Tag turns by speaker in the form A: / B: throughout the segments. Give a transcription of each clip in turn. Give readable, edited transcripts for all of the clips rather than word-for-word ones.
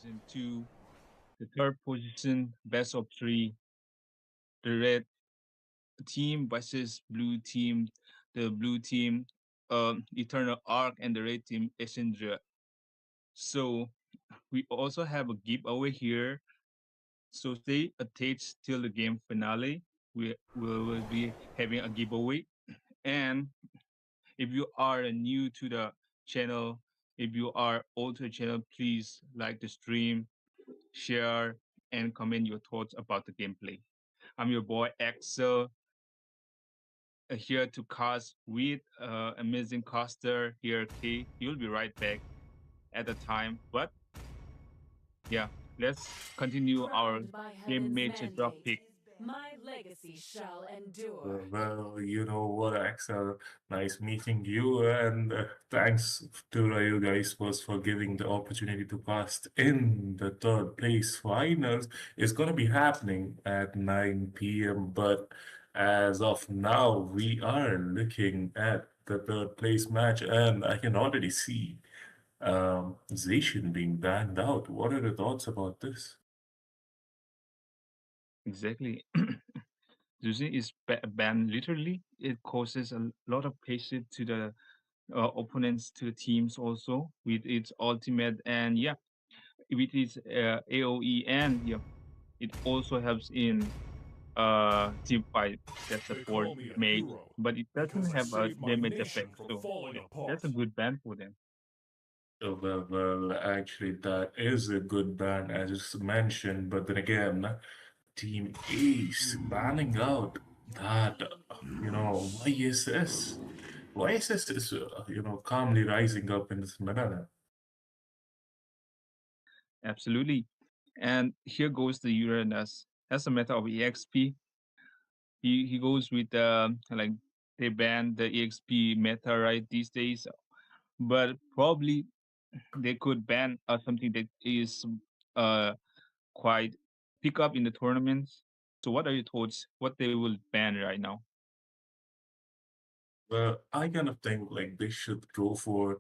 A: Season 2, the third position, best of three, the red team versus blue team, the blue team, Eternal Arc, and the red team, Essendra. So we also have a giveaway here. So stay attached till the game finale. We will be having a giveaway. And if you are new to the channel, if you are old to the channel, please like the stream, share, and comment your thoughts about the gameplay. I'm your boy Axel, here to cast with amazing caster here, K. You'll be right back at the time. But yeah, let's continue our
B: Crowned by
A: game
B: heaven's
A: major drop
B: mandate,
A: pick.
B: my legacy shall endure.
C: Well, you know what, Axel? Nice meeting you, and thanks to you guys first for giving the opportunity to cast in the third place finals. It's gonna be happening at 9 p.m. But as of now, we are looking at the third place match, and I can already see Zacian being banned out. What are the thoughts about this?
A: Exactly. Using is banned literally. It causes a lot of patience to the opponents, to the teams also with its ultimate, and yeah, with its AOE, and yeah, it also helps in team fight that
D: They
A: support
D: call me a
A: mage,
D: hero
A: but it doesn't
D: because I
A: have a
D: saved my
A: damage
D: nation
A: effect.
D: from
A: So
D: falling
A: yeah, that's a
D: apart.
A: good ban for them.
C: Actually, that is a good ban, as just mentioned. But then again, Team Ace banning out that, YSS. YSS is, calmly rising up in this manner.
A: Absolutely. And here goes the Uranus. As a matter of EXP, he goes with like they ban the EXP meta right these days, but probably they could ban something that is uh quite pick up in the tournaments. So what are your thoughts? What they will ban right now?
C: Well, I kind of think like they should go for,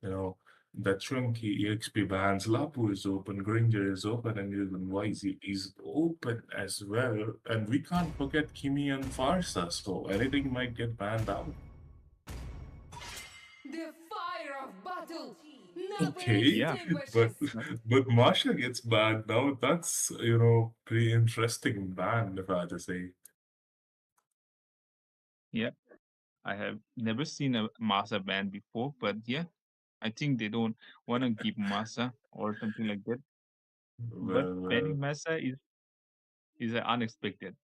C: you know, the chunky EXP bans. Lapu is open, Granger is open, and even YZ is open as well. And we can't forget Kimi and Farsa, so anything might get banned out.
B: The fire of battle never
C: Okay,
A: Yeah.
B: extinguishes.
C: but but Marsha gets banned now. That's pretty interesting ban, if I had to say.
A: Yeah. I have never seen a Masa ban before, but yeah, I think they don't want to give Masa or something like that. But banning
C: Well,
A: Masa is unexpected.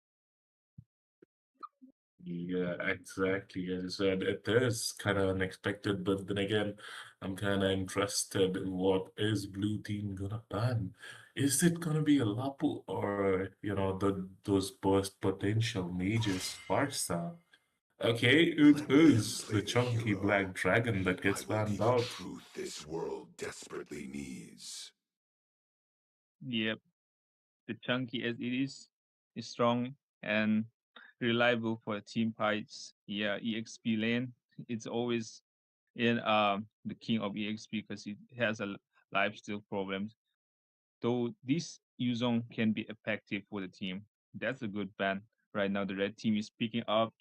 C: yeah, exactly. As I said, it is kind of unexpected, but then again, I'm kind of interested in what is Blue Team gonna ban. Is it gonna be a Lapu or those burst potential mages Farsa? Okay, it
D: Let them
C: is the
D: play the
C: chunky
D: hero.
C: black dragon that
D: I
C: gets
D: will be
C: banned
D: the
C: out.
D: truth this world desperately needs.
A: Yep, the chunky as it is strong and reliable for team fights. Yeah, EXP lane. It's always in the king of EXP because it has a lifesteal problem. Though this Yuzong can be effective for the team. That's a good ban. Right now the red team is picking up.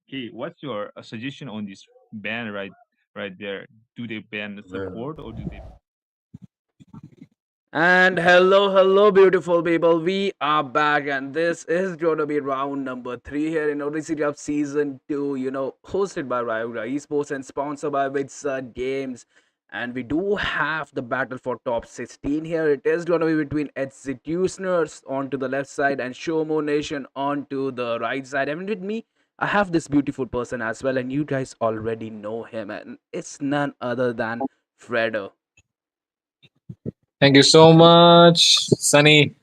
A: Okay, what's your suggestion on this ban right there? Do they ban the
C: Well,
A: support or do they?
E: And hello, beautiful people. We are back, and this is going to be round number three here in Odyssey Club Season 2, hosted by Ryuga Esports and sponsored by Witsud Games. And we do have the battle for top 16 here. It is going to be between Executioners onto the left side and Shomo Nation onto the right side. And with me, I have this beautiful person as well, and you guys already know him, and it's none other than Fredo.
F: Thank you so much, Sunny.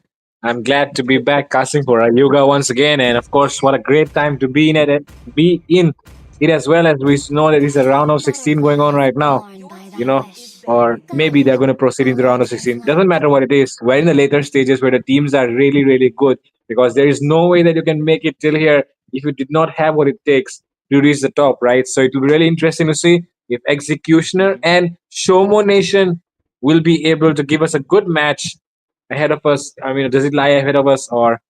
F: I'm glad to be back casting for our yoga once again, and of course, what a great time to be in it as well as we know that it's a round of 16 going on right now.
B: Your
F: You
B: team
F: know,
B: is
F: or
B: being
F: maybe they're
B: guided.
F: going to proceed in the round of
B: Alert
F: 16.
B: and
F: Doesn't matter what it is. We're in the later stages where the teams are really, really good because there is no way that you can make it till here if you did not have what it takes to reach the top, right? So it will be really interesting to see if Executioner and Shomo Nation will be able to give us a good match ahead of us? I mean, does it lie ahead of us, or are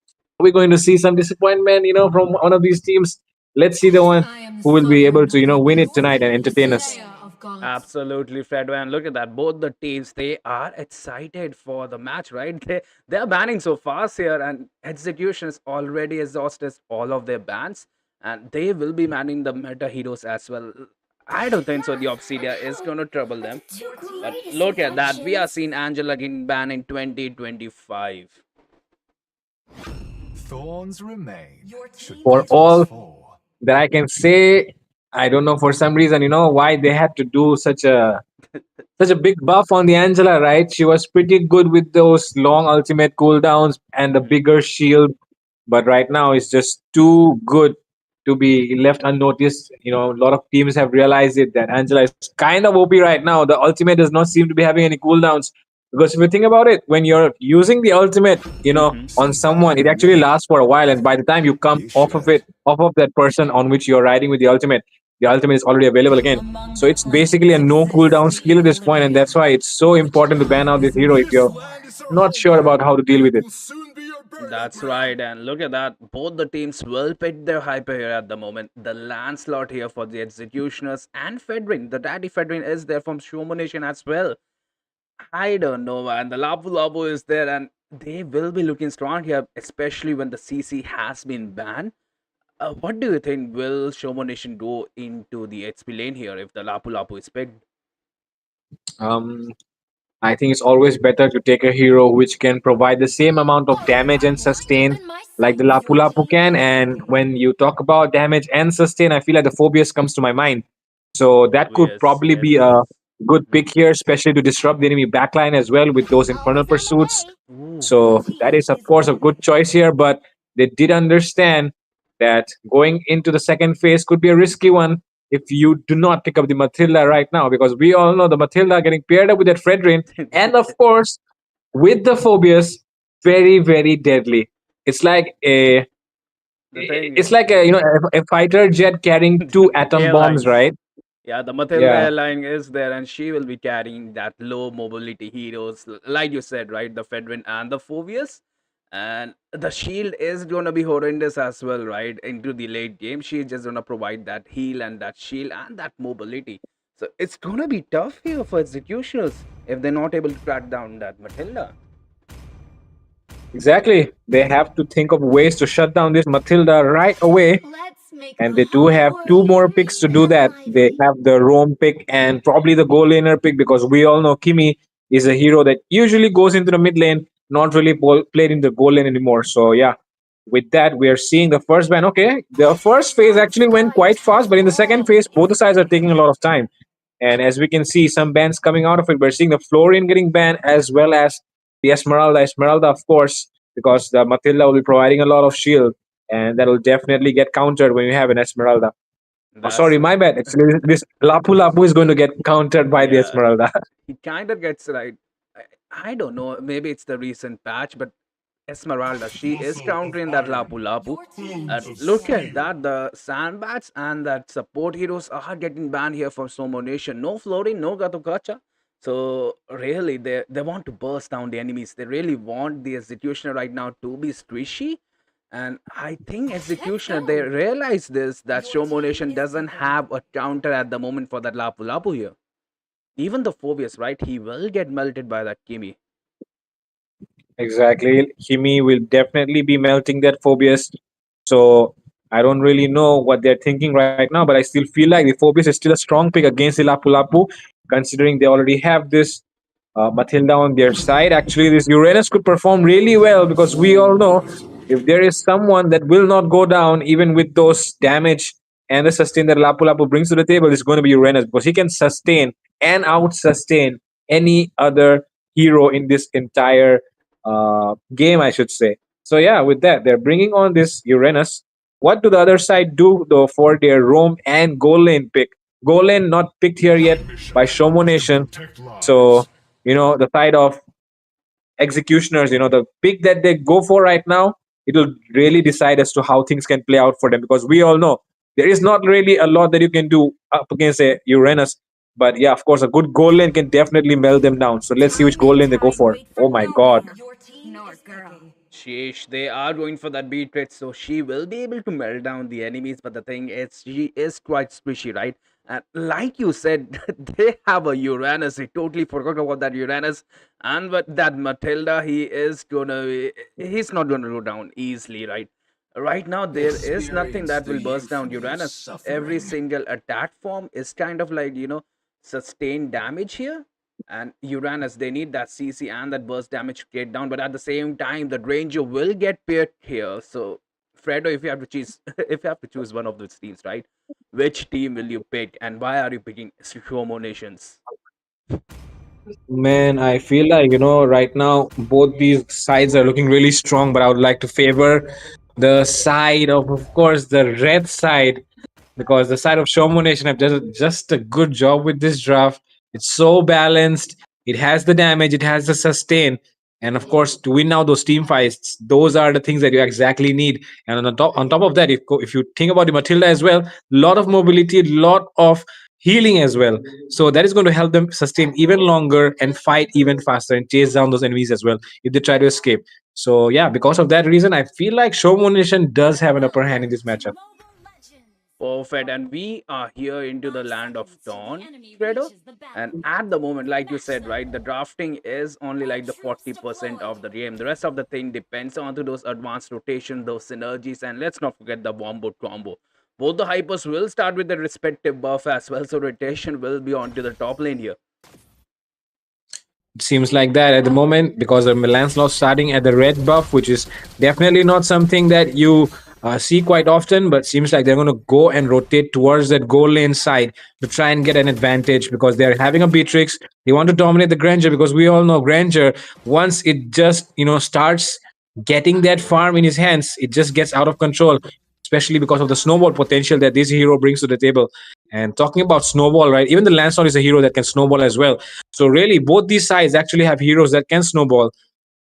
F: we going to see some disappointment, from one of these teams? Let's see the one
B: I am
F: who will be able
B: sovereign
F: to,
B: within
F: win it
B: your
F: tonight and entertain us.
B: Slayer of gods.
E: Absolutely, Fred. And look at that. Both the teams, they are excited for the match, right? They're banning so fast here, and execution is already exhausted all of their bans, and they will be banning the meta heroes as well. I don't think so. The Obsidia is gonna trouble them. But look at that. We are seeing Angela getting banned in 2025.
G: Thorns remain.
F: For all that I can say, I don't know for some reason, why they had to do such a big buff on the Angela, right? She was pretty good with those long ultimate cooldowns and the
E: Mhm.
F: bigger shield, but right now it's just too good to be left unnoticed. A lot of teams have realized it that Angela is kind of OP right now. The ultimate does not seem to be having any cooldowns. Because if you think about it, when you're using the ultimate,
E: Mhm.
F: on someone, it actually lasts for a while, and by the time you come off of it, off of that person on which you're riding with the ultimate is already available again. So it's basically a no cooldown skill at this point, and that's why it's so important to ban out this hero if you're not sure about how to deal with it.
E: That's right, and look at that. Both the teams will pick their hyper here at the moment. The Lancelot here for the Executioners and Fedrin. The Daddy Fedrin is there from Shumonation as well. I don't know, man. The Lapu Lapu is there, and they will be looking strong here, especially when the CC has been banned. What do you think? Will Shumonation go into the XP lane here if the Lapu Lapu is picked?
F: Um, I think it's always better to take a hero which can provide the same amount of damage and sustain like the Lapu Lapu can. And when you talk about damage and sustain, I feel like the Phobius comes to my mind. So that could
E: Yes,
F: probably
E: yes.
F: be a good pick
E: Mhm.
F: here, especially to disrupt the enemy backline as well with those infernal pursuits.
E: Ooh.
F: So that is, of course, a good choice here. But they did understand that going into the second phase could be a risky one if you do not pick up the Matilda right now, because we all know the Matilda getting paired up with that Fredrin, and of course, with the Phobius, very, very deadly. It's like a
E: The thing
F: it's
E: is,
F: like a fighter jet carrying two atom bombs,
E: airlines.
F: right?
E: Yeah, the Matilda
F: Yeah,
E: airline is there, and she will be carrying that low mobility heroes, like you said, right? The Fedrin and the Phobius. And the shield is gonna be horrendous as well, right? Into the late game, she's just gonna provide that heal and that shield and that mobility. So it's gonna be tough here for executioners if they're not able to track down that Matilda.
F: exactly. They have to think of ways to shut down this Matilda right away. And they do have two more picks to do that. They have the Rome pick and probably the goal laner pick, because we all know Kimi is a hero that usually goes into the mid lane, not really played in the goal lane anymore. So yeah, with that, we are seeing the first ban. Okay, the first phase actually went quite fast, but in the second phase, both the sides are taking a lot of time. And as we can see, some bans coming out of it. We're seeing the Florian getting banned as well as the Esmeralda. Esmeralda, of course, because the Matilda will be providing a lot of shield, and that will definitely get countered when you have an Esmeralda. Oh,
E: That's
F: sorry, my bad. Actually, this Lapu Lapu is going to get countered by the
E: yeah.
F: Esmeralda.
E: He kind of gets right. I don't know. Maybe it's the recent patch, but Esmeralda, she is countering that Lapu Lapu. Look at that. The sandbats and that support heroes are getting banned here from Somo Nation. No floating, no Gatukacha. So really, they want to burst down the enemies. They really want the executioner right now to be squishy. And I think executioner they realize this that Shomo Nation doesn't have a counter at the moment for that Lapu Lapu here. Even the Phobius, right? He will get melted by that Kimi.
F: Exactly. Himi will definitely be melting that Phobius. So I don't really know what they're thinking right now, but I still feel like the Phobius is still a strong pick against the Lapu Lapu, considering they already have this Matilda on their side. Actually, this Uranus could perform really well, because we all know if there is someone that will not go down even with those damage and the sustain that Lapu Lapu brings to the table, is going to be Uranus, because he can sustain and out sustain any other hero in this entire game, I should say. So yeah, with that, they're bringing on this Uranus. What do the other side do though for their Rome and goal lane pick? Goal lane not picked here yet by Shomo Nation. So the side of executioners, the pick that they go for right now, it'll really decide as to how things can play out for them, because we all know there is not really a lot that you can do up against a Uranus. But yeah, of course, a good goal lane can definitely melt them down. So let's see which goal lane they go for. Oh my god.
B: Your team is picking.
E: Sheesh, they are going for that beat rate, so she will be able to melt down the enemies. But the thing is, she is quite squishy, right? And like you said, they have a Uranus. I totally forgot about that Uranus. And with that Matilda, he's not gonna go down easily, right? Right now, there is nothing
D: Experience
E: that
D: the
E: will burst down
D: infamous
E: Uranus. Every
D: suffering.
E: single attack form is kind of like, sustained damage here, and Uranus, they need that CC and that burst damage to get down. But at the same time, the Ranger will get paired here. So, Fredo, if you have to choose, if you have to choose one of those teams, right? Which team will you pick, and why are you picking Shomo Nations?
F: Man, I feel like, right now both these sides are looking really strong, but I would like to favor the side of course, the red side, because the side of Shomu Nation have done just a good job with this draft. It's so balanced. It has the damage, it has the sustain, and of course, to win now those team fights, those are the things that you exactly need. And on top of that, if you think about the Matilda as well, lot of mobility, lot of healing as well. So that is going to help them sustain even longer and fight even faster and chase down those enemies as well if they try to escape. So yeah, because of that reason, I feel like Shomu Nation does have an upper hand in this
B: Welcome to
F: matchup.
B: Mobile Legends.
E: Perfect. And we are here into the
B: 5
E: land of
B: seconds till the
E: Dawn,
B: enemy
E: Fredo.
B: reaches the
E: And
B: battle.
E: at the moment, like you
B: Match
E: said, right, the
B: them.
E: drafting is only
B: All
E: like the
B: troops
E: 40%
B: deployed.
E: of the game. The rest of the thing depends on to those advanced rotation, those synergies, and let's not forget the wombo combo. Both the hypers will start with their respective buff as well, so rotation will be onto the top lane here.
F: It seems like that at the moment because of Lancelot starting at the red buff, which is definitely not something that you see quite often, but seems like they're going to go and rotate towards that goal lane side to try and get an advantage because they're having a Beatrix. They want to dominate the Granger because we all know Granger, once it just, starts getting that farm in his hands, it just gets out of control, especially because of the snowball potential that this hero brings to the table. And talking about snowball, right? Even the Lancelot is a hero that can snowball as well. So really, both these sides actually have heroes that can snowball.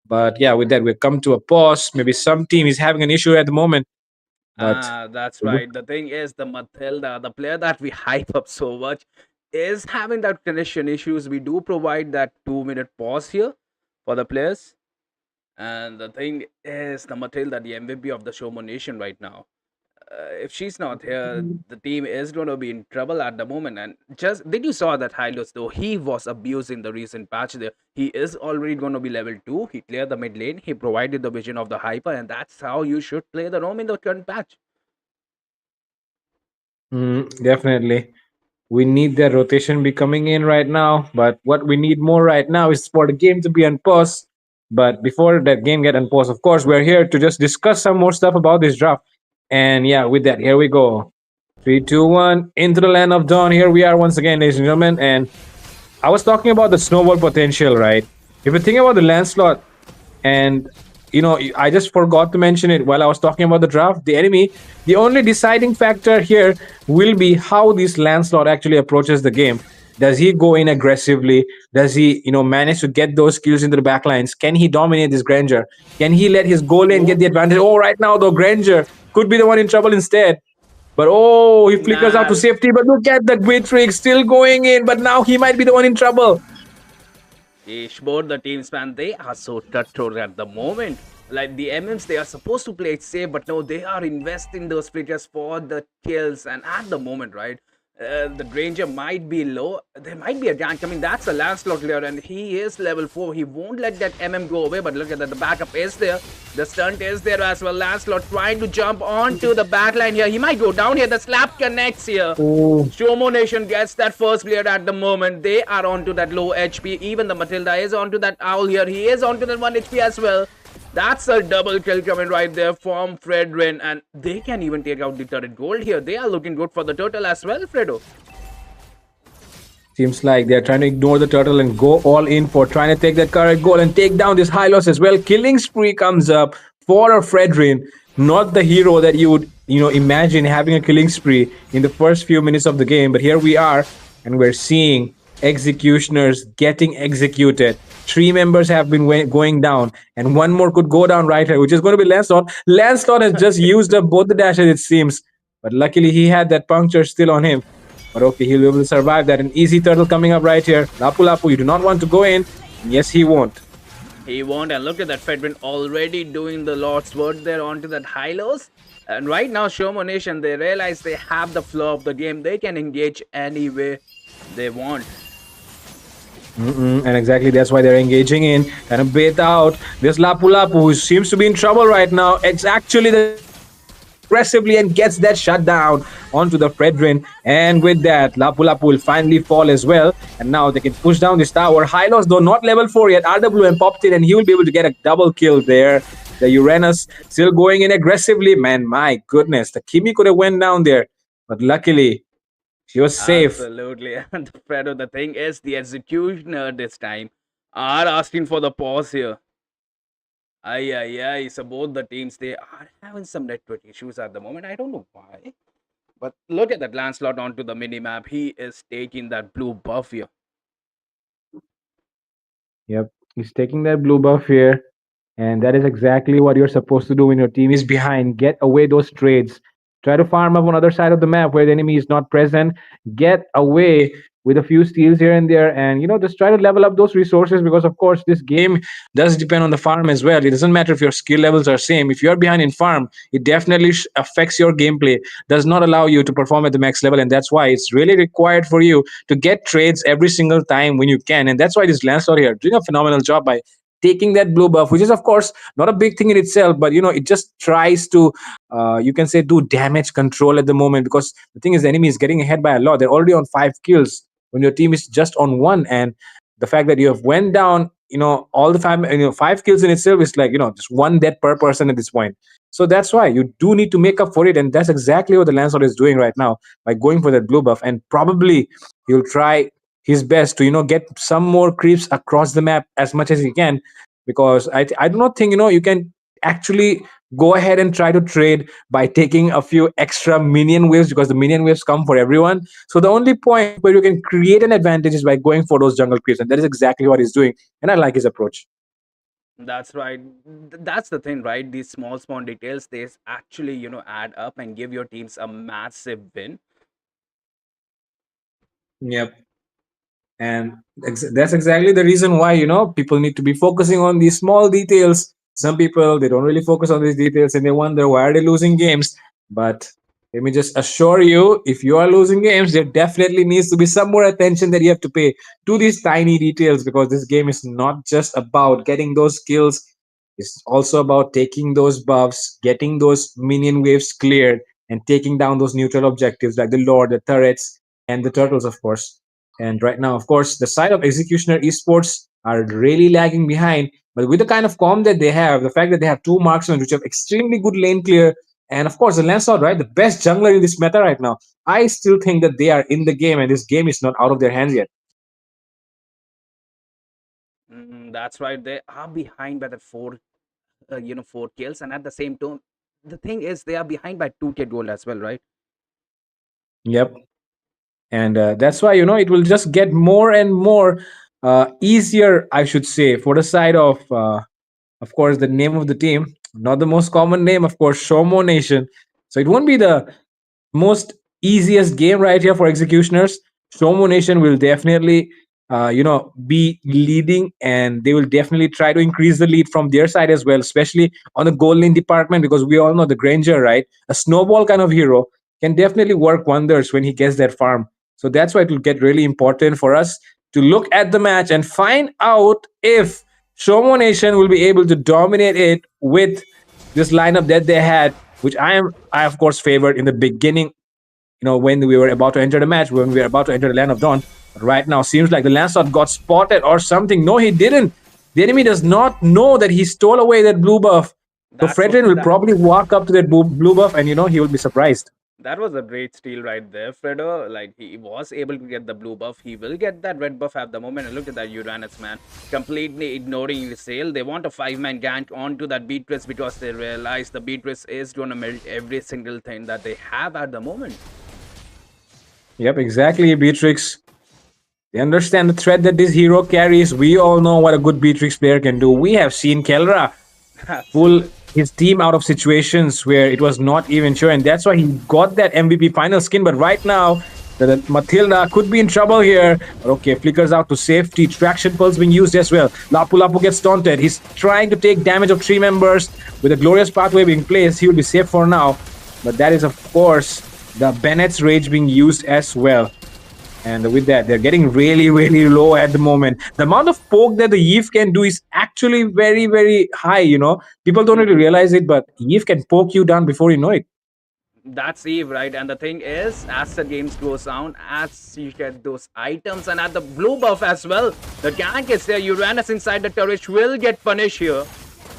F: But yeah, with that, we've come to a pause. Maybe some team is having an issue at the moment. But
E: Ah, that's right. The thing is, the Matilda, the player that we hype up so much, is having that connection issues. We do provide that 2-minute pause here for the players. And the thing is, the Matilda, the MVP of the Showman Nation right now. If she's not here, the team is going to be in trouble at the moment. And just did you saw that Hylos though? He was abused in the recent patch there. He is already going to be level 2. He cleared the mid lane. He provided the vision of the hyper, and that's how you should play the roam in the current patch.
F: definitely, we need that rotation be coming in right now. But what we need more right now is for the game to be unpaused. But before that game get unpaused, of course, we're here to just discuss some more stuff about this draft. And yeah, with that, here we go. Three, two, one, into the land of dawn. Here we are once again, ladies and gentlemen. And I was talking about the snowball potential, right? If you think about the Lancelot, and I just forgot to mention it while I was talking about the draft. The enemy, the only deciding factor here will be how this Lancelot actually approaches the game. Does he go in aggressively? Does he, manage to get those skills into the backlines? Can he dominate this Granger? Can he let his goal lane get the advantage? Oh, right now though, Granger could be the one in trouble instead. But oh, he flickers out to
E: Nah,
F: safety. But look at the Beatrix still going in. But now he might be the one in trouble.
E: both the teams, man, they are so cutthroat at the moment. Like the MMs, they are supposed to play it safe, but no, they are investing those features for the kills. And at the moment, right, the Granger might be low. There might be a gank. I mean, that's a Lancelot clear, and he is level 4. He won't let that MM go away, but look at that. The backup is there. The stunt is there as well. Lancelot trying to jump onto the backline here. He might go down here. The slap connects here.
F: Oh,
E: Shomo Nation gets that first player at the moment. They are onto that low HP. Even the Matilda is onto that owl here. He is onto that 1 HP as well. That's a double kill coming right there from Fredrin. And they can even take out the turret gold here. They are looking good for the turtle as well, Fredo.
F: seems like they're trying to ignore the turtle and go all in for trying to take that current goal and take down this high loss as well. Killing spree comes up for a Fredrin, not the hero that you would imagine having a killing spree in the first few minutes of the game. But here we are, and we're seeing executioners getting executed. 3 members have been going down, and one more could go down right here, which is going to be Lancelot. Lancelot has just used up both the dashes, it seems, but luckily he had that puncture still on him. But okay, he'll be able to survive that. An easy turtle coming up right here. Lapu Lapu, you do not want to go in. Yes, he won't.
E: He won't, and look at that Fedrin already doing the Lord's word there onto that Hylos. And right now, Shomo Nation, they realize they have the flow of the game. They can engage any way they want.
F: And exactly that's why they're engaging in and bait out this Lapu Lapu, who seems to be in trouble right now. It's actually the Lancelot who comes in aggressively and gets that shutdown onto the Fredrin. And with that, Lapu Lapu will finally fall as well. And now they can push down this tower. Hylos, though not level 4 yet, RWM popped in and he will be able to get a double kill there. The Uranus still going in aggressively. Man, my goodness, the Kimi could have went down there. But luckily, she was safe.
E: Absolutely. And Fredo, the thing is, the Executioner this time are asking for the pause here. Aye, aye, aye. So both the teams, they are having some network issues at the moment. I don't know why. But look at that Lancelot onto the minimap. He is taking that blue buff here.
F: Yep, he's taking that blue buff here. And that is exactly what you're supposed to do when your team is behind. Get away those trades. Try to farm up on other side of the map where the enemy is not present. Get away with a few steals here and there, and just try to level up those resources, because of course this game does depend on the farm as well. It doesn't matter if your skill levels are same. If you're behind in farm, it definitely affects your gameplay, does not allow you to perform at the max level, and that's why it's really required for you to get trades every single time when you can. And that's why this Lancelot here doing a phenomenal job by taking that blue buff, which is of course not a big thing in itself, but it just tries to, you can say, do damage control at the moment, because the thing is the enemy is getting ahead by a lot. They're already on 5 kills when your team is just on one, and the fact that you have went down, all the time, 5 kills in itself is like, just one death per person at this point. So that's why you do need to make up for it, and that's exactly what the Lancelot is doing right now by going for that blue buff, and probably he'll try his best to get some more creeps across the map as much as he can, because I do not think you can actually go ahead and try to trade by taking a few extra minion waves, because the minion waves come for everyone. So the only point where you can create an advantage is by going for those jungle creeps, and that is exactly what he's doing, and I like his approach.
E: That's right. That's the thing, right? These small details, they actually, add up and give your teams a massive win.
F: Yep. And that's exactly the reason why people need to be focusing on these small details. Some people, they don't really focus on these details and they wonder why are they losing games. But let me just assure you, if you are losing games, there definitely needs to be some more attention that you have to pay to these tiny details, because this game is not just about getting those kills. It's also about taking those buffs, getting those minion waves cleared, and taking down those neutral objectives like the Lord, the turrets, and the turtles, of course. And right now, of course, the side of Executioner Esports are really lagging behind. But with the kind of comp that they have, the fact that they have two marksmen which have extremely good lane clear, and of course the Lancelot, right, the best jungler in this meta right now, I still think that they are in the game and this game is not out of their hands yet.
E: That's right. They are behind by the four kills, and at the same time, the thing is they are behind by 2K gold as well, right?
F: Yep. And that's why it will just get more and more easier, I should say, for the side of course, the name of the team, not the most common name, of course, Shomo Nation. So it won't be the most easiest game right here for Executioners. Shomo Nation will definitely, be leading, and they will definitely try to increase the lead from their side as well, especially on the goal lane department, because we all know the Granger, right? A snowball kind of hero can definitely work wonders when he gets that farm. So that's why it will get really important for us to look at the match and find out if Shomo Nation will be able to dominate it with this lineup that they had, which I of course favored in the beginning, when we were about to enter the match, when we were about to enter the Land of Dawn. But right now, seems like the Lancelot got spotted or something. No, he didn't. The enemy does not know that he stole away that blue buff. So Fredrin will probably walk up to that blue buff and, he will be surprised.
E: That was a great steal right there, Fredo. Like, he was able to get the blue buff. He will get that red buff at the moment. And look at that Uranus, man. Completely ignoring the sale. They want a 5-man gank onto that Beatrice because they realize the Beatrice is going to melt every single thing that they have at the moment.
F: Yep, exactly, Beatrix. They understand the threat that this hero carries. We all know what a good Beatrix player can do. We have seen Kelra pull his team out of situations where it was not even sure, and that's why he got that MVP final skin. But right now, That Matilda could be in trouble here. But okay, flickers out to safety. Traction pulse being used as well. Lapu Lapu gets taunted. He's trying to take damage of 3 members. With a glorious pathway being placed, he will be safe for now. But that is, of course, the Bennett's Rage being used as well. And with that, they're getting really, really low at the moment. The amount of poke that the Eve can do is actually very, very high, you know. People don't really realize it, but Eve can poke you down before you know it.
E: That's Eve, right? And the thing is, as the games goes on, as you get those items and at the blue buff as well, the gank is there. Uranus inside the turret will get punished here.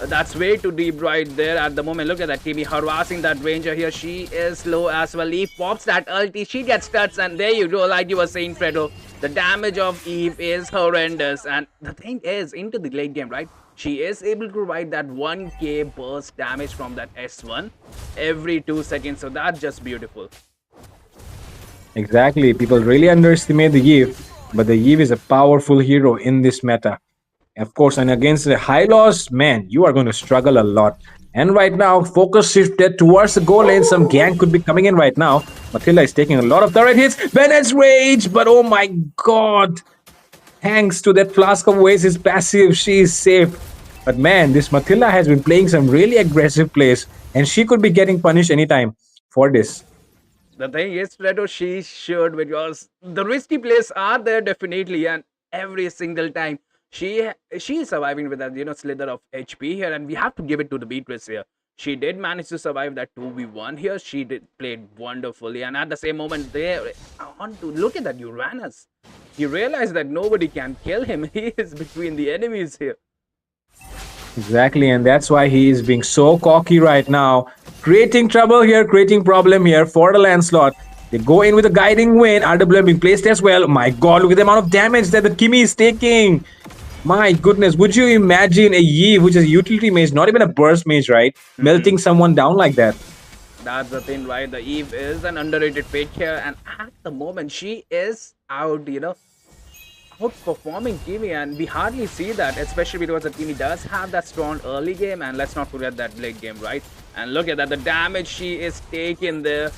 E: That's way too deep right there at the moment. Look at that Kimi harassing that ranger here. She is low as well. Eve pops that ulti. She gets studs and there you go. Like you were saying, Fredo, the damage of Eve is horrendous. And the thing is, into the late game, right? She is able to provide that 1k burst damage from that S1 every 2 seconds. So that's just beautiful.
F: Exactly. People really underestimate the Eve, but the Eve is a powerful hero in this meta. Of course, and against the high loss, man, you are going to struggle a lot. And right now, focus shifted towards the goal lane. Some gank could be coming in right now. Matilda is taking a lot of turret hits. Bennett's Rage, but oh my god. Thanks to that Flask of Oasis passive, she is safe. But man, this Matilda has been playing some really aggressive plays, and she could be getting punished anytime for this.
E: The thing is, Fredo, she should, because the risky plays are there definitely, and every single time she is surviving with that slither of HP here, and we have to give it to the Beatrice here. She did manage to survive that 2v1 here. She did played wonderfully, and at the same moment there, I want to look at that Uranus. He realized that nobody can kill him. He is between the enemies here.
F: Exactly, and that's why he is being so cocky right now. Creating trouble here, creating problem here for the Lancelot. They go in with a guiding wind. RWM being placed as well. My god, look at the amount of damage that the Kimi is taking. My goodness, would you imagine a Yi, which is a utility mage, not even a burst mage, right? Melting someone down like that.
E: That's the thing, right? The Eve is an underrated pick here, and at the moment she is out, outperforming Kimi, and we hardly see that, especially because the Kimi does have that strong early game, and let's not forget that late game, right? And look at that, the damage she is taking there.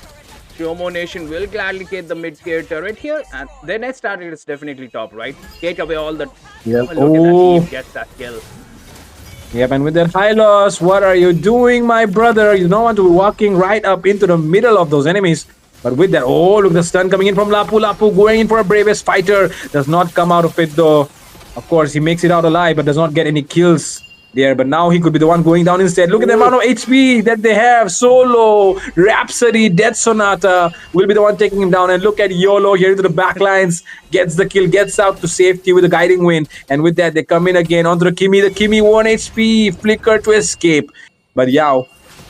E: Shomo Nation will gladly take the mid-tier turret here, and their next target is definitely top, right? Take away all the...
F: Yep.
E: Look at that, Eve gets that kill.
F: Yep, and with that high loss, what are you doing, my brother? You don't want to be walking right up into the middle of those enemies. But with that, oh, look, the stun coming in from Lapu Lapu, going in for a bravest fighter. Does not come out of it, though. Of course, he makes it out alive, but does not get any kills there. But now he could be the one going down instead. Look at the amount of HP that they have. Solo, Rhapsody, Death Sonata will be the one taking him down. And look at YOLO here to the backlines. Gets the kill, gets out to safety with a guiding wind. And with that, they come in again onto the Kimi. The Kimi 1 HP, flicker to escape. But Yao,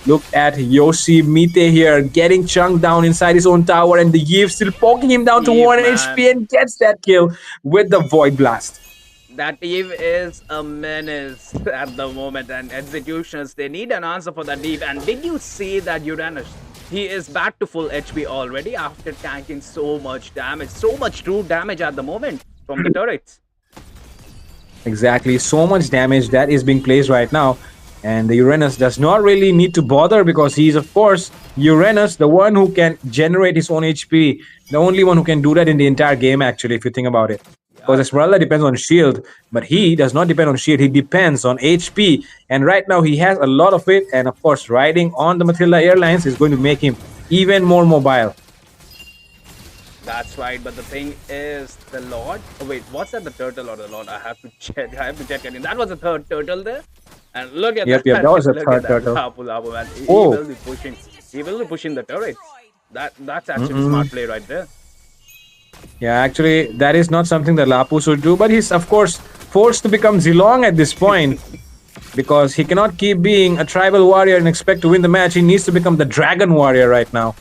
F: look at Yoshi Mite here, getting chunked down inside his own tower. And the Eve still poking him down to 1 HP and gets that kill with the Void Blast.
E: That Eve is a menace at the moment, and executioners, they need an answer for that Eve. And did you see that Uranus? He is back to full HP already after tanking so much damage, so much true damage at the moment from the turrets.
F: Exactly, so much damage that is being placed right now. And the Uranus does not really need to bother because he's, of course, Uranus, the one who can generate his own HP. The only one who can do that in the entire game, actually, if you think about it. Because Esmeralda depends on shield, but he does not depend on shield. He depends on HP. And right now, he has a lot of it. And of course, riding on the Matilda Airlines is going to make him even more mobile.
E: That's right, but the thing is, the Lord... Oh, wait, what's that, the turtle or the Lord? I have to check it. That was the third turtle there. And look at that.
F: Yep, that was a third turtle.
E: Man. He
F: Oh.
E: will be pushing the turrets. That's actually a smart play right there.
F: Yeah, actually, that is not something that Lapu should do. But he's, of course, forced to become Zilong at this point. Because he cannot keep being a tribal warrior and expect to win the match. He needs to become the dragon warrior right now.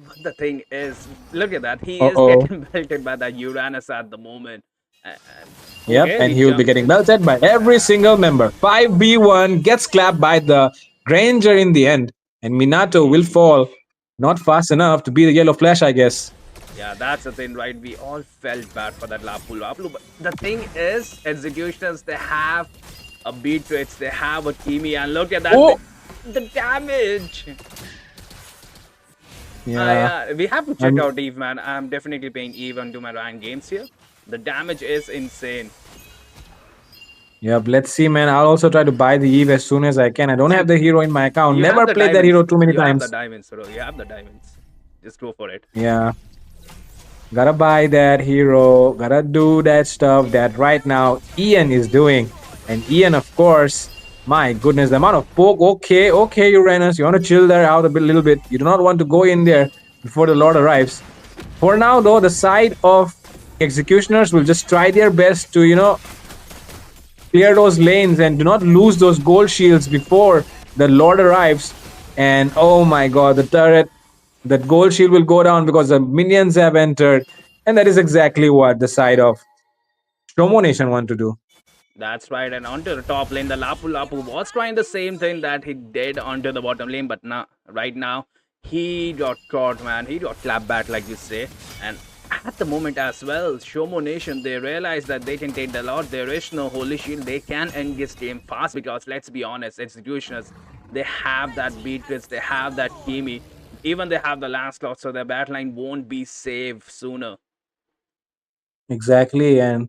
E: But the thing is, look at that. He is getting belted by that Uranus at the moment.
F: Yep,
E: Okay,
F: and he will be getting belted by every single member. 5v1 gets clapped by the Granger in the end. And Minato will fall. Not fast enough to be the Yellow Flash, I guess.
E: Yeah, that's the thing, right? We all felt bad for that Lapu Lapu. But the thing is, executioners, they have a Beatrix, they have a Kimi, and look at that.
F: Oh.
E: The damage.
F: Yeah.
E: Yeah, we have to check
F: Um,
E: out Eve, man. I'm definitely playing Eve onto my Ryan games here. The damage is insane.
F: yep. Let's see, man. I'll also try to buy the Eve as soon as I can. I don't have the hero in my account.
E: You have
F: Never
E: the
F: played that
E: diamonds.
F: hero too many
E: You have the
F: times.
E: diamonds, bro. You have the diamonds. Just go for it.
F: Yeah. Gotta buy that hero. Gotta do that stuff that right now Ian is doing. And Ian, of course, my goodness, the amount of poke. Okay, okay, Uranus, you want to chill there out a bit, little bit. You do not want to go in there before the Lord arrives. For now, though, the side of executioners will just try their best to, clear those lanes and do not lose those gold shields before the Lord arrives. And oh my god, the turret, that gold shield will go down because the minions have entered. And that is exactly what the side of Shomo Nation want to do.
E: That's right. And onto the top lane, the Lapu Lapu was trying the same thing that he did onto the bottom lane, but now, right now, he got caught, man. He got clapped back, like you say. And at the moment as well, Shomo Nation, they realize that they can take the lot. There is no Holy Shield. They can end this game fast because, let's be honest, Executioners, they have that Beatrice, they have that Kimi. Even they have the last lot, so their backline won't be safe sooner.
F: Exactly. And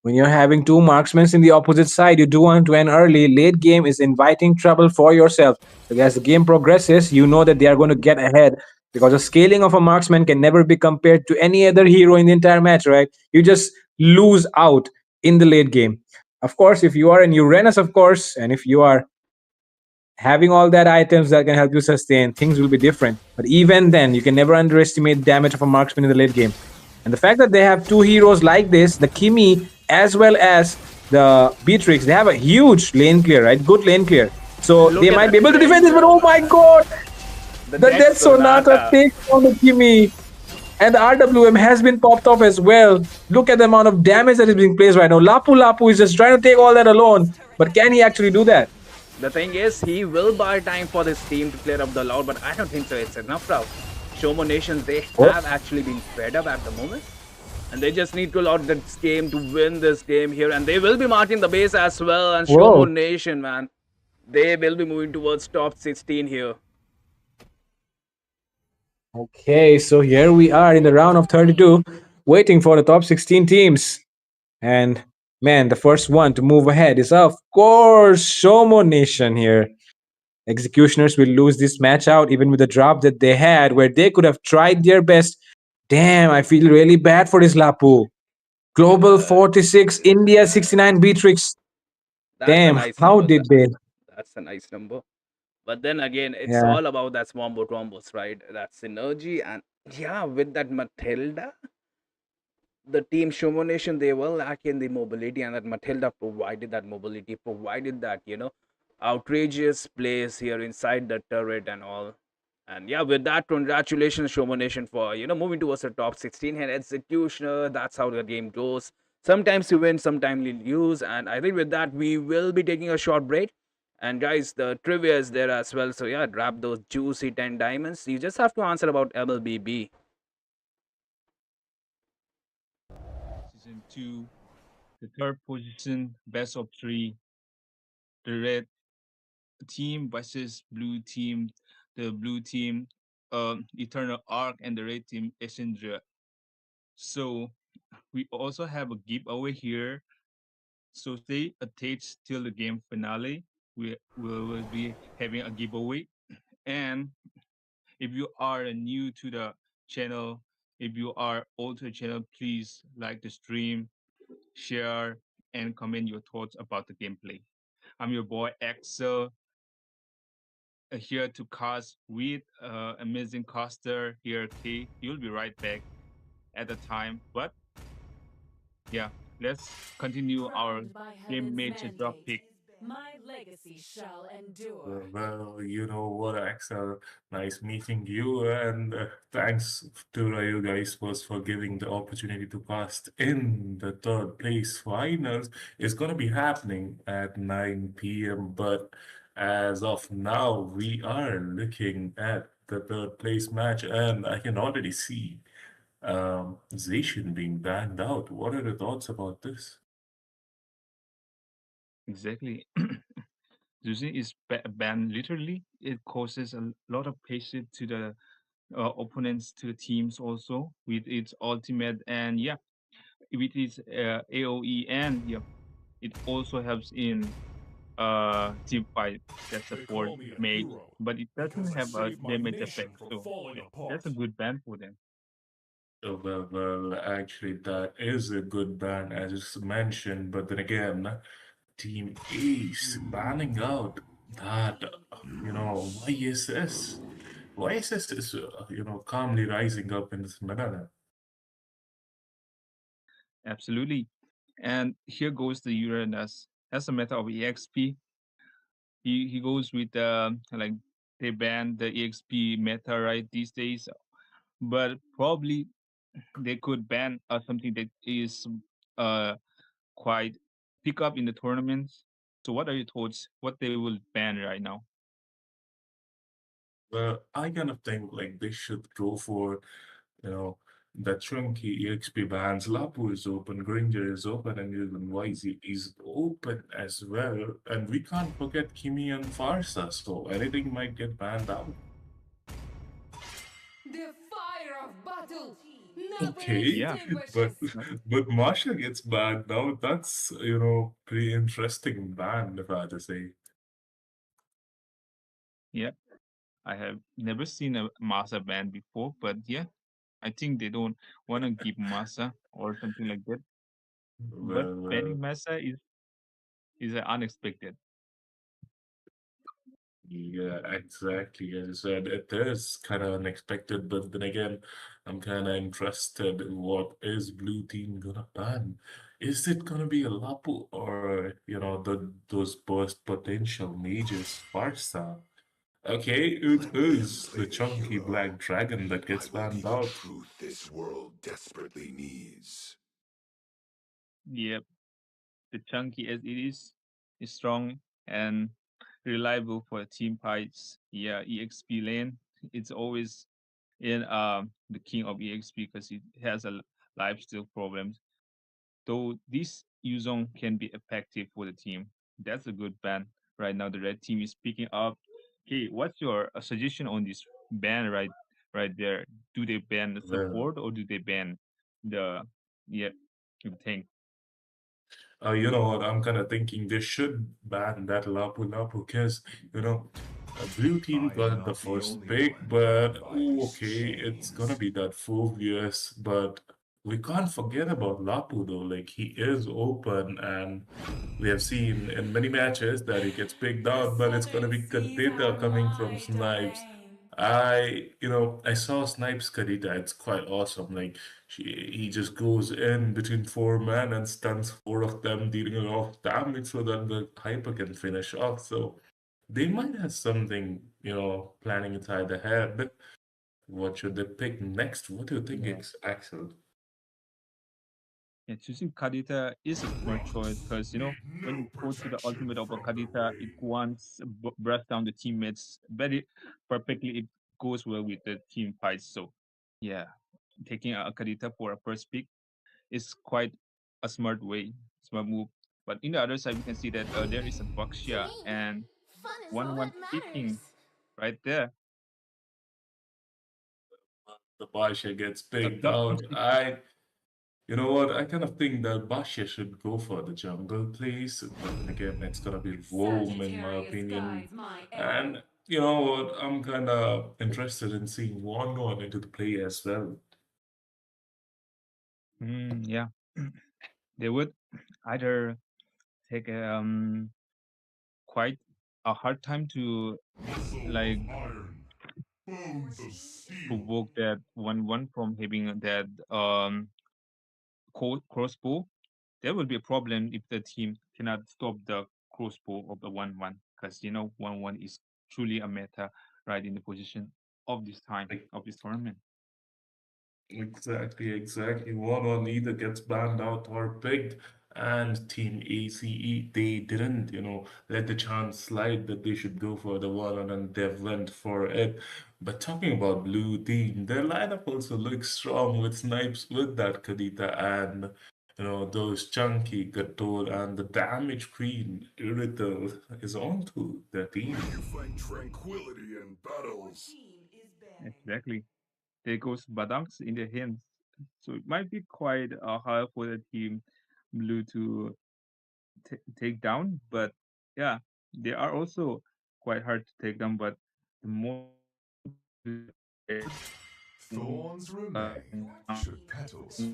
F: when you're having two marksmen in the opposite side, you do want to end early. Late game is inviting trouble for yourself. So as the game progresses, you know that they are going to get ahead because the scaling of a marksman can never be compared to any other hero in the entire match, right? You just lose out in the late game. Of course, if you are in Uranus, of course, and if you are having all that items that can help you sustain, things will be different. But even then, you can never underestimate the damage of a marksman in the late game. And the fact that they have two heroes like this, the Kimi as well as the Beatrix, they have a huge lane clear, right? Good lane clear. So
E: Look
F: they
E: at
F: might
E: that
F: be able to defend this, but
E: Renzo,
F: oh my
E: man.
F: god!
E: The
F: The
E: Death
F: Death Sonata
E: Sonata.
F: takes on the Kimi. And the RWM has been popped off as well. Look at the amount of damage that is being placed right now. Lapu Lapu is just trying to take all that alone. But can he actually do that?
E: The thing is, he will buy time for this team to clear up the loud, but I don't think so. It's enough now. Shomo Nation, they
F: Oh,
E: have actually been fed up at the moment. And they just need to loud this game to win this game here. And they will be marking the base as well. And Shomo
F: whoa.
E: Nation, man, they will be moving towards top 16 here.
F: Okay, so here we are in the round of 32, waiting for the top 16 teams. And man, the first one to move ahead is, of course, Shomo Nation here. Executioners will lose this match out, even with the drop that they had, where they could have tried their best. Damn, I feel really bad for this Lapu. Global
E: Uh,
F: 46, India 69 Beatrix.
E: that's a
F: Damn,
E: nice
F: how
E: number.
F: did they?
E: That's a nice number. But then again, it's
F: Yeah,
E: all about that Swambo Trombos, right? That synergy. And yeah, with that Matilda, the team Shomo Nation, they were lacking the mobility, and that Matilda provided that mobility, provided that, outrageous plays here inside the turret and all. And yeah, with that, congratulations, Shomo Nation, for moving towards the top 16 and executioner. That's how the game goes. Sometimes you win, sometimes you lose. And I think with that, we will be taking a short break. And guys, the trivia is there as well. So yeah, grab those juicy 10 diamonds. You just have to answer about MLBB.
A: Season 2, the third position, best of 3, the red team versus blue team. The blue team, Eternal Arc, and the red team, Essendra. So we also have a giveaway here. So stay attached till the game finale. We will be having a giveaway. And if you are new to the channel, if you are old to the channel, please like the stream, share, and comment your thoughts about the gameplay. I'm your boy Axel, here to cast with amazing caster here, K. He'll be right back at the time. But yeah, let's continue our
B: Crowned by
A: game
B: heaven's
A: major drop
B: mandate,
A: pick.
B: my legacy shall endure.
C: Well, you know what, Axel? Nice meeting you, and thanks to you guys first for giving the opportunity to cast in the third place finals. It's gonna be happening at 9 p.m. But as of now, we are looking at the third place match, and I can already see Zacian being banned out. What are the thoughts about this?
A: Exactly. Using is banned literally. It causes a lot of patience to the opponents to the teams also with its ultimate, and yeah, with its AOE, and yeah, it also helps in team fight that
G: They
A: support
G: call me a
A: mage,
G: hero
A: but it
G: because
A: doesn't
G: I
A: have a
G: saved my
A: damage
G: nation
A: effect.
G: from
A: So
G: falling
A: yeah, that's a
G: apart.
A: good ban for them.
C: Well, actually, that is a good ban, as just mentioned. But then again, Team Ace banning out that, YSS. YSS is, calmly rising up in this meta.
A: Absolutely. And here goes the Uranus. As a matter of EXP, he goes with like they ban the EXP meta right these days, but probably they could ban something that is uh quite pick up in the tournaments. So what are your thoughts? What they will ban right now?
C: Well, I kind of think like they should go for, you know, the chunky EXP bans. Lapu is open, Granger is open, and even YZ is open as well. And we can't forget Kimi and Farsa, so anything might get banned out.
B: The fire of battle never
C: Okay,
A: Yeah,
C: but
B: extinguishes.
A: right.
C: but Marsha gets banned now. That's, pretty interesting ban, if I had to say.
A: Yeah. I have never seen a Masa ban before, but yeah, I think they don't want to give Masa or something like that. But
C: Well,
A: banning Masa is unexpected.
C: yeah, exactly. As I said, it is kind of unexpected, but then again, I'm kind of interested in what is Blue Team gonna ban. Is it gonna be a Lapu or, those burst potential mages, Farsa? Okay, it
D: Let them
C: is the
D: play the
C: chunky
D: hero.
C: black dragon that
D: I
C: gets
D: will be
C: banned
D: the
C: out.
D: truth this world desperately needs.
A: Yep, the chunky as it is strong and reliable for team fights. Yeah, EXP lane. It's always in the king of EXP because it has a lifesteal problem. Though this Yuzong can be effective for the team. That's a good ban. Right now, the red team is picking up. Okay, what's your suggestion on this ban right there? Do they ban the
C: Well,
A: support or do they ban the yeah the tank?
C: you know what? I'm kind of thinking they should ban that Lapu Lapu because, Blue Team
G: I am
C: got the
G: not the
C: first
G: only
C: pick,
G: one bound
C: but
G: by
C: ooh,
G: these
C: okay, it's gonna
G: chains.
C: be that Phobius. But we can't forget about Lapu though. Like he is open, and we have seen in many matches that he gets picked
B: The
C: out, but it's gonna
B: seven
C: be
B: seas
C: Kadita
B: are
C: coming from
B: my
C: Snipes.
B: domain.
C: I saw Snipes Kadita. It's quite awesome. Like he just goes in between four men and stuns four of them, dealing a lot of damage so that the hyper can finish off. So they might have something, planning inside their head. What should they pick next? What do you think,
A: Yeah.
C: Axel?
A: Yeah, choosing Kadita is a smart choice
G: Rocks
A: because
G: need
A: when
G: no
A: you go to the
G: protection
A: ultimate of a
G: from the
A: Kadita, it
G: rain.
A: wants breath down the teammates very perfectly. It goes well with the team fights. So yeah, taking a Kadita for a first pick is quite a smart way, smart move. But in the other side, we can see that there is a
B: To
A: Baxia
B: me,
A: and
B: fun is all
A: one
B: that matters.
A: picking right there.
C: The Basha gets
A: A
C: picked
A: top.
C: out. You know what? I kind of think that Basha should go for the jungle place, but then again, it's gonna be Rome in my
B: Sagittarius
C: opinion.
B: guides my arrow.
C: And you know what? I'm kind of interested in seeing one into the play as well.
A: Yeah, they would either take quite a hard time to
G: Muscle
A: like
G: of iron, bones of steel.
A: provoke that one from having that crossbow. There will be a problem if the team cannot stop the crossbow of the 1-1 because 1-1 is truly a meta right in the position of this time
C: Like,
A: of this tournament.
C: exactly. One either gets banned out or picked, and Team ACE, they didn't, let the chance slide that they should go for the one, and they went for it. But talking about Blue Team, their lineup also looks strong with Snipes, with that Kadita, and, those chunky Gator and the damage queen, Irithel, is onto their
D: May
C: team.
D: you find tranquility in
B: Your
D: battles.
B: team is banning.
A: Exactly. there goes Badangs in their hands. So it might be quite hard for the team blue to take down. But yeah, they are also quite hard to take down. But the more
D: Thorns remain should petals fall.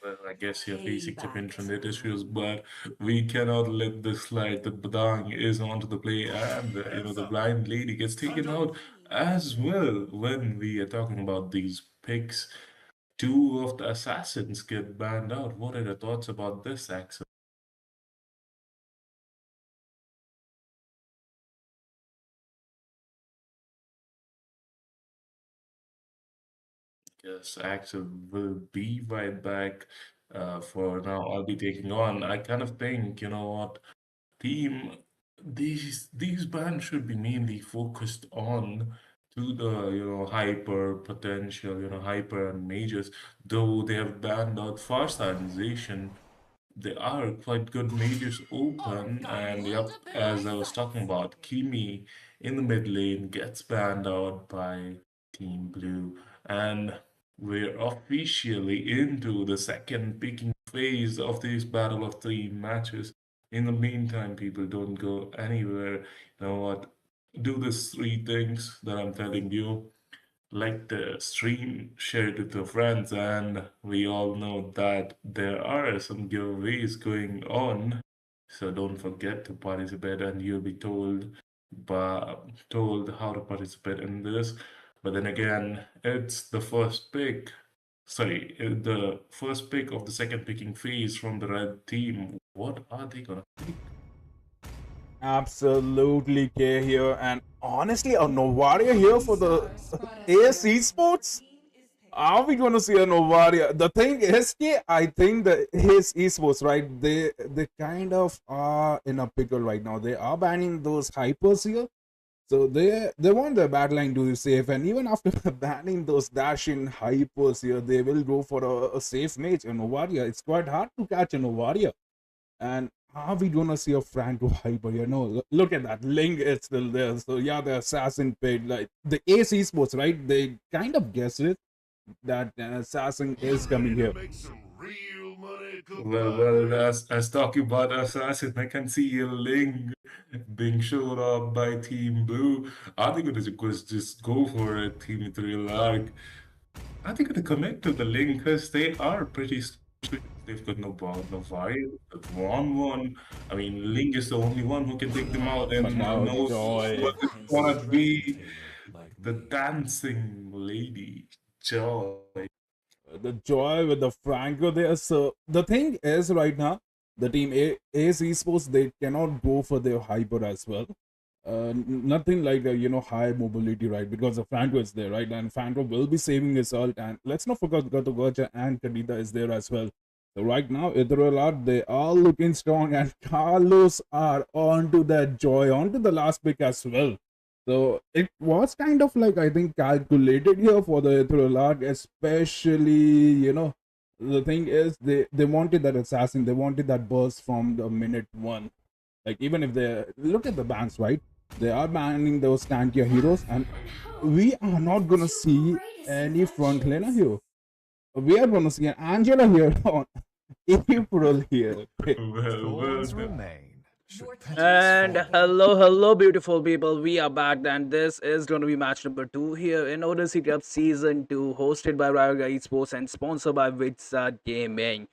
C: Well, I guess you're facing some
B: Payback.
C: internet issues, but we cannot let this slide. The Badang is onto the play, and the blind lady gets taken out as well. When we are talking about these picks, two of the assassins get banned out. What are your thoughts about this, Axel? Yes, Axel will be right back. For now, I'll be taking on. I kind of think, you know what, team, these bands should be mainly focused on to the hyper potential, hyper and majors. Though they have banned out Fast Organization, there are quite good majors open, and yep, as I was talking about, Kimi in the mid lane gets banned out by Team Blue, and we're officially into the second picking phase of this battle of three matches. In the meantime, people don't go anywhere. You know what? Do these three things that I'm telling you, like the stream, share it with your friends, and we all know that there are some giveaways going on. So don't forget to participate, and you'll be told how to participate in this. But then again, it's the first pick. Sorry, the first pick of the second picking phase from the red team. What are they gonna pick?
E: Absolutely, K here, and honestly, a Novaria here for the AS Esports. Are we going to see a Novaria? The thing is, K, I think that his esports, right? They kind of are in a pickle right now. They are banning those hypers here, so they want the backline to be safe. And even after banning those dashing hypers here, they will go for a safe mage, a Novaria. It's quite hard to catch a Novaria. And are we gonna see a Franco hyper? Look at that. Link is still there. So yeah, the assassin paid like the AC sports, right? They kind of guessed it that an assassin is coming
D: Ready to
E: here.
D: make some real money,
C: Well,
D: compadre?
C: as talking about Assassin, I can see a link being showed up by Team Blue. Are they gonna just go for it, Team Ethereal Arc? Are they gonna commit to the link? Because they are pretty stupid. They've got no Fire, the wrong one. I mean, Link is the only one who can take them out,
E: But
C: and
E: now
C: no,
E: Joy,
C: but it's gonna be the dancing lady, Joy.
E: the Joy with the Franco there. So the thing is, right now, the team Ace Esports, they cannot go for their hyper as well. Nothing like high mobility, right? Because the Franco is there, right? And Franco will be saving his ult. And let's not forget Gato Gocha and Kadita is there as well. So right now, Ethereal Art, they are looking strong, and Carlos are onto that Joy, onto the last pick as well. So it was kind of like, I think, calculated here for the Ethereal Art, especially, the thing is they wanted that assassin, they wanted that burst from the minute one. Like, even if they look at the bans, right? They are banning those tankier heroes, and we are not gonna see any frontliner here. We are gonna see an Angela here on April here.
D: Thorns
C: Well,
D: remain should petals
E: And
D: fall.
E: hello, beautiful people. We are back, and this is going to be match number 2 here in Odyssey Cup Season 2, hosted by Riot Esports and sponsored by Witsat Gaming.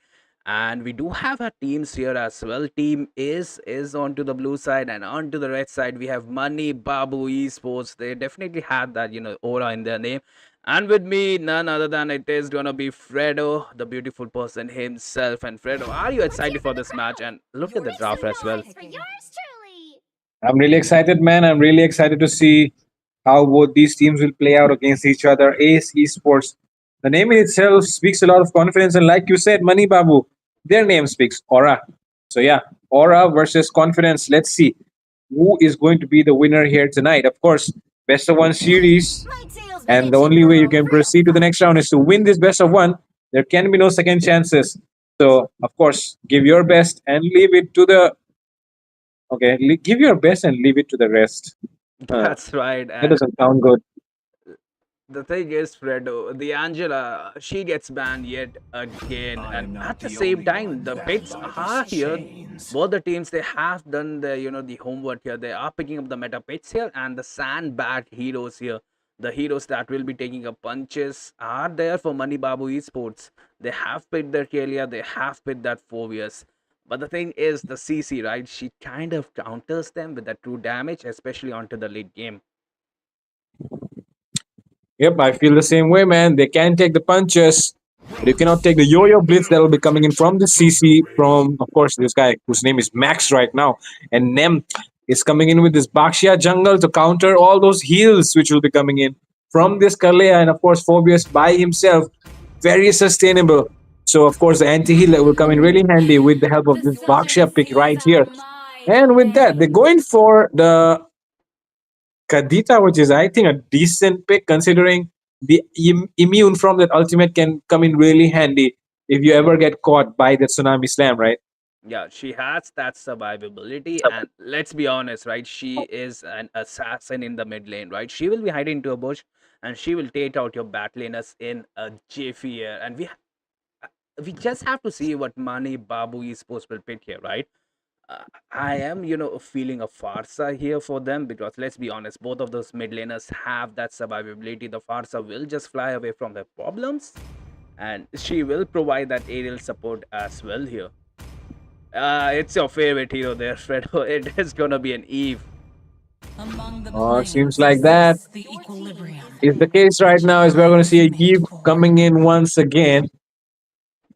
E: And we do have our teams here as well. Team is onto the blue side, and onto the red side we have Money Babu Esports. They definitely had that aura in their name. And with me, none other than it is gonna be Fredo, the beautiful person himself. And Fredo, are you excited for this match? And look at the draft as well.
F: I'm really excited, man. I'm really excited to see how both these teams will play out against each other. Ace Esports. The name in itself speaks a lot of confidence, and like you said, Mani Babu, their name speaks aura. So yeah, aura versus confidence. Let's see who is going to be the winner here tonight. Of course, best of one series, and the only way you can proceed to the next round is to win this best of one. There can be no second chances. So of course, give your best and leave it to the Okay, give your best and leave it to the rest. Uh,
E: That's right.
F: that
E: And
F: doesn't sound good.
E: the thing is, Fredo, the Angela, she gets banned yet again. And
D: I'm
E: at
D: not
E: the
D: the
E: same
D: only
E: time,
D: one
E: the
D: bound
E: picks
D: by
E: are
D: these
E: here.
D: chains.
E: Both the teams, they have done the homework here. They are picking up the meta picks here, and the sandbag heroes here. The heroes that will be taking up punches are there for Money Babu Esports. They have picked their Kalia, they have picked that Phobius. But the thing is, the CC, right? She kind of counters them with that true damage, especially onto the late game.
F: Yep, I feel the same way, man. They can take the punches, but you cannot take the yo-yo blitz that will be coming in from the CC, from, of course, this guy whose name is Max right now. And Nem is coming in with this Bakshia jungle to counter all those heals which will be coming in from this Kalea. And, of course, Phobius by himself, very sustainable. So, of course, the anti-heal will come in really handy with the help of
B: The
F: this Bakshia pick
B: seventies
F: right
B: are
F: here.
B: mine
F: And with that, they're
B: today.
F: going for the Kadita, which is I think a decent pick considering the immune from that ultimate can come in really handy if you ever get caught by the tsunami slam, right?
E: Yeah, she has that survivability, and let's be honest, right? She is an assassin in the mid lane, right? She will be hiding into a bush, and she will take out your bat laners in a jiffy here. And we just have to see what Mani Babu Esports will pick here, right? I am, feeling a Farsa here for them because let's be honest, both of those mid laners have that survivability. The Farsa will just fly away from their problems, and she will provide that aerial support as well here. It's your favorite hero there, Fredo. It is gonna be an Eve.
B: Among the
F: Seems
B: planes
F: like that
B: exists the equilibrium,
F: is the case right
B: which
F: now. Is we're going to
B: time
F: see
B: is
F: a Eve
B: made for.
F: coming in once again,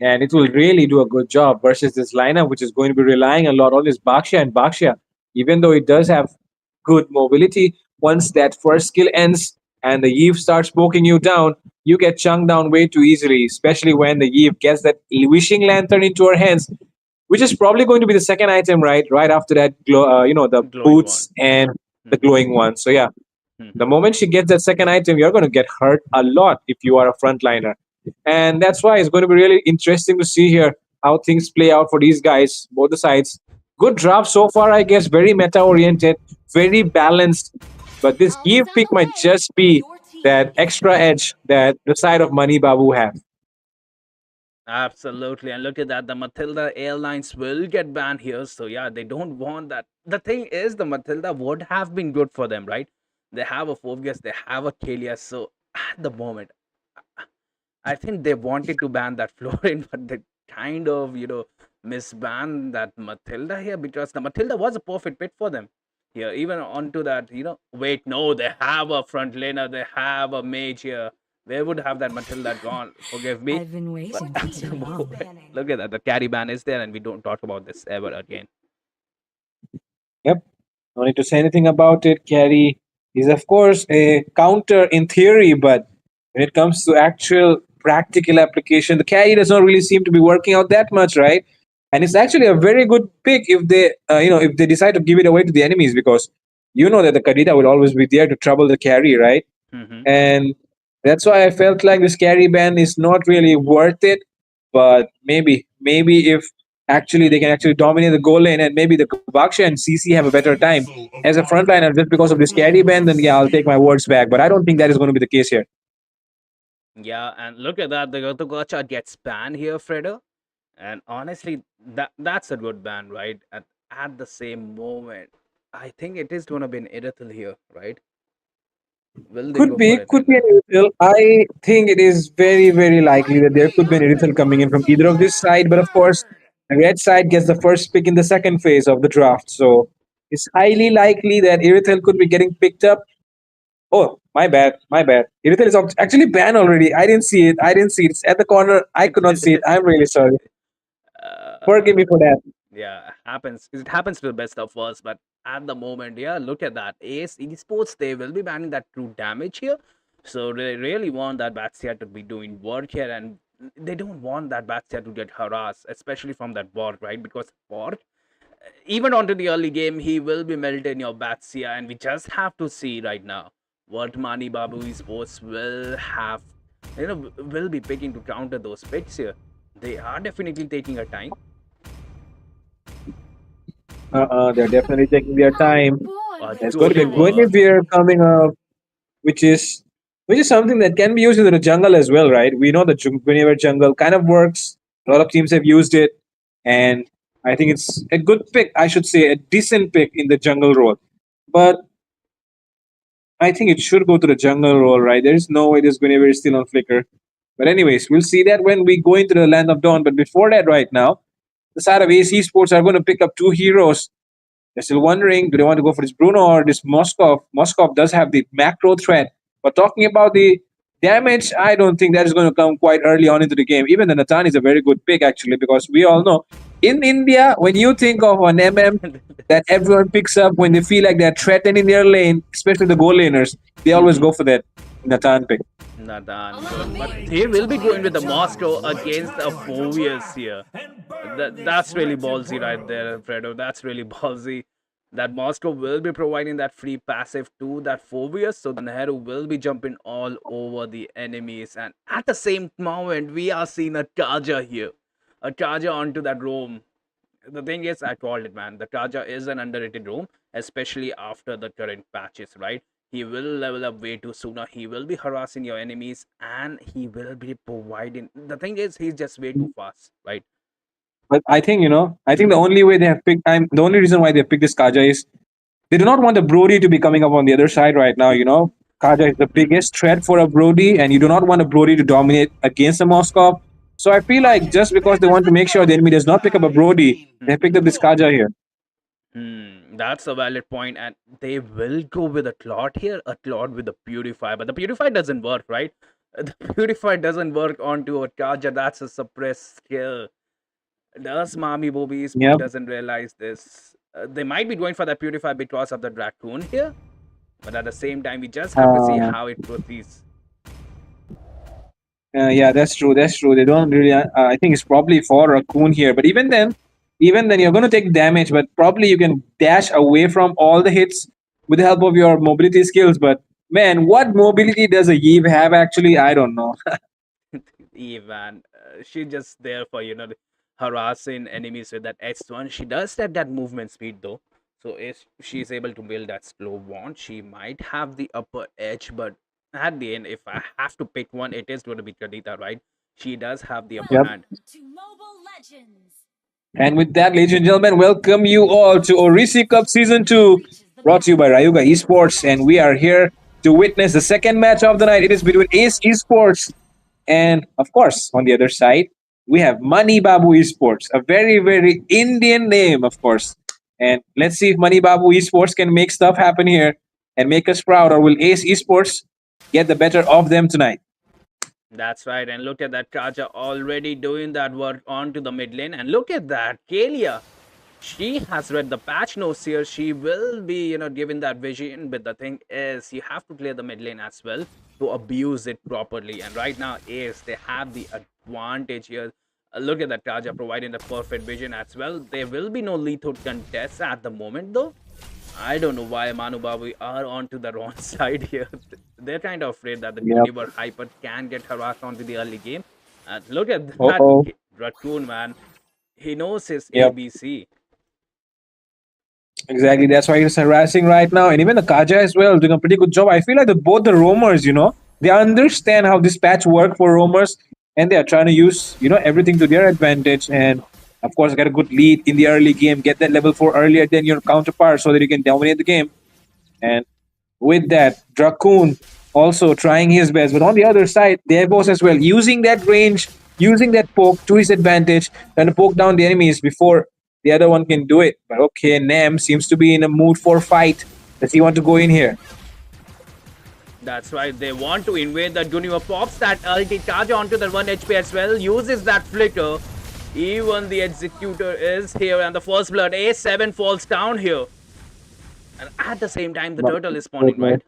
F: and it will really do a good job versus this lineup, which is going to be relying a lot on this Bakshia. And Bakshia, even though it does have good mobility, once that first skill ends and the Eve starts poking you down, you get chunked down way too easily, especially when the Eve gets that wishing lantern into her hands, which is probably going to be the second item, right? Right after that, the
E: Glowing one.
F: boots and the
E: Mhm,
F: glowing one. So, yeah, the
E: mhm.
F: moment she gets that second item, you're going to get hurt a lot if you are a frontliner. And that's why it's going to be really interesting to see here how things play out for these guys, both the sides. Good draft so far, I guess. Very meta oriented, very balanced. But this Eve
B: Always on
F: pick
B: the
F: might
B: way.
F: just be
B: Your team
F: that
B: is
F: extra edge that the side of Money Babu have.
E: Absolutely. And look at that. The Matilda Airlines will get banned here. So, yeah, they don't want that. The thing is, the Matilda would have been good for them, right? They have a Phobius, they have a Kalia. So, at the moment, I think they wanted to ban that Florin, but they kind of, misbanned that Matilda here because the Matilda was a perfect fit for them. Here, even onto that, wait, no, they have a front laner, they have a mage here. Where would have that Matilda gone? Forgive me.
H: I've been
E: But
H: waiting for
E: at the
H: too long.
E: moment, look at that. The carry ban is there, and we don't talk about this ever again.
F: Yep. No need to say anything about it. Carry is, of course, a counter in theory, but when it comes to actual practical application, the carry does not really seem to be working out that much, right? And it's actually a very good pick if if they decide to give it away to the enemies because you know that the Kadita will always be there to trouble the carry, right?
E: Hmm.
F: And that's why I felt like this carry ban is not really worth it. But maybe if actually they can actually dominate the goal lane and maybe the Kubaksha and CC have a better time
D: Castle
F: as
D: of
F: a frontliner
D: Iron.
F: just because of this carry ban,
D: Flows
F: then
D: of
F: yeah, I'll take my
D: steel.
F: words back. But I don't think that is going to be the case here.
E: Yeah, and look at that. The Gotogacha gets banned here, Fredo. And honestly, that's a good ban, right? At the same moment, I think it is going to be an Irithel here, right? Will they go for it?
F: Could be an Irithel. I think it is very, very likely that
B: Light
F: there
B: me
F: could be an
B: up
F: Irithel
B: with
F: coming in from
B: lots of
F: either of this
B: love
F: side.
B: and
F: But of course,
B: burn.
F: the red side gets the first pick in the second phase of the draft. So it's highly likely that Irithel could be getting picked up. Oh, my bad, my bad. Irithel is actually banned already. I didn't see it. I didn't see it. It's at the corner. I could not see it. I'm really sorry. Forgive me
E: uh,
F: for that.
E: yeah, happens. It happens to the best of us. But at the moment, yeah, look at that. Ace Esports, they will be banning that true damage here. So they really want that Batstia to be doing work here, and they don't want that Batstia to get harassed, especially from that bot, right? Because bot, even onto the early game, he will be melting your Batsia, and we just have to see right now what Mani Babu Esports will have, will be picking to counter those picks here. They are definitely taking a time.
F: They're definitely taking their time.
E: A
F: There's going to be a
E: Guinevere.
F: Guinevere coming up, which is something that can be used in the jungle as well, right? We know the Guinevere jungle kind of works. A lot of teams have used it, and I think it's a good pick. I should say a decent pick in the jungle role, but I think it should go to the jungle role, right? There's no way this Guinevere is still on flicker. But anyways, we'll see that when we go into the land of dawn. But before that, right now, the side of AC Sports are going to pick up two heroes. They're still wondering, do they want to go for this Bruno or this Moskov? Moskov does have the macro threat. But talking about the damage, I don't think that is going to come quite early on into the game. Even the Natan is a very good pick, actually, because we all know in India, when you think of an MM that everyone picks up when they feel like they're threatening their lane, especially the goal laners, they always go for that Natan pick.
E: Natan, good. But they will be going with the Moscow against the Fovius here. That's really ballsy right there, Fredo. That's really ballsy. That Moscow will be providing that free passive to that Fovius, so the Nehru will be jumping all over the enemies. And at the same moment, we are seeing a Tarja here. A Tarja onto that roam. The thing is, I called it, man. The Tarja is an underrated roam, especially after the current patches, right? He will level up way too sooner. He will be harassing your enemies, and he will be providing. The thing is, he's just way too fast, right?
F: But I think, I think the only way they have picked the only reason why they have picked this Kaja is they do not want the Brody to be coming up on the other side right now, Kaja is the biggest threat for a Brody, and you do not want a Brody to dominate against a Moskov. So I feel like just because they want to make sure the enemy does not pick up a Brody, they picked up this Kaja here.
E: That's a valid point, and they will go with a Clot here, a Clot with a Purify, but the Purify doesn't work, right? The Purify doesn't work onto a Kaja. That's a suppressed skill. Does Mami Bobby's
F: Yep.
E: doesn't realize this? They might be going for that Purify because of the Dracoon here, but at the same time, we just have to see how it proceeds.
F: Yeah, that's true. That's true. They don't really. I think it's probably for Raccoon here, but even then, you're going to take damage. But probably you can dash away from all the hits with the help of your mobility skills. But man, what mobility does a Eve have? Actually, I don't know.
E: Evan, she's just there for harassing enemies with that X1. She does have that movement speed though, so if she's able to build that slow wand, she might have the upper edge. But at the end, if I have to pick one, it is going to be Kadita, right? She does have the upper
F: Yep.
E: hand.
B: To Mobile Legends.
F: And with that, ladies and gentlemen, welcome you all to Odyssey Cup Season 2, brought to you by Ryuga Esports. And we are here to witness the second match of the night. It is between Ace Esports and, of course, on the other side, we have Mani Babu Esports, a very, very Indian name, of course. And let's see if Mani Babu Esports can make stuff happen here and make us proud, or will Ace Esports get the better of them tonight?
E: That's right, and look at that Kaja already doing that work onto the mid lane, and look at that Kalia. She has read the patch notes here. She will be, given that vision. But the thing is, you have to clear the mid lane as well to abuse it properly. And right now, Ace, they have the advantage here. Look at that Kaja providing the perfect vision as well. There will be no lethal contests at the moment, though. I don't know why Manu Babu are onto the wrong side here. They're kind of afraid that the Univer Hyper can get harassed onto the early game. And look at that Raccoon, man. He knows his ABC.
F: Exactly, that's why he's harassing right now, and even the Kaja as well doing a pretty good job. I feel like both the roamers, they understand how this patch work for roamers, and they are trying to use everything to their advantage. And of course, get a good lead in the early game, get that level 4 earlier than your counterpart, so that you can dominate the game. And with that, Dracoon also trying his best, but on the other side, Devos as well using that range, using that poke to his advantage, trying to poke down the enemies before the other one can do it. But okay, Nem seems to be in a mood for fight. Does he want to go in here?
E: That's right. They want to invade that Guniva. Pops that ulti, charge onto the 1 HP as well. Uses that flicker. Even the executor is here, and the first blood A7 falls down here. And at the same time, the turtle is spawning, right?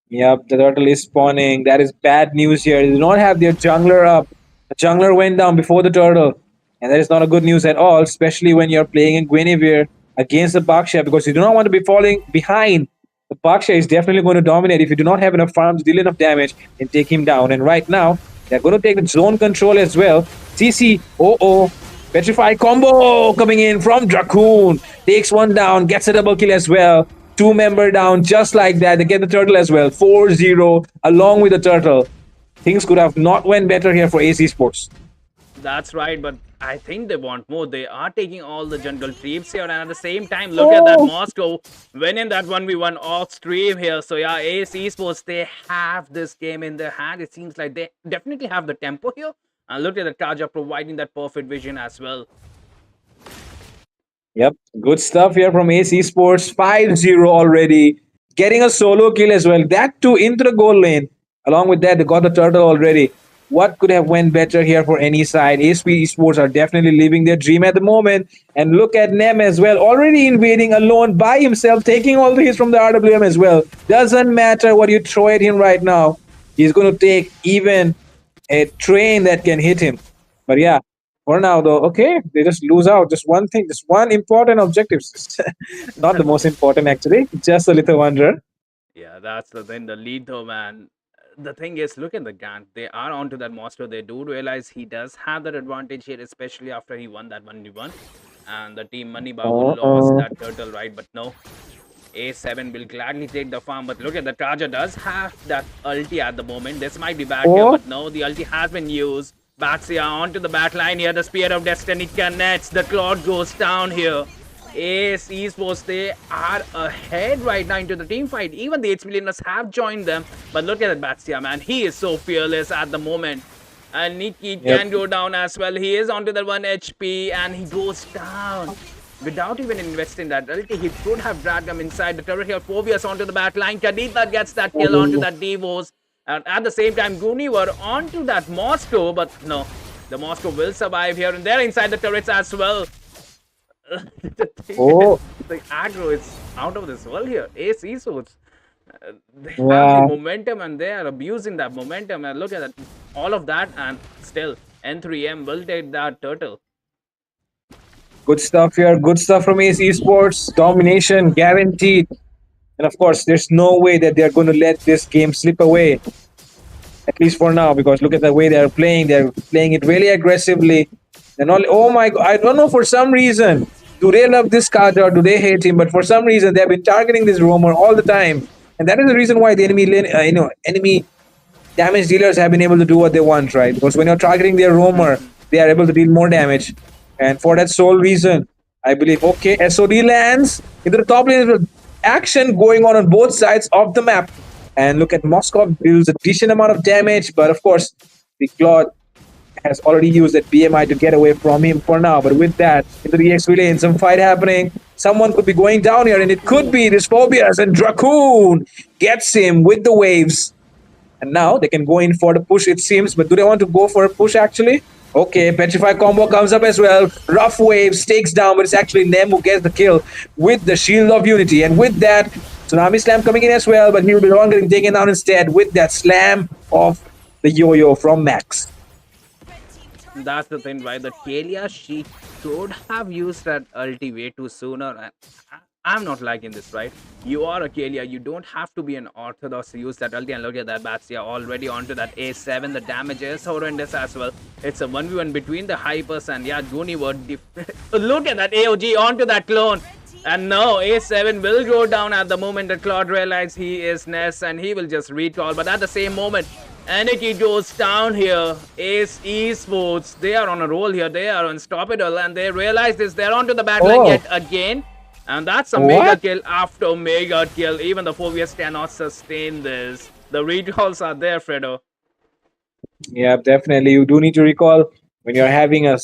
F: Yep, the turtle is spawning. That is bad news here. They do not have their jungler up. The jungler went down before the turtle. And that is not a good news at all, especially when you're playing in Guinevere against the Baksha, because you do not want to be falling behind. The Baksha is definitely going to dominate. If you do not have enough farm to deal enough damage and take him down. And right now, they're going to take the zone control as well. CC, Petrify combo coming in from Dracoon. Takes one down, gets a double kill as well. Two-member down just like that. They get the turtle as well. 4-0 along with the turtle. Things could have not went better here for AC Sports.
E: That's right, but I think they want more. They are taking all the jungle creeps here, and at the same time, look at that Moscow winning that 1v1 off stream here. So yeah, Ace Esports, they have this game in their hand. It seems like they definitely have the tempo here. And look at the Kaja providing that perfect vision as well.
F: Yep, good stuff here from AC Sports. 5-0 already. Getting a solo kill as well. That too into the goal lane. Along with that, they got the turtle already. What could have went better here for any side? ASP Esports are definitely living their dream at the moment. And look at Nem as well. Already invading alone by himself, taking all the hits from the RWM as well. Doesn't matter what you throw at him right now. He's going to take even a train that can hit him. But yeah, for now, though, okay, they just lose out. Just one thing, just one important objective. Not the most important, actually. Just a little wonder.
E: Yeah, that's the thing. The lead, though, man. The thing is, look at the gank. They are onto that monster. They do realize he does have that advantage here, especially after he won that 1v1. And the team Moneybabu lost that turtle, right? But no, A7 will gladly take the farm. But look at the Kaja does have that ulti at the moment. This might be bad here, but no, the ulti has been used. Baxia onto the back line here. The Spear of Destiny connects. The Cloud goes down here. Ace Esports, they are ahead right now into the team fight. Even the HP laners have joined them. But look at that Baxia, man. He is so fearless at the moment. And Nikki can go down as well. He is onto the 1 HP and he goes down. Without even investing that ulti, he could have dragged them inside the turret here. Phobius onto the back line. Kadita gets that kill onto that Devos. And at the same time, Goonie were onto that Moscow. But no, the Moscow will survive here. And they're inside the turrets as well. The aggro is out of this world here. Ace Esports, they have the momentum and they are abusing that momentum. And look at that, all of that, and still N3M will take that turtle.
F: Good stuff here. Good stuff from Ace Esports. Domination guaranteed. And of course, there's no way that they're going to let this game slip away. At least for now, because look at the way they're playing. They're playing it really aggressively. And all, oh my God, I don't know, for some reason, do they love this card or do they hate him? But for some reason, they've been targeting this roamer all the time. And that is the reason why the enemy damage dealers have been able to do what they want, right? Because when you're targeting their roamer, they are able to deal more damage. And for that sole reason, I believe, okay, SOD lands into the top lane with action going on both sides of the map. And look at Moscow, deals a decent amount of damage, but of course, the Claude has already used that BMI to get away from him for now. But with that, into the XP lane, some fight happening. Someone could be going down here, and it could be this Phobias, and Dracoon gets him with the waves. And now they can go in for the push, it seems. But do they want to go for a push, actually? Okay, Petrify combo comes up as well. Rough Waves takes down, but it's actually Nem who gets the kill with the Shield of Unity. And with that, Tsunami Slam coming in as well, but he will be on getting taken down instead with that Slam of the Yo-Yo from Max.
E: That's the thing, right? The Kalia, she could have used that ulti way too sooner. And I'm not liking this, right? You are a Kalia. You don't have to be an Orthodox to use that ulti. And look at that, Batsia already onto that A7. The damage is horrendous as well. It's a 1v1 between the Hypers. And yeah, Goonie were... Look at that AOG onto that clone. And no, A7 will go down at the moment that Claude realizes he is Ness. And he will just recall. But at the same moment... Anarchy goes down here. Ace Esports, they are on a roll here. They are unstoppable and they realize this. They're onto the backline yet again. And that's a mega kill after mega kill. Even the Phobius cannot sustain this. The recalls are there, Fredo.
F: Yeah, definitely. You do need to recall when you're having a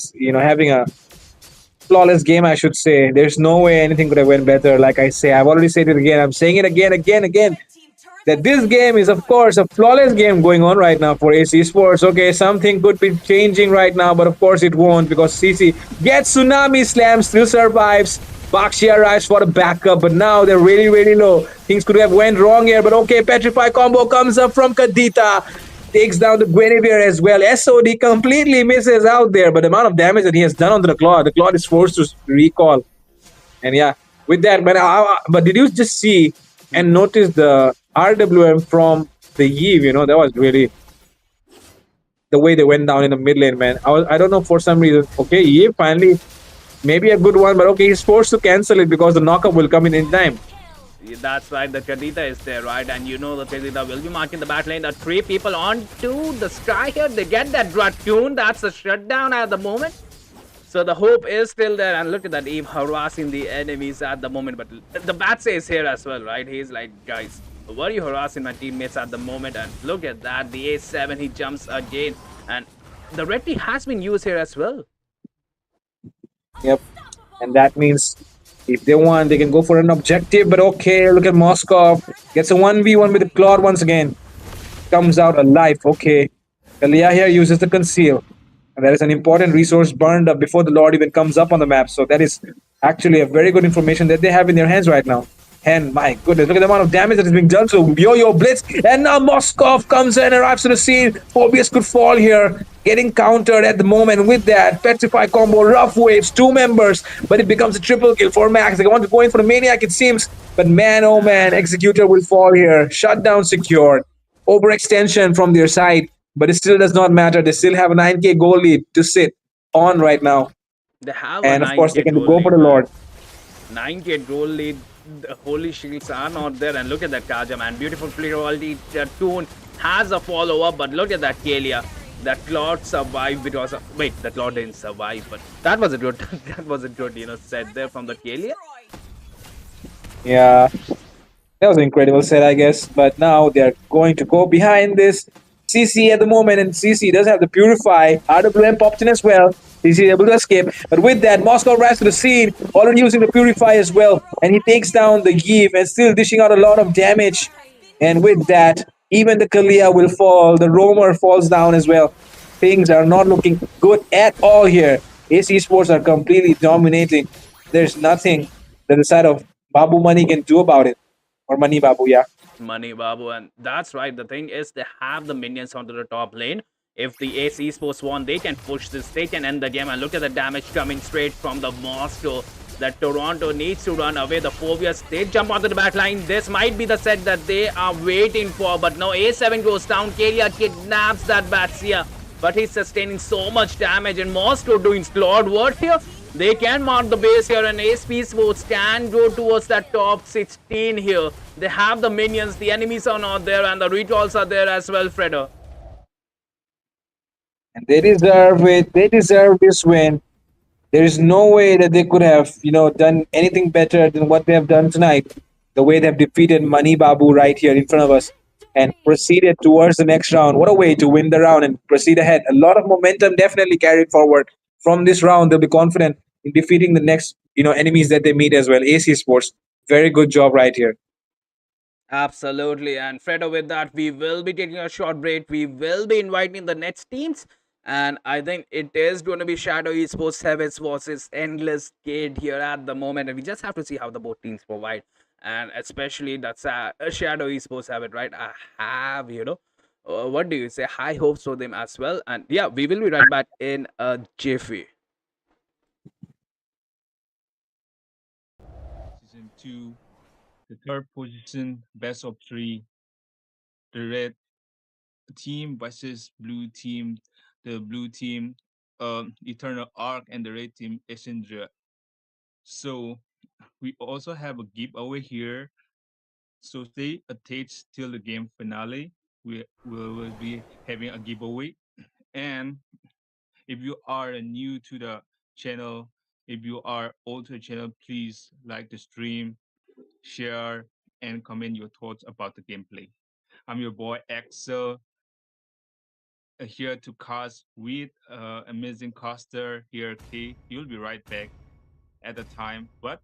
F: flawless game, I should say. There's no way anything could have went better. Like I say, I've already said it again. I'm saying it again. That this game is, of course, a flawless game going on right now for AC Sports. Okay, something could be changing right now, but of course it won't because CC gets Tsunami Slam, still survives. Baxia arrives for the backup, but now they're really, really low. Things could have went wrong here, but okay, Petrify combo comes up from Kadita. Takes down the Guinevere as well. SOD completely misses out there, but the amount of damage that he has done onto the Claude is forced to recall. And yeah, with that, but did you just see and notice the RWM from the Eve, that was really... the way they went down in the mid lane, man. I don't know for some reason. Okay, yeah, finally maybe a good one, but okay, he's forced to cancel it because the knockup will come in
B: Quadra
F: time.
B: kill.
E: Yeah, that's right, the Kadita is there, right? And you know the Kadita will be marking the back lane. The three people onto the sky here. They get that Raccoon. That's a shutdown at the moment. So the hope is still there. And look at that Eve harassing the enemies at the moment. But the Batsy is here as well, right? He's like, guys, why are you harassing my teammates at the moment? And look at that. The A7, he jumps again. And the red tea has been used here as well.
F: Yep. And
B: Unstoppable.
F: that means if they want, they can go for an objective. But okay, look at Moskov. Gets a 1v1 with the Claude once again. Comes out alive. Okay. Kalia here uses the conceal. And that is an important resource burned up before the Lord even comes up on the map. So that is actually a very good information that they have in their hands right now. And my goodness, look at the amount of damage that is being done. So Yo-Yo Blitz, and now Moskov comes in, arrives to the scene. Phobius could fall here, getting countered at the moment with that Petrify combo, rough waves, two members, but it becomes a triple kill for Max. They want to go in for the Maniac, it seems, but man, oh man, Executor will fall here. Shutdown secured. Overextension from their side, but it still does not matter. They still have a 9k goal lead to sit on right now.
E: They have a
F: And of course, they
E: 9k
F: can
E: goal
F: go for
E: lead,
F: the
E: man.
F: Lord.
E: 9k goal lead. The holy shields are not there. And look at that Kaja, man. Beautiful quality. Toon has a follow up, but look at that Kalia. That Claude survived because of, wait, that Claude didn't survive, but that was a good that was a good, set there from the Kalia.
B: Destroyed.
F: Yeah, that was an incredible set, I guess. But now they're going to go behind this CC at the moment, and CC does have the Purify. RWM popped in as well. CC able to escape. But with that, Moscow arrives to the scene, already using the Purify as well. And he takes down the Give and still dishing out a lot of damage. And with that, even the Kalia will fall. The Roamer falls down as well. Things are not looking good at all here. AC Sports are completely dominating. There's nothing that the side of Babu Money can do about it. Or Money Babu, yeah.
E: Money Babu, and that's right. The thing is, they have the minions onto the top lane. If the AC Sports want, they can push this, they can end the game. And look at the damage coming straight from the Moscow. That Toronto needs to run away. The Phobias, they jump onto the back line. This might be the set that they are waiting for. But no, A7 goes down. Kalia kidnaps that Batsia. But he's sustaining so much damage. And Moscow doing Lord work here. They can mark the base here, and ASP Sports can go towards that top 16 here. They have the minions, the enemies are not there, and the recalls are there as well, Fredo.
F: And they deserve it. They deserve this win. There is no way that they could have, done anything better than what they have done tonight. The way they have defeated Mani Babu right here in front of us and proceeded towards the next round. What a way to win the round and proceed ahead. A lot of momentum definitely carried forward from this round. They'll be confident in defeating the next, enemies that they meet as well. AC Sports, very good job right here.
E: Absolutely. And Fredo, with that, we will be taking a short break. We will be inviting the next teams. And I think it is going to be Shadow Esports Sevens versus Endless Gate here at the moment. And we just have to see how the both teams provide. And especially that's Shadow Esports have it, right? I have, what do you say? High hopes for them as well. And yeah, we will be right back in a jiffy.
A: Season 2, the third position, best of 3, the red team versus blue team, the blue team, Eternal Arc, and the red team, Essendria. So we also have a giveaway here. So stay attached till the game finale. We will be having a giveaway. And if you are new to the channel, if you are old to the channel, please like the stream, share, and comment your thoughts about the gameplay. I'm your boy Axel, here to cast with amazing caster here, K. You'll be right back at the time. But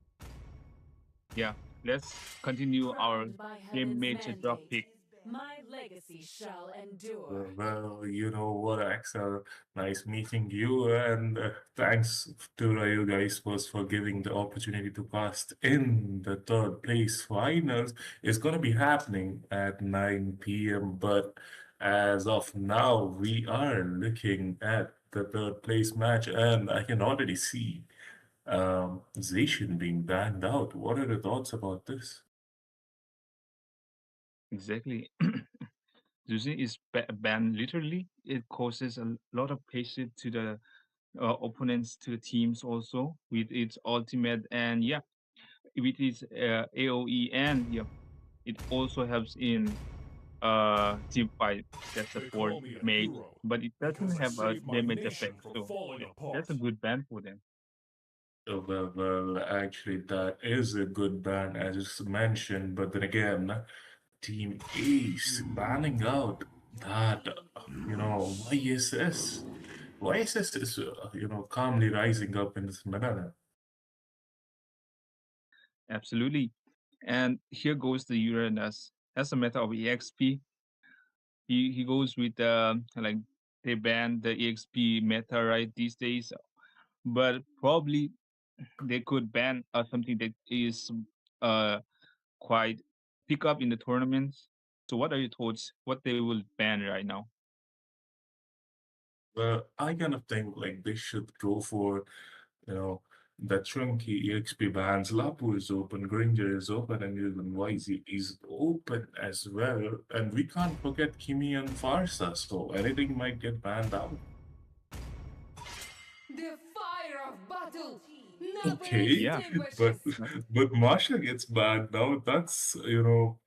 A: yeah, let's continue our
B: Crowned by
A: game
B: heaven's
A: major drop
B: mandate,
A: pick.
B: my legacy shall endure.
C: Well, you know what, Axel? Nice meeting you, and thanks to you guys first for giving the opportunity to cast in the third place finals. It's gonna be happening at 9 p.m., but as of now, we are looking at the third place match, and I can already see Zacian being banned out. What are the thoughts about this?
A: Exactly. Using is banned literally. It causes a lot of patience to the opponents, to the teams also with its ultimate, and yeah, with its AOE, and yeah, it also helps in team fight that
D: They
A: support
D: call me a
A: mage,
D: hero
A: but it
D: because
A: doesn't
D: I
A: have a
D: saved my
A: damage
D: nation
A: effect.
D: from
A: So
D: falling
A: yeah, that's a
D: apart.
A: good ban for them.
C: Actually, that is a good ban, as it's mentioned. But then again, Team Ace banning out that, YSS. YSS is, calmly rising up in this meta.
A: Absolutely. And here goes the Uranus. As a matter of EXP, he goes with like they ban the EXP meta right these days, but probably they could ban something that is uh quite pick up in the tournaments. So what are your thoughts? What they will ban right now?
C: Well, I kind of think like they should go for, you know, the chunky EXP bans. Lapu is open, Granger is open, and even YZ is open as well. And we can't forget Kimi and Farsa, so anything might get banned out.
B: The fire of battle never
C: Okay,
A: Yeah,
C: but
B: extinguishes.
C: but Marsha gets banned now. That's,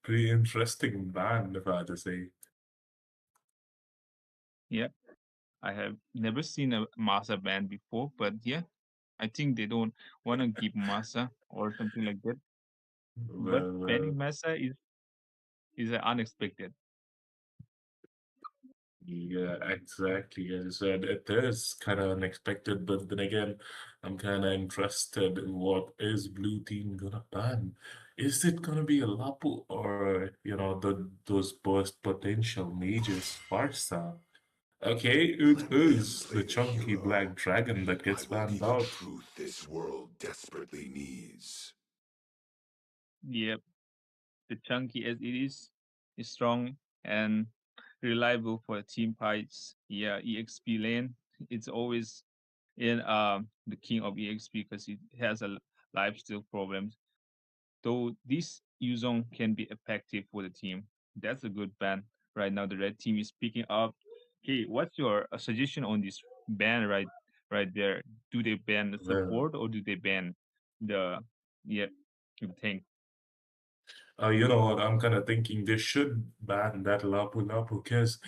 C: pretty interesting ban, if I had to say.
A: yeah. I have never seen a Masa ban before, but yeah, I think they don't want to give Masa or something like that. But
C: Well,
A: banning
C: well,
A: Masa is unexpected.
C: yeah, exactly. As I said, it is kind of unexpected, but then again, I'm kind of interested in what is Blue Team gonna ban. Is it gonna be a Lapu or, those burst potential mages, Farsa? Okay, it
D: Let them
C: is the
D: play the
C: chunky black
D: hero.
C: dragon that
D: I
C: gets
D: will be
C: banned
D: the
C: out.
D: truth this world desperately needs.
A: Yep, the chunky as it is strong and reliable for team fights. Yeah, EXP lane. It's always in the king of EXP because it has a lifesteal problem. Though this Yuzong can be effective for the team. That's a good ban. Right now the red team is picking up. Okay, what's your suggestion on this ban right there? Do they ban the
C: Well,
A: support or do they ban the yeah the tank?
C: you know what? I'm kind of thinking they should ban that Lapu Lapu because,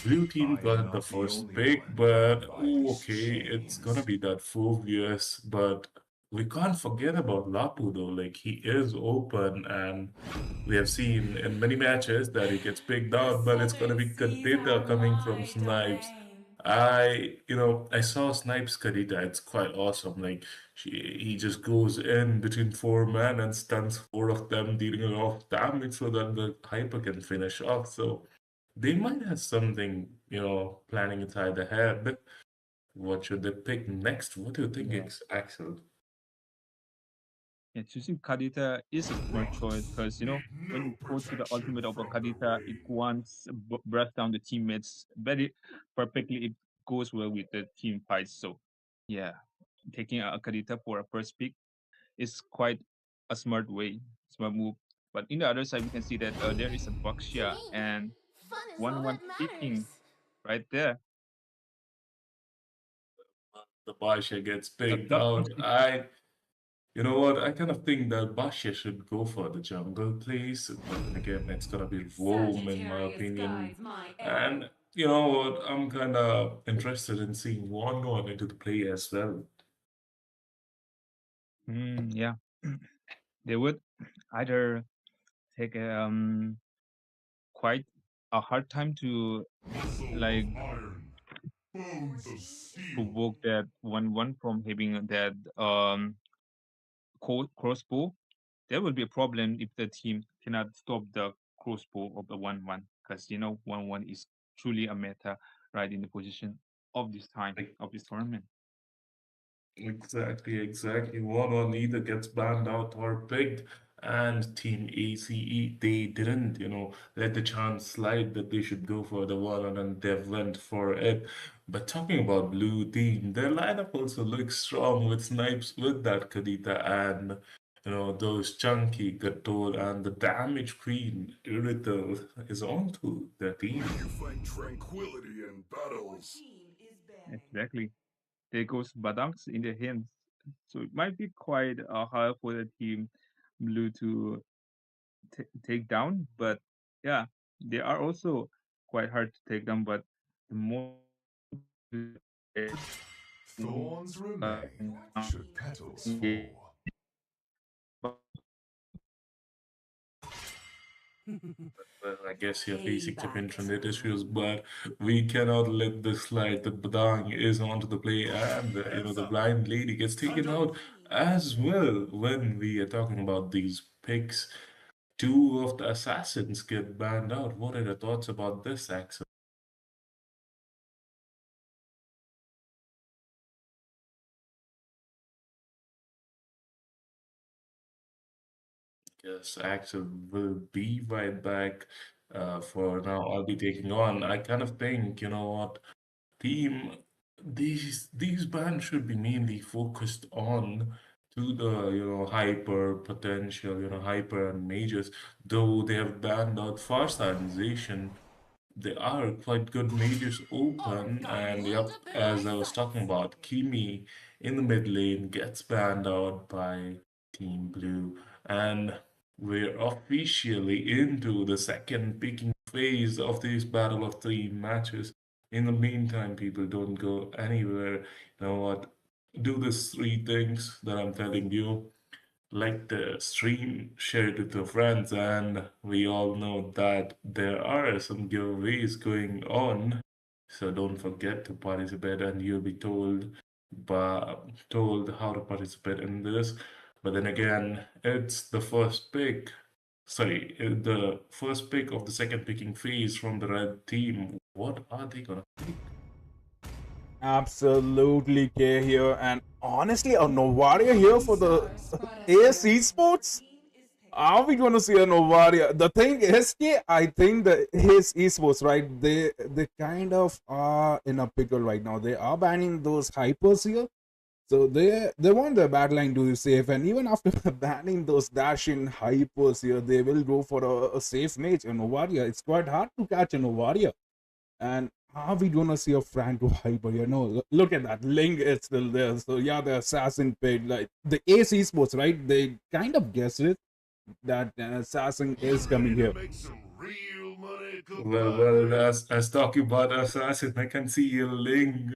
C: Blue Team
D: I am
C: got the
D: not the
C: first
D: only
C: pick,
D: one
C: but
D: bound by
C: oh,
D: these
C: okay, it's gonna
D: chains.
C: be that Phobius. But we can't forget about Lapu though. Like he is open, and we have seen in many matches that he gets picked
B: The
C: out, but it's gonna
B: southern
C: be
B: seas are
C: Kadeta coming from
B: my
C: Snipes.
B: domain.
C: I saw Snipes Kadita. It's quite awesome. Like he just goes in between four men and stuns four of them, dealing a lot of damage so that the hyper can finish off. So they might have something, planning inside their head. What should they pick next? What do you think,
A: Yeah.
C: Axel?
A: Yeah, choosing Kadita is a smart
D: Round
A: choice because
D: need
A: when
D: no
A: you go to the
D: protection
A: ultimate of a
D: from the
A: Kadita, it
D: rain.
A: once breath down the teammates very perfectly. It goes well with the team fights. So yeah, taking a Kadita for a first pick is quite a smart move. But in the other side, we can see that there is a
H: To
A: Baxia
H: me,
A: and
H: fun is all
A: one
H: that matters.
A: picking right there.
C: The Basha gets
A: A
C: picked
A: top.
C: out. You know what? I kind of think that Basha should go for the jungle place, but then again, it's gonna be Rome in my
B: Sagittarius
C: opinion.
B: guides my aim.
C: And you know what? I'm kind of interested in seeing one into the play as well.
A: Yeah, they would either take quite a hard time to
D: Muscle
A: like
D: of iron, bones of steel.
A: provoke that one from having that crossbow. There will be a problem if the team cannot stop the crossbow of the 1-1 because 1-1 is truly a meta right in the position of this time
C: Like,
A: of this tournament.
C: exactly, exactly. One either gets banned out or picked, and Team ACE, they didn't, let the chance slide that they should go for the one, and they went for it. But talking about Blue Team, their lineup also looks strong with Snipes, with that Kadita, and those chunky Gator and the damage queen Irithel is onto the team.
D: You find tranquility in
B: Your
D: battles.
B: team is banning.
A: Exactly. There goes Badanks in the hints. So it might be quite hard for the team blue to take down, but yeah, they are also quite hard to take down. But the more people that play, the more
D: Thorns remain
B: Your
D: should
B: team is
D: petals
B: banning.
A: engaged.
D: fall.
C: Well, I guess you're facing some
B: Payback
C: internet issues,
B: time.
C: but we cannot let this slide. The Badang is onto the play, and
D: Hands
C: the
D: up.
C: blind lady gets
D: Time's
C: taken
D: up.
B: Your
C: out
B: team is
C: as
B: banning.
C: well. When we are talking about these picks, two of the assassins get banned out. What are your thoughts about this, Axel? Yes, Axel will be right back. For now, I'll be taking on. I kind of think, what, team, these bands should be mainly focused on to the, hyper potential, hyper and majors, though they have banned out Farsightization. There are quite good majors open, and yep, as I was talking about, Kimi in the mid lane gets banned out by Team Blue, and we're officially into the second picking phase of this battle of three matches. In the meantime, people don't go anywhere. You know what? Do these three things that I'm telling you, like the stream, share it with your friends, and we all know that there are some giveaways going on. So don't forget to participate, and you'll be told how to participate in this. But then again, it's the first pick. Sorry, the first pick of the second picking phase from the red team. What are they gonna pick?
E: Absolutely, K here, and honestly, a Novaria here for the
B: Star spot a
E: AS
B: turret. Your
E: Esports.
B: team is
E: Are we
B: picking.
E: going to see a Novaria? The thing is, K, I think that his esports, right? They kind of are in a pickle right now. They are banning those hypers here, so they want the battleline to be safe. And even after banning those dashing hypers here, they will go for a safe mage, a Novaria. It's quite hard to catch a Novaria. And are we gonna see a Franco hyper here? No, look at that. Ling is still there. So yeah, the assassin paid like the AC Sports, right? They kind of guessed it that an assassin
D: You
E: is
D: ready
E: coming
D: to
E: here.
D: make some real money? Goodbye,
C: Well,
D: buddy.
C: as talking about Assassin, I can see a Ling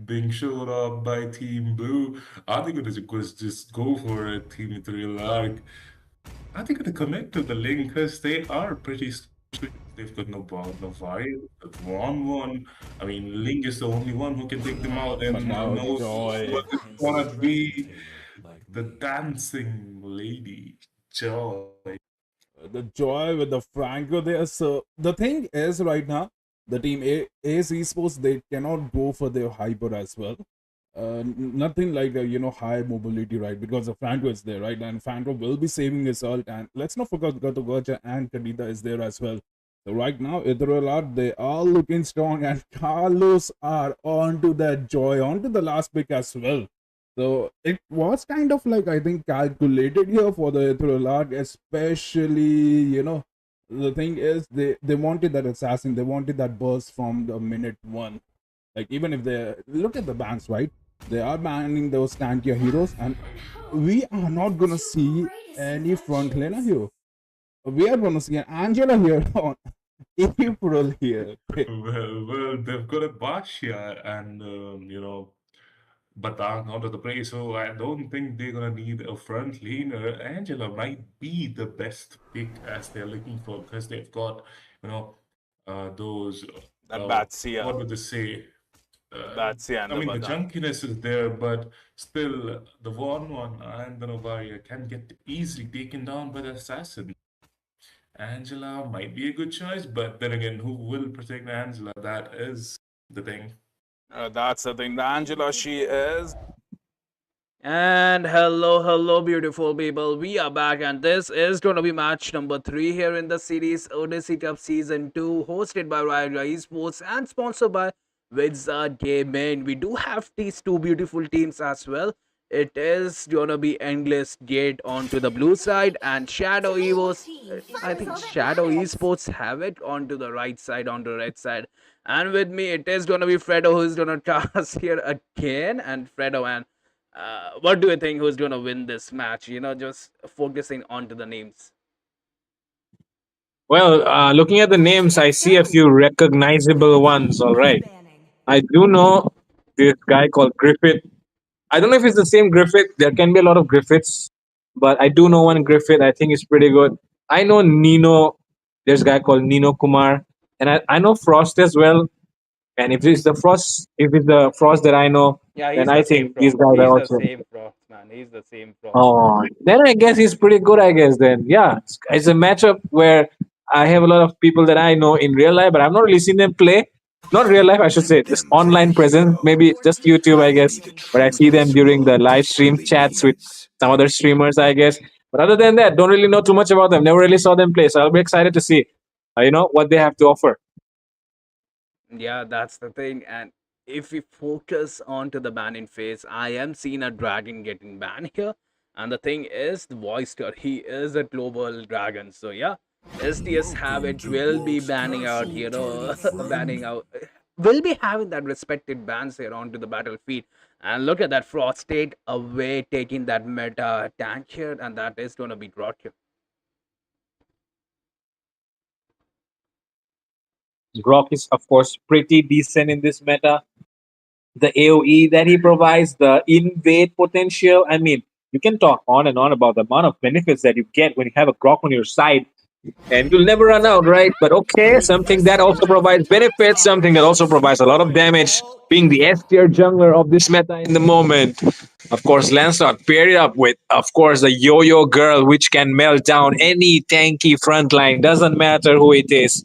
C: being shown up by Team Blue. Are they going to just go for it, Team Ethereal Arc? Are they going to connect to the Ling? Because they are pretty strong. They've got no ball, no fire, the wrong one. I mean, Ling is the only one who can take them out,
E: But
C: and who
E: now
C: knows
E: Joy,
C: what it's gonna be. The dancing lady, Joy.
E: the Joy with the Franco there. So the thing is, right now, the team AC Sports they cannot go for their hyper as well. Nothing like high mobility, right? Because the Franco is there, right? And Franco will be saving his ult. And let's not forget Gato Gocha and Kadita is there as well. So right now, Ethereal Art, they are looking strong, and Carlos are onto that Joy, onto the last pick as well. So it was kind of like, I think, calculated here for the Ethereal Art, especially, the thing is they wanted that assassin, they wanted that burst from the minute one. Like even if they look at the bans, right? They are banning those tankier heroes, and
B: And hope
E: we are
B: for
E: not
B: the
E: gonna
B: two
E: see
B: greatest
E: any frontliner
B: inventions.
E: here. We are gonna see an Angela here on April here.
C: Well, they've got a Basha and Batang onto the play, so I don't think they're gonna need a front leaner. Angela might be the best pick as they're looking for because they've got you know those
E: That
C: what
E: Batsia,
C: would they say?
E: the
C: Uh,
E: Batsia and
C: I
E: the
C: mean the
E: Badang.
C: junkiness is there, but still the one and the Novaria can get easily taken down by the assassin. Angela might be a good choice, but then again, who will protect Angela? That is the thing.
E: That's the thing. The Angela, she is. And hello, hello, beautiful people. We are back, and this is going to be match number 3 here in the series Odyssey Cup Season 2, hosted by Riot Esports and sponsored by Wizard Gaming. We do have these two beautiful teams as well. It is gonna be Endless Gate onto the blue side, and Shadow Evos. I think Shadow Esports have it onto the right side, on the red side. And with me, it is gonna be Fredo who's gonna cast here again. And Fredo, and what do you think? Who's gonna win this match? Just focusing onto the names.
F: Well, looking at the names, I see a few recognizable ones. All right, I do know this guy called Griffith. I don't know if it's the same Griffith. There can be a lot of Griffiths, but I do know one Griffith. I think it's pretty good. I know Nino. There's a guy called Nino Kumar, and I know Frost as well. And if it's the Frost that I know,
E: Yeah,
F: then
E: he's
F: I
E: the same
F: think these
E: Frost.
F: guys are
E: He's the
F: also.
E: same Frost, man. He's the same Frost.
F: Oh, then I guess he's pretty good. I guess then, yeah, it's a matchup where I have a lot of people that I know in real life, but I've not really seen them play. Not real life, I should say, just
D: Them
F: online
D: Johnny
F: presence, maybe
D: Bravo.
F: just YouTube, I
D: I
F: guess.
D: be the
F: But I see them
D: truest
F: during the
D: love
F: live
D: you
F: stream chats with
D: please.
F: some other streamers, I guess. But other than that, don't really know too much about them. Never really saw them play, so I'll be excited to see, what they have to offer.
E: Yeah, that's the thing. And if we focus onto the banning phase, I am seeing a dragon getting banned here. And the thing is, the Voister, he is a global dragon. So yeah, STS have
D: Welcome
E: it,
D: to
E: will be
D: World's
E: banning out,
D: Castle Tournament,
E: banning
D: friend.
E: out, will be having that respected bans here onto the battlefield. And look at that Frost State away taking that meta tank here, and that is going to be brought here.
F: Grok is, of course, pretty decent in this meta. The AoE that he provides, the invade potential. I mean, you can talk on and on about the amount of benefits that you get when you have a Grok on your side, and you'll never run out, right? But okay, something that also provides benefits, something that also provides a lot of damage, being the S tier jungler of this meta in the moment. Of course, Lancelot paired up with, of course, the Yo-Yo Girl, which can melt down any tanky frontline. Doesn't matter who it is.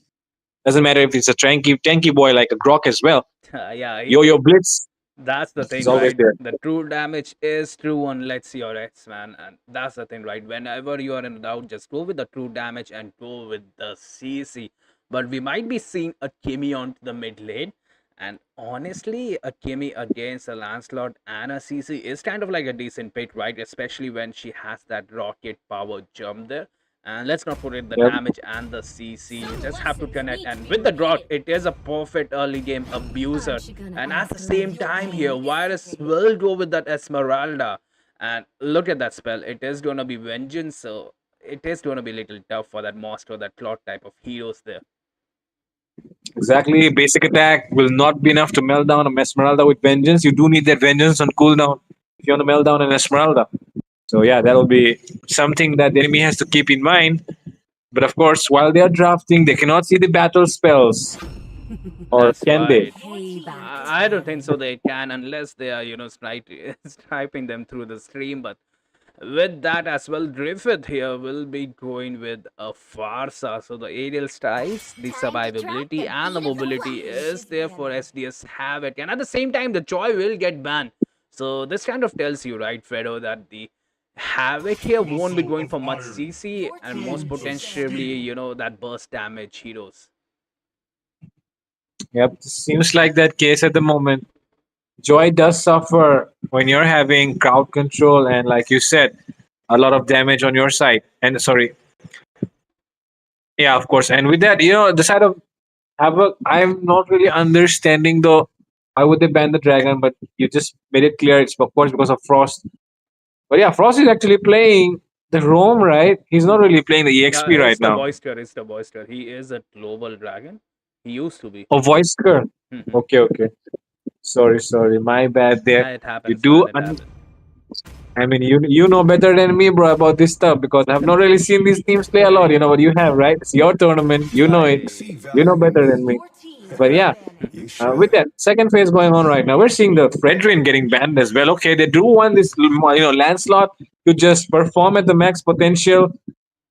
F: Doesn't matter if it's a tanky boy like a Grok as well.
E: Yeah,
F: Yo-Yo Blitz
E: that's the
F: is
E: thing,
F: always
E: right?
F: there.
E: The true damage is true unless you're X, man. And that's the thing, right? Whenever you are in doubt, just go with the true damage and go with the CC. But we might be seeing a Kimmy onto the mid lane. And honestly, a Kimmy against a Lancelot and a CC is kind of like a decent pick, right? Especially when she has that rocket power jump there. And let's not forget the
F: Yep.
E: damage and the CC. You just have to connect. And with the drought, it is a perfect early game abuser. And at the same time here, Virus will go with that Esmeralda. And look at that spell. It is going to be Vengeance. So it is going to be a little tough for that monster, that clock type of heroes there.
F: Exactly. Basic attack will not be enough to melt down a Mesmeralda with Vengeance. You do need that Vengeance on cooldown if you want to melt down an Esmeralda. So yeah, that'll be something that the enemy has to keep in mind. But of course, while they are drafting, they cannot see the battle spells. Or
E: That's
F: can they?
E: right. I don't think so they can unless they are, sniping them through the stream. But with that as well, Griffith here will be going with a Farsa. So the aerial strikes, the survivability, and the mobility is there for SDS Havoc. And at the same time, the Joy will get banned. So this kind of tells you, right, Fredo, that the Havoc here won't be
D: Muscle
E: going
D: of
E: for much
D: iron
E: CC and most
D: tones of
E: potentially,
D: steel.
E: that burst damage heroes.
F: Yep. Seems like that case at the moment. Joy does suffer when you're having crowd control and, like you said, a lot of damage on your side. And sorry, yeah, of course. And with that, the side of Havoc, I'm not really understanding though. Why would they ban the dragon? But you just made it clear it's of course because of Frost. But yeah, Frost is actually playing the Rome, right? He's not really playing the
E: Yeah,
F: EXP right
E: it's the
F: now.
E: Boyster. It's the Boyster. He is a global dragon. He used to be.
F: Oh, Voisker.
E: Mhm.
F: Okay, okay. Sorry, my bad there.
E: Yeah, it
F: You
E: happens,
F: do
E: man. It happens.
F: I mean, you know better than me, bro, about this stuff because I've not really seen these teams play a lot. You know what you have, right? It's your tournament. You know it.
D: See
F: You know
D: value in
F: better than
D: me?
F: me. But yeah,
D: You
F: with
D: should.
F: that second phase going on right now, we're seeing the Fredrin getting banned as well. Okay, they do want this, Lancelot to just perform at the max potential.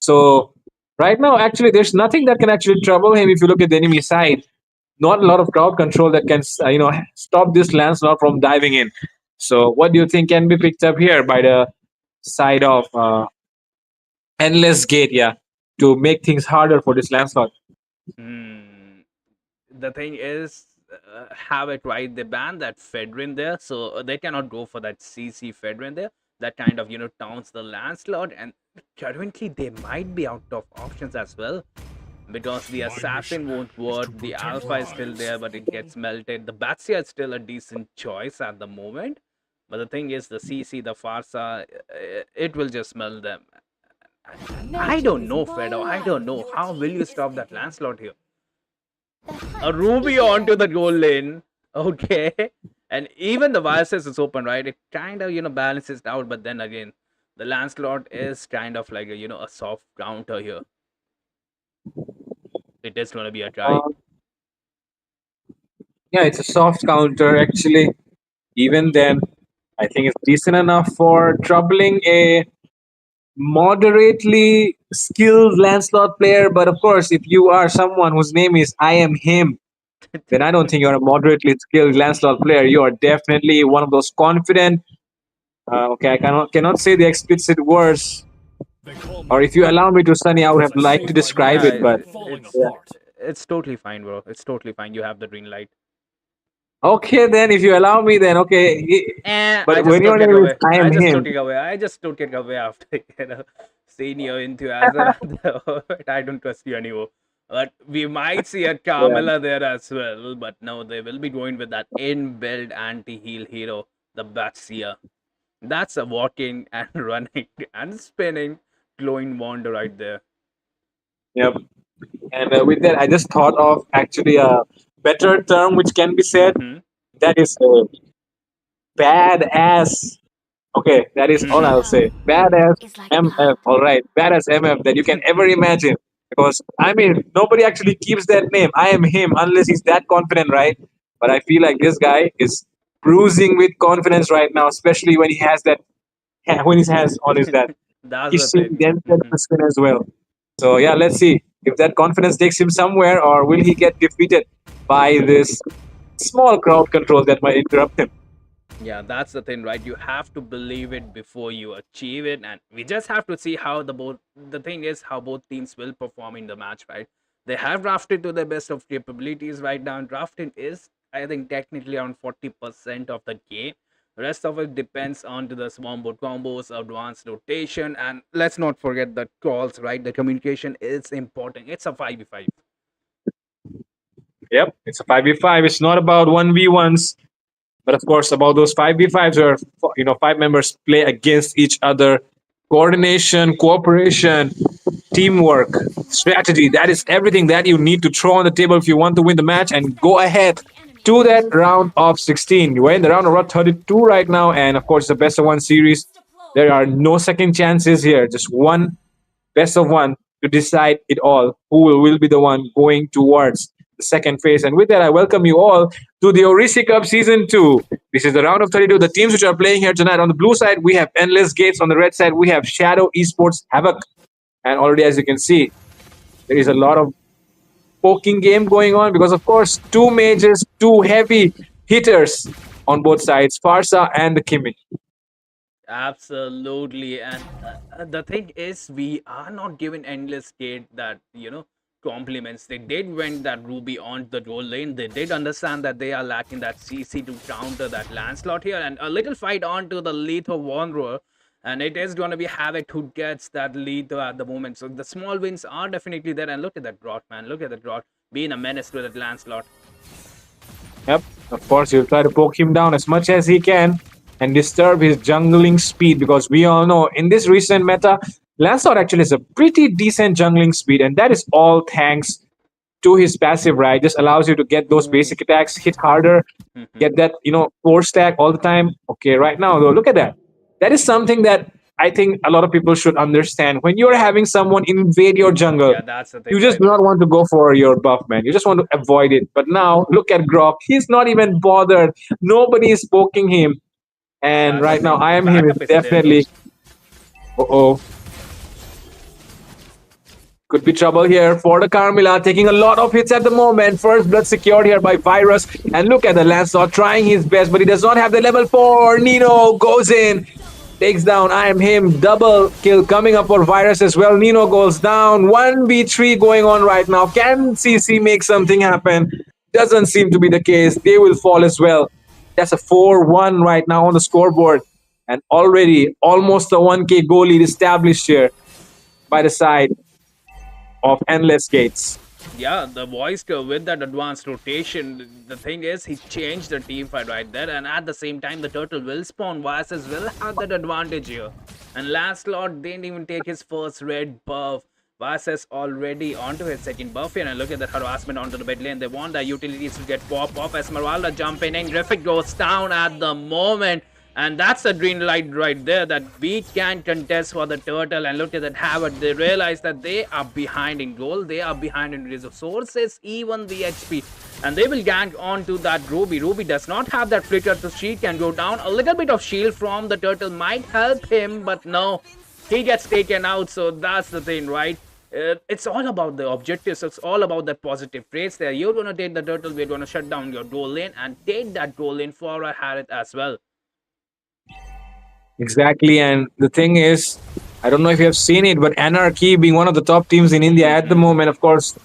F: So right now, actually, there's nothing that can actually trouble him if you look at the enemy side. Not a lot of crowd control that can, stop this Lancelot from diving in. So what do you think can be picked up here by the side of Endless Gate, yeah, to make things harder for this Lancelot?
E: Hmm. The thing is, have it right. They ban that Fedrin there, so they cannot go for that CC Fedrin there. That kind of taunts the Lancelot, and currently they might be out of options as well because the
D: My
E: assassin
D: mission
E: won't
D: is
E: work.
D: to
E: The
D: protect
E: alpha is still
D: lives.
E: there, but it gets melted. The Batsia is still a decent choice at the moment, but the thing is, the CC, the Farsa, it will just smell them. I don't know, Fredo. I don't know. How will you stop that Lancelot here? A Ruby onto the goal lane. Okay. And even the Vices is open, right? It kind of, balances it out. But then again, the Lancelot is kind of like a soft counter here. It is going to be a try.
F: Uh, yeah, it's a soft counter actually. Even then, I think it's decent enough for troubling a moderately skilled Lancelot player. But of course, if you are someone whose name is I am him, then I don't think you're a moderately skilled Lancelot player. You are definitely one of those confident. Okay, I cannot say the explicit words,
G: They call
F: or
G: me
F: if you allow me to, Sunny, I would
G: because
F: have
G: I
F: liked to
G: saved my
F: describe
E: Yeah,
F: it,
G: nation
F: but
G: from falling
F: yeah.
G: apart.
E: it's totally fine, bro. It's totally fine. You have the green light.
F: Okay, then if you allow me, then okay.
E: And I
F: But
E: just
F: when your
E: took it
F: name is
E: away.
F: I am him,
E: I just took it away after seeing your enthusiasm. I don't trust you anymore. But we might see a
F: yeah,
E: Carmela there as well. But no, they will be going with that inbuilt anti-heal hero, the Batsia. That's a walking and running and spinning glowing wand right there.
F: yep. And with that, I just thought of actually a better term which can be said.
E: Mm-hmm.
F: That is badass. Okay, that is all
E: Mm-hmm.
F: I'll say. Badass MF. All right, badass MF that you can ever imagine. Because I mean, nobody actually keeps that name. I am him unless he's that confident, right? But I feel like this guy is bruising with confidence right now, especially when he has that when he has on his that
E: That's the
F: kissing
E: thing.
F: Denzel
E: Mm-hmm.
F: Crispin as well. So yeah, let's see if that confidence takes him somewhere, or will he get defeated by this small crowd control that might interrupt him.
E: Yeah, that's the thing, right? You have to believe it before you achieve it, and we just have to see how the thing is how both teams will perform in the match, right? They have drafted to the best of capabilities right now, and drafting is, I think, technically around 40% of the game. The rest of it depends on to the swarm board combos, advanced rotation, and let's not forget the calls, right? The communication is important. It's a 5v5.
F: Yep, it's a 5v5. It's not about 1v1s, but of course about those 5v5s where five members play against each other. Coordination, cooperation, teamwork, strategy. That is everything that you need to throw on the table if you want to win the match and go ahead to that round of 16. We're in the round of 32 right now, and of course, it's a best of one series. There are no second chances here, just one best of one to decide it all. Who will be the one going towards the second phase? And with that, I welcome you all to the Odyssey Cup Season 2. This is the round of 32. The teams which are playing here tonight, on the blue side, we have Endless Gates. On the red side, we have Shadow Esports Havoc. And already, as you can see, there is a lot of poking game going on because, of course, two majors, two heavy hitters on both sides, Farsa and the Kimi.
E: Absolutely. And the thing is, we are not given endless gate that, compliments. They did win that Ruby on the goal lane. They did understand that they are lacking that CC to counter that Lancelot here. And a little fight on to the Lethal Wanderer. And it is going to be Havoc who gets that lead at the moment. So the small wins are definitely there. And look at that Grot, man. Look at that Grot being a menace to that Lancelot.
F: Yep, of course, he'll try to poke him down as much as he can and disturb his jungling speed because we all know in this recent meta, Lancelot actually has a pretty decent jungling speed, and that is all thanks to his passive, right? Just allows you to get those
E: Ooh.
F: basic attacks, hit harder, get that, force stack all the time. Okay, right now, though, look at that. That is something that I think a lot of people should understand. When you're having someone invade your jungle,
E: Yeah, that's the
F: you
E: thing,
F: just
E: right?
F: do not want to go for your buff, man. You just want to avoid it. But now, look at Grok. He's not even bothered. Nobody is poking him. And
E: That's the
F: right now,
E: thing.
F: I
E: The
F: am him is
E: backup is there, though.
F: definitely. Uh-oh. Could be trouble here for the Carmilla, taking a lot of hits at the moment. First blood secured here by Virus. And look at the Lancelot trying his best, but he does not have the level 4. Nino goes in, takes down I am him. Double kill coming up for Virus as well. Nino goes down. 1v3 going on right now. Can CC make something happen? doesn't seem to be the case. They will fall as well. That's a 4-1 right now on the scoreboard. And already almost a 1K goal lead established here by the side of Endless Gates.
E: Yeah, the Voister with that advanced rotation, the thing is, he changed the team fight right there, and at the same time, the turtle will spawn. Vices will have that advantage here. And Lancelot didn't even take his first red buff. Vices already onto his second buff here, and look at that harassment onto the mid lane. They want the utilities to get pop off. Esmeralda jumping in, Griffith goes down at the moment. And that's the green light right there that we can contest for the turtle. And look at that Havoc. They realize that they are behind in gold. They are behind in resources, even the HP. And they will gank onto that Ruby. Ruby does not have that flicker, so she can go down. A little bit of shield from the turtle might help him, but no. He gets taken out, so that's the thing, right? It's all about the objectives. It's all about that positive traits there. You're going to take the turtle. We're going to shut down your goal lane and take that goal lane for a Harith as well.
F: Exactly, and the thing is, I don't know if you have seen it, but Anarchy being one of the top teams in India at the moment, of course,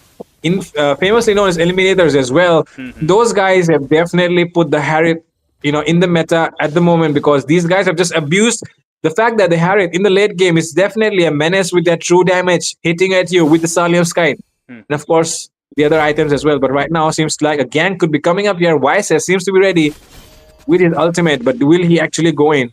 F: famously known as Eliminators as well. Those guys have definitely put the Harriet, in the meta at the moment because these guys have just abused the fact that the Harriet in the late game is definitely a menace with that true damage hitting at you with the Salium Sky, and of course the other items as well. But right now, seems like a gang could be coming up here. Wise seems to be ready with his ultimate, but will he actually go in?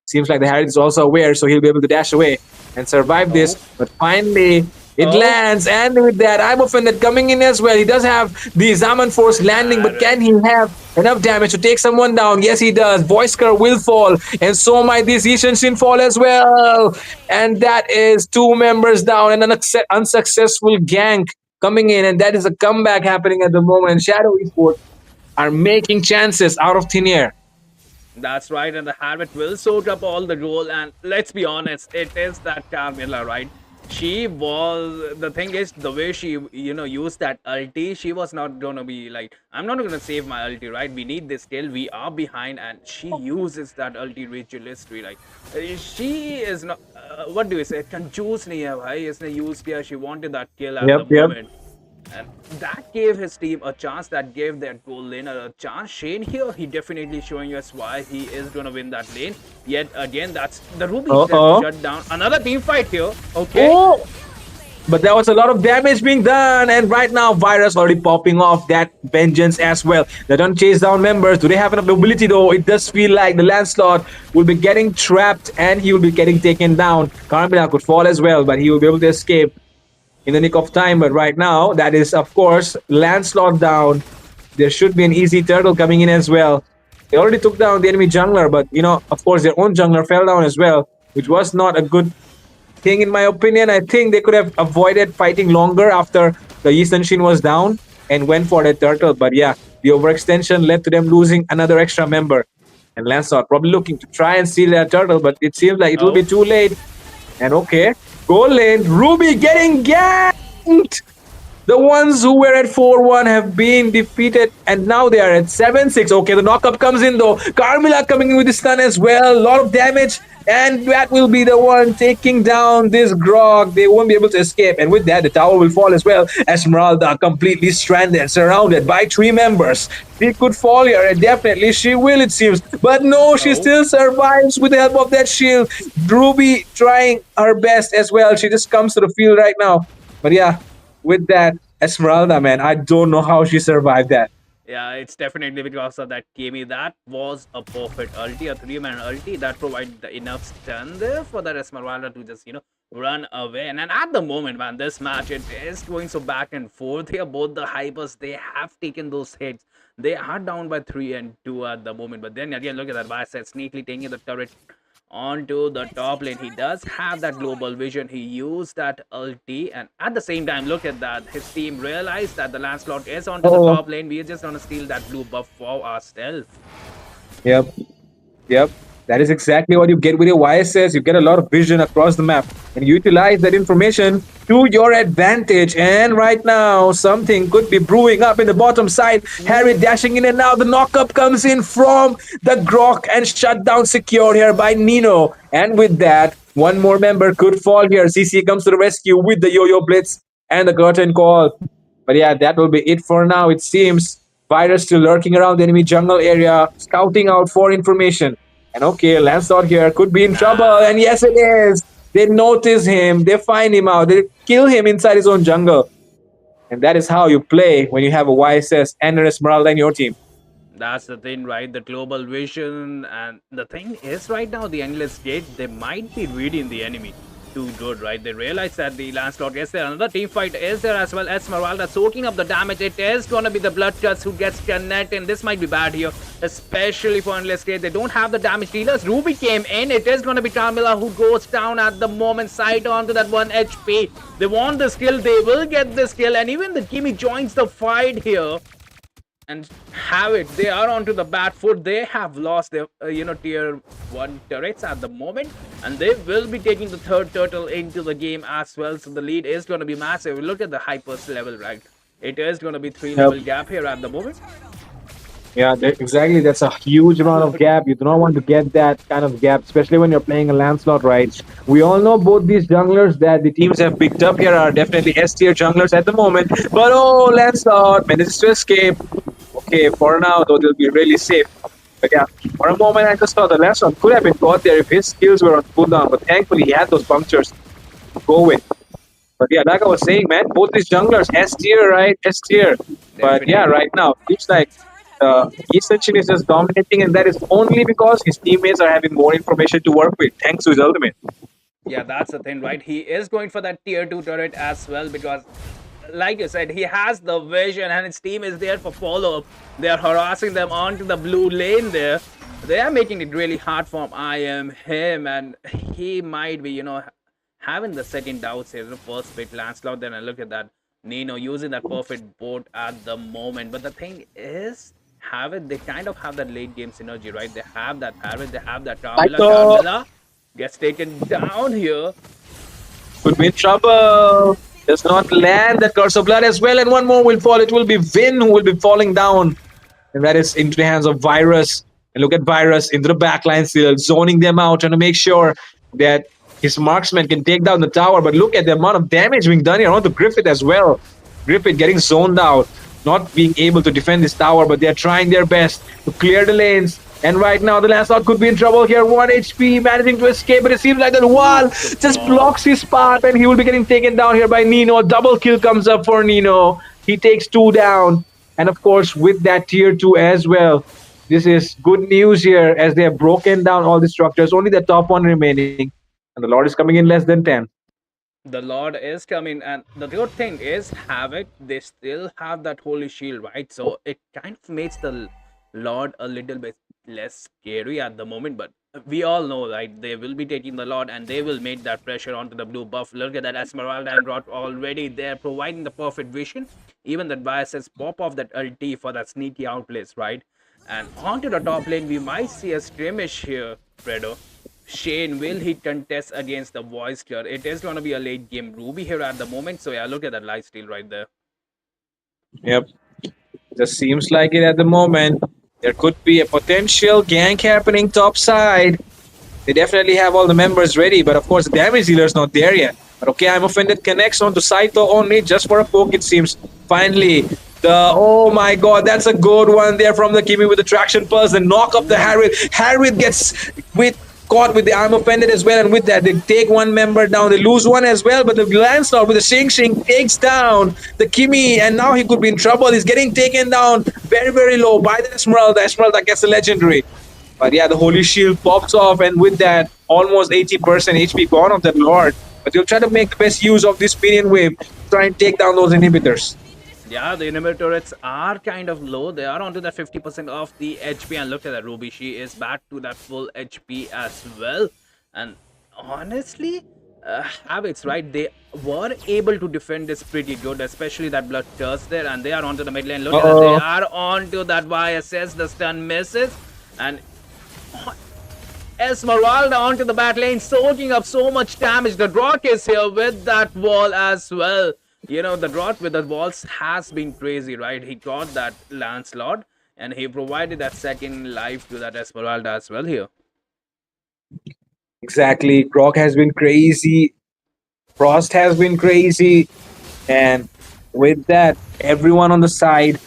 F: Seems like the Harriet is also aware, so he'll be able to dash away and survive this. But finally, it lands, and with that, I'm offended coming in as well. He does have the Zaman Force landing, but can he have enough damage to take someone down? Yes, he does. Voisker will fall, and so might this Ishan Shin fall as well. And that is 2 members down, and an unsuccessful gank coming in, and that is a comeback happening at the moment. Shadow Esports are making chances out of thin air.
E: That's right, and the Harriet will soak up all the goal. And let's be honest, it is that Carmilla, right? She was, the thing is, the way she used that ulti, she was not gonna be like, I'm not gonna save my ulti, right? We need this kill, we are behind, and she uses that ulti ritualistry. Like she is not, what do you say, confused nahi hai bhai, isne used kiya. She wanted that kill at the moment. And that gave his team a chance, that gave their goal laner a chance. Shane here, he definitely showing us why he is going to win that lane. Yet again, that's the Ruby shut down. Another team fight here. Okay.
F: Oh! But there was a lot of damage being done, and right now Virus already popping off that vengeance as well. They don't chase down members. Do they have enough ability though? It does feel like the Lancelot will be getting trapped and he will be getting taken down. Carmilla could fall as well, but he will be able to escape in the nick of time. But right now, that is, of course, Lancelot down. There should be an easy turtle coming in as well. They already took down the enemy jungler, but, of course, their own jungler fell down as well, which was not a good thing in my opinion. I think they could have avoided fighting longer after the Yi Sun-shin was down and went for the turtle. But yeah, the overextension led to them losing another extra member. And Lancelot probably looking to try and steal that turtle, but it seems like it will be too late. And okay, goal lane, Ruby getting ganked. The ones who were at 4-1 have been defeated, and now they are at 7-6. Okay, the knockup comes in though. Carmilla coming in with the stun as well. A lot of damage, and that will be the one taking down this Grog. They won't be able to escape, and with that, the tower will fall as well. Esmeralda completely stranded, surrounded by 3 members. She could fall here, and definitely she will, it seems. But no, she still survives with the help of that shield. Ruby trying her best as well. She just comes to the field right now. But yeah, with that, Esmeralda, man, I don't know how she survived that.
E: Yeah, it's definitely because of that Kami. That was a perfect ulti, a 3-man ulti that provided the enough stun there for that Esmeralda to just, run away. And at the moment, man, this match, it is going so back and forth here. Both the hypers, they have taken those hits. They are down by 3 and 2 at the moment. But then again, look at that Vice sneakily taking the turret onto the top lane. He does have that global vision. He used that ulti, and at the same time, look at that, his team realized that the Lancelot is onto the top lane. We are just gonna steal that blue buff for ourselves.
F: Yep. That is exactly what you get with your YSS. You get a lot of vision across the map and utilize that information to your advantage. And right now, something could be brewing up in the bottom side. Harry dashing in, and now the knockup comes in from the Grok and shut down secure here by Nino. And with that, one more member could fall here. CC comes to the rescue with the Yo-Yo Blitz and the curtain call. But yeah, that will be it for now, it seems. Virus still lurking around the enemy jungle area, scouting out for information. And okay, Lancelot here could be in trouble. And yes, it is. They notice him. They find him out. They kill him inside his own jungle. And that is how you play when you have a YSS and an Esmeralda in your team.
E: That's the thing, right? The global vision, and the thing is, right now, the endless gate, they might be reading the enemy too good, right? They realize that the Lancelot is there. Another team fight is there as well. Esmeralda soaking up the damage. It is going to be the Blood Cuts who gets connected, and this might be bad here, especially for endless gate. They don't have the damage dealers. Ruby came in. It is going to be Carmilla who goes down at the moment. Side on to that 1 HP. They want the skill. They will get the skill, and even the Kimi joins the fight here. And have it, they are onto the bad foot. They have lost their tier 1 turrets at the moment, and they will be taking the third turtle into the game as well. So the lead is going to be massive. Look at the hypers level, right? It is going to be 3 level gap here at the moment.
F: Yeah, exactly. That's a huge amount of gap. You do not want to get that kind of gap, especially when you're playing a Lancelot, right? We all know both these junglers that the teams have picked up here are definitely S tier junglers at the moment. But oh, Lancelot manages to escape. Okay, for now, though, they'll be really safe. But yeah, for a moment, I just thought the Lancelot could have been caught there if his skills were on cooldown. But thankfully, he had those punctures to go with. But yeah, like I was saying, man, both these junglers, S tier, right? S tier. But yeah, right now, seems like Essentially is just dominating, and that is only because his teammates are having more information to work with, thanks to his ultimate.
E: Yeah, that's the thing, right? He is going for that tier 2 turret as well because, like you said, he has the vision and his team is there for follow-up. They are harassing them onto the blue lane there. They are making it really hard for him, and he might be, having the second doubts here. The first pick Lancelot, then I look at that Nino using that perfect board at the moment. But the thing is, they kind of have that late game synergy, right? They have that Parrot, they have that Carmilla gets taken down here.
F: Could be in trouble. Does not land that Curse of Blood as well, and one more will fall. It will be Vin who will be falling down, and that is into the hands of Virus. And look at Virus into the backline still, zoning them out, trying to make sure that his marksman can take down the tower. But look at the amount of damage being done here onto Griffith as well. Griffith getting zoned out, not being able to defend this tower, but they're trying their best to clear the lanes. And right now, the Lancelot could be in trouble here. 1 HP, managing to escape, but it seems like that wall just blocks his path, and he will be getting taken down here by Nino. Double kill comes up for Nino. He takes 2 down. And of course, with that tier 2 as well, this is good news here as they have broken down all the structures. Only the top one remaining. And the Lord is coming in less than 10.
E: The Lord is coming, and the good thing is, Havoc, they still have that Holy Shield, right? So it kind of makes the Lord a little bit less scary at the moment, but we all know, right? They will be taking the Lord and they will make that pressure onto the blue buff. Look at that Esmeralda and Rot already there, providing the perfect vision. Even that Bias says pop off that ulti for that sneaky outplays, right? And onto the top lane, we might see a skirmish here, Fredo. Shane, will he contest against the voice here? It is going to be a late game Ruby here at the moment. So yeah, look at that lifesteal right there.
F: Yep. Just seems like it at the moment. There could be a potential gank happening top side. They definitely have all the members ready, but of course the damage dealer is not there yet. But okay, I'm offended connects onto Saito only just for a poke, it seems. Finally, oh my god, that's a good one there from the Kimi with the traction pulse and knock up the Harith. Harith gets caught with the I'm offended as well, and with that they take one member down. They lose one as well, but the Lancelot with the Shing takes down the Kimi, and now he could be in trouble. He's getting taken down very, very low by the Esmeralda. Esmeralda gets a legendary. But yeah, the Holy Shield pops off, and with that, almost 80% HP gone of that Lord. But they'll try to make the best use of this minion wave, try and take down those inhibitors.
E: Yeah, the inhibitor turrets are kind of low. They are onto that 50% of the HP. And look at that Ruby. She is back to that full HP as well. And honestly, Habits, right? They were able to defend this pretty good, especially that Blood Thirst there. And they are onto the mid lane. Look at that. They are onto that YSS. The stun misses. And Esmeralda onto the back lane, soaking up so much damage. The Rock is here with that wall as well. The drought with the walls has been crazy, right? He got that Lancelot and he provided that second life to that Esmeralda as well here.
F: Exactly. Grok has been crazy. Frost has been crazy. And with that, everyone on the side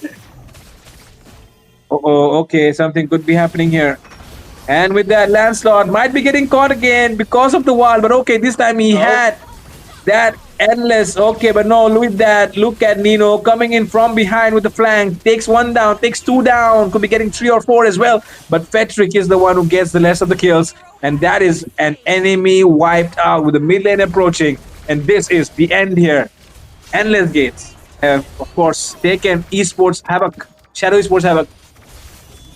F: Oh, okay, something could be happening here. And with that, Lancelot might be getting caught again because of the wall. But okay, this time he
E: Oh,
F: had that endless. Okay, but no, look at that. Look at Nino coming in from behind with the flank. Takes one down, takes two down. Could be getting three or four as well. But Fetrick is the one who gets the less of the kills. And that is an enemy wiped out with the mid lane approaching. And this is the end here. Endless gates have, of course, taken esports havoc, Shadow esports havoc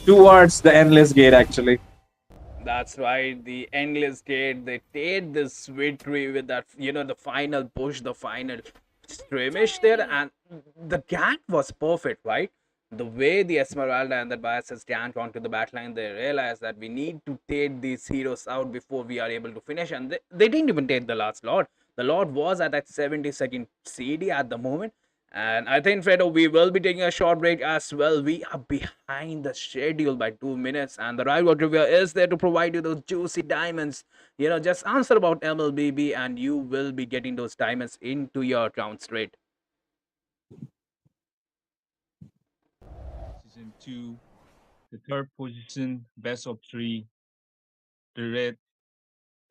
F: towards the endless gate, actually.
E: that's right. The endless gate. They take this victory with that, the final push, the final skirmish there, and the gank was perfect, right? The way the Esmeralda and the Biases ganked onto the backline, they realized that we need to take these heroes out before we are able to finish, and they didn't even take the last Lord. The Lord was at that 70-second CD at the moment. And I think, Fredo, we will be taking a short break as well. We are behind the schedule by 2 minutes, and the Rival Trivia is there to provide you those juicy diamonds. Just answer about MLBB, and you will be getting those diamonds into your account straight.
A: Season 2, the third position, best of 3, the red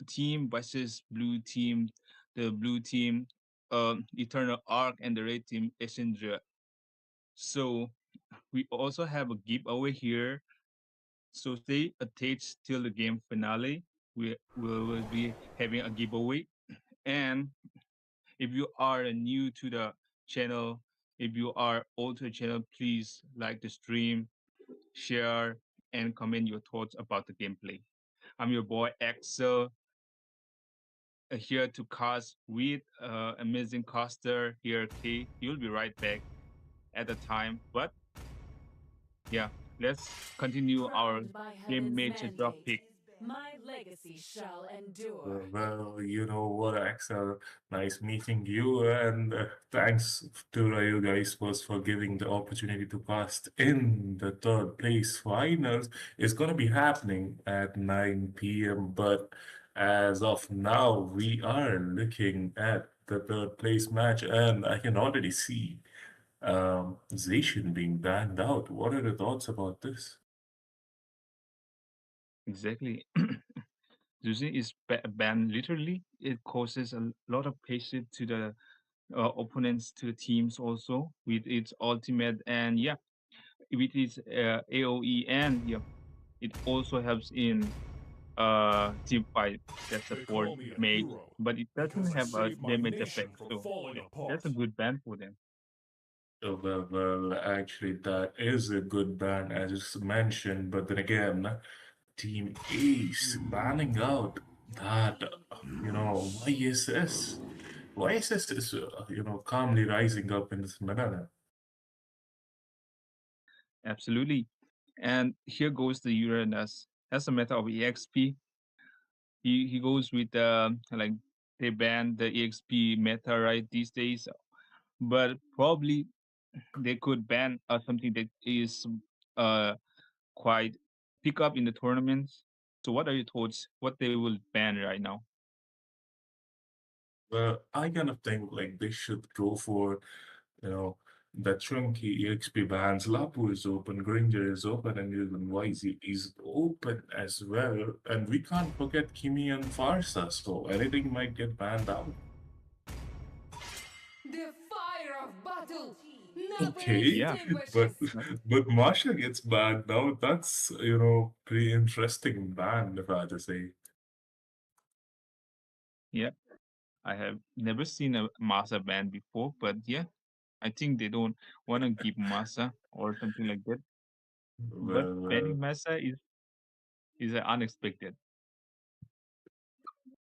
A: team versus blue team. The blue team, Eternal Arc, and the red team, Essendra. So we also have a giveaway here. So stay attached till the game finale. We will be having a giveaway. And if you are new to the channel, if you are old to the channel, please like the stream, share, and comment your thoughts about the gameplay. I'm your boy Axel, here to cast with amazing caster here, K. You'll be right back at the time. But yeah, let's continue our
B: Crowned by
A: game
B: heaven's
A: major drop
B: mandate,
A: pick.
B: my legacy shall endure.
C: Well, you know what, Axel? Nice meeting you, and thanks to you guys first for giving the opportunity to cast in the third place finals. It's gonna be happening at 9 p.m. But as of now, we are looking at the third place match, and I can already see Zacian being banned out. What are the thoughts about this?
A: Exactly. Using is banned literally. It causes a lot of patience to the opponents, to the teams also with its ultimate, and yeah, with its AOE, and yeah, it also helps in team fight that
D: They
A: support
D: call me a
A: mage,
D: hero
A: but it
D: because
A: doesn't
D: I
A: have a
D: saved my
A: damage
D: nation
A: effect.
D: from
A: So
D: falling
A: yeah, that's a
D: apart.
A: good ban for them.
C: Actually, that is a good ban, as you mentioned. But then again, Team Ace banning out that, YSS. YSS is, calmly rising up in this meta.
A: Absolutely. And here goes the Uranus. As a matter of EXP, he goes with like they ban the EXP meta right these days, but probably they could ban something that is uh quite pick up in the tournaments. So what are your thoughts? What they will ban right now?
C: Well, I kind of think like they should go for, you know, the chunky EXP bans. Lapu is open, Granger is open, and even YZ is open as well. And we can't forget Kimi and Farsa, so anything might get banned out.
B: The fire of battle never
C: Okay,
A: Yeah.
B: extinguishes.
C: but but Marsha gets banned now. That's, pretty interesting ban, if I had to say.
A: Yeah, I have never seen a Masa ban before, but yeah, I think they don't want to give Masa or something like that. But
C: Well,
A: banning Masa is unexpected.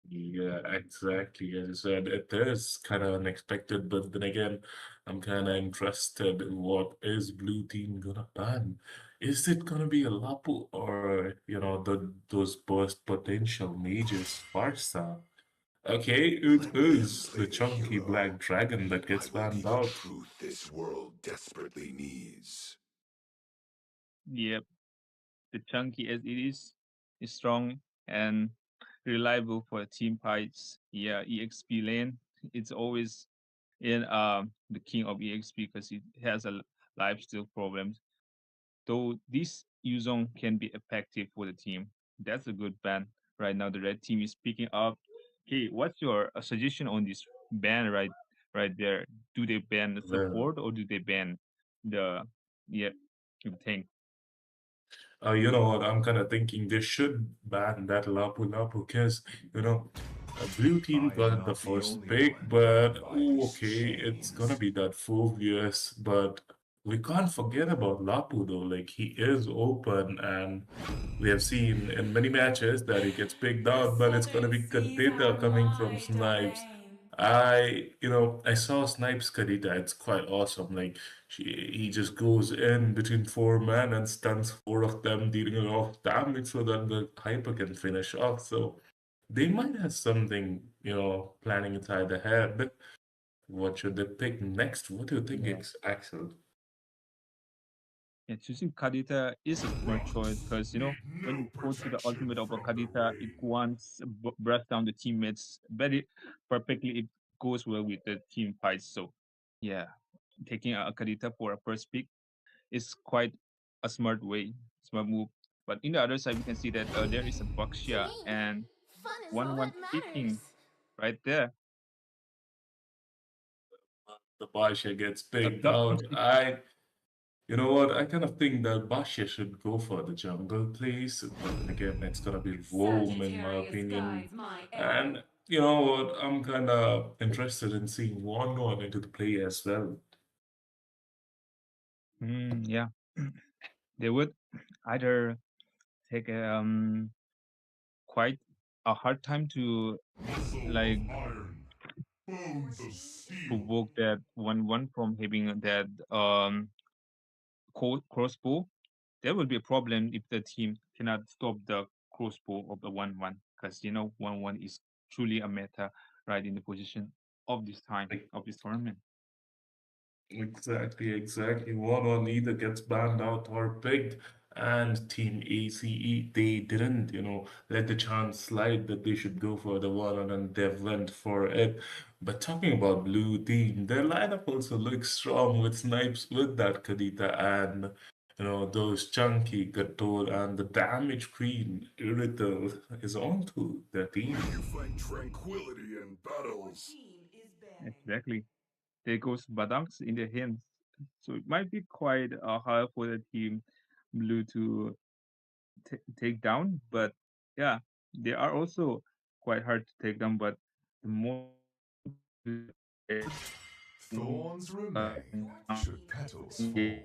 C: yeah, exactly. As I said, it is kind of unexpected, but then again, I'm kind of interested in what is Blue Team gonna ban. Is it gonna be a Lapu or, those burst potential mages Farsa? Okay, it
D: Let them
C: is the
D: play the
C: chunky
D: hero.
C: black dragon that
D: I
C: gets
D: will be
C: banned
D: the
C: out.
D: truth this world desperately needs.
A: Yep, the chunky as it is strong and reliable for team fights. Yeah, EXP lane. It's always in the king of EXP because it has a lifesteal problems. though this Yuzong can be effective for the team. That's a good ban. Right now, the red team is picking up. Okay, what's your suggestion on this ban right there? Do they ban the
C: Well,
A: support or do they ban the yeah the tank?
C: you know what? I'm kind of thinking they should ban that Lapu Lapu because, you know, blue team
D: I'm
C: got the
D: not the
C: first
D: only
C: pick,
D: one
C: but
D: bound by
C: ooh,
D: this
C: okay, it's gonna
D: chains.
C: be that Phobius. But we can't forget about Lapu though. Like he is open, and we have seen in many matches that he gets picked
B: The
C: out, but it's gonna
B: southern
C: be
B: seas are
C: Kadita coming from
B: my
C: Snipes.
B: domain.
C: I saw Snipes Kadita. It's quite awesome. Like he just goes in between four men and stuns four of them, dealing a lot of damage so that the hyper can finish off. So they might have something, planning inside their head. What should they pick next? What do you think,
A: Yeah.
C: Axel?
A: Yeah, choosing Kadita is a smart choice because when you go to the ultimate of a Kadita, it once breath down the teammates very perfectly. It goes well with the team fights. So yeah, taking a Kadita for a first pick is quite a smart move. But in the other side, we can see that there is a
B: To
A: Baxia
B: me,
A: and
B: fun is all
A: one
B: that matters.
A: picking right there.
C: The Basha gets
A: A
C: picked
A: tough
C: out.
A: competition.
C: You know what? I kind of think that Basha should go for the jungle place, but then again, it's gonna be Rome in my
B: Sagittarius
C: opinion.
B: guides my arrow.
C: And you know what? I'm kind of interested in seeing one going into the play as well.
A: Yeah, they would either take quite a hard time to
G: Muscle of
A: like
G: iron, bones of steel.
A: provoke that one from having that crossbow. There will be a problem if the team cannot stop the crossbow of the 1-1 because 1-1 is truly a meta right in the position of this time
C: Like,
A: of this tournament.
C: exactly. One or neither gets banned out or picked. And Team ACE, they didn't, let the chance slide that they should go for the one and they went for it. But talking about blue team, their lineup also looks strong with Snipes with that Kadita and those chunky Gator and the damage queen Irithel is onto their
D: May
C: team.
D: you find tranquility in
B: Your
D: battles.
B: team is banning.
A: Exactly. There goes Badangs in their hands. So it might be quite hard for the team blue to take down, but yeah, they are also quite hard to take down. But the more
D: Thorns remain
B: Your
D: should
B: team is
D: petals
B: banning.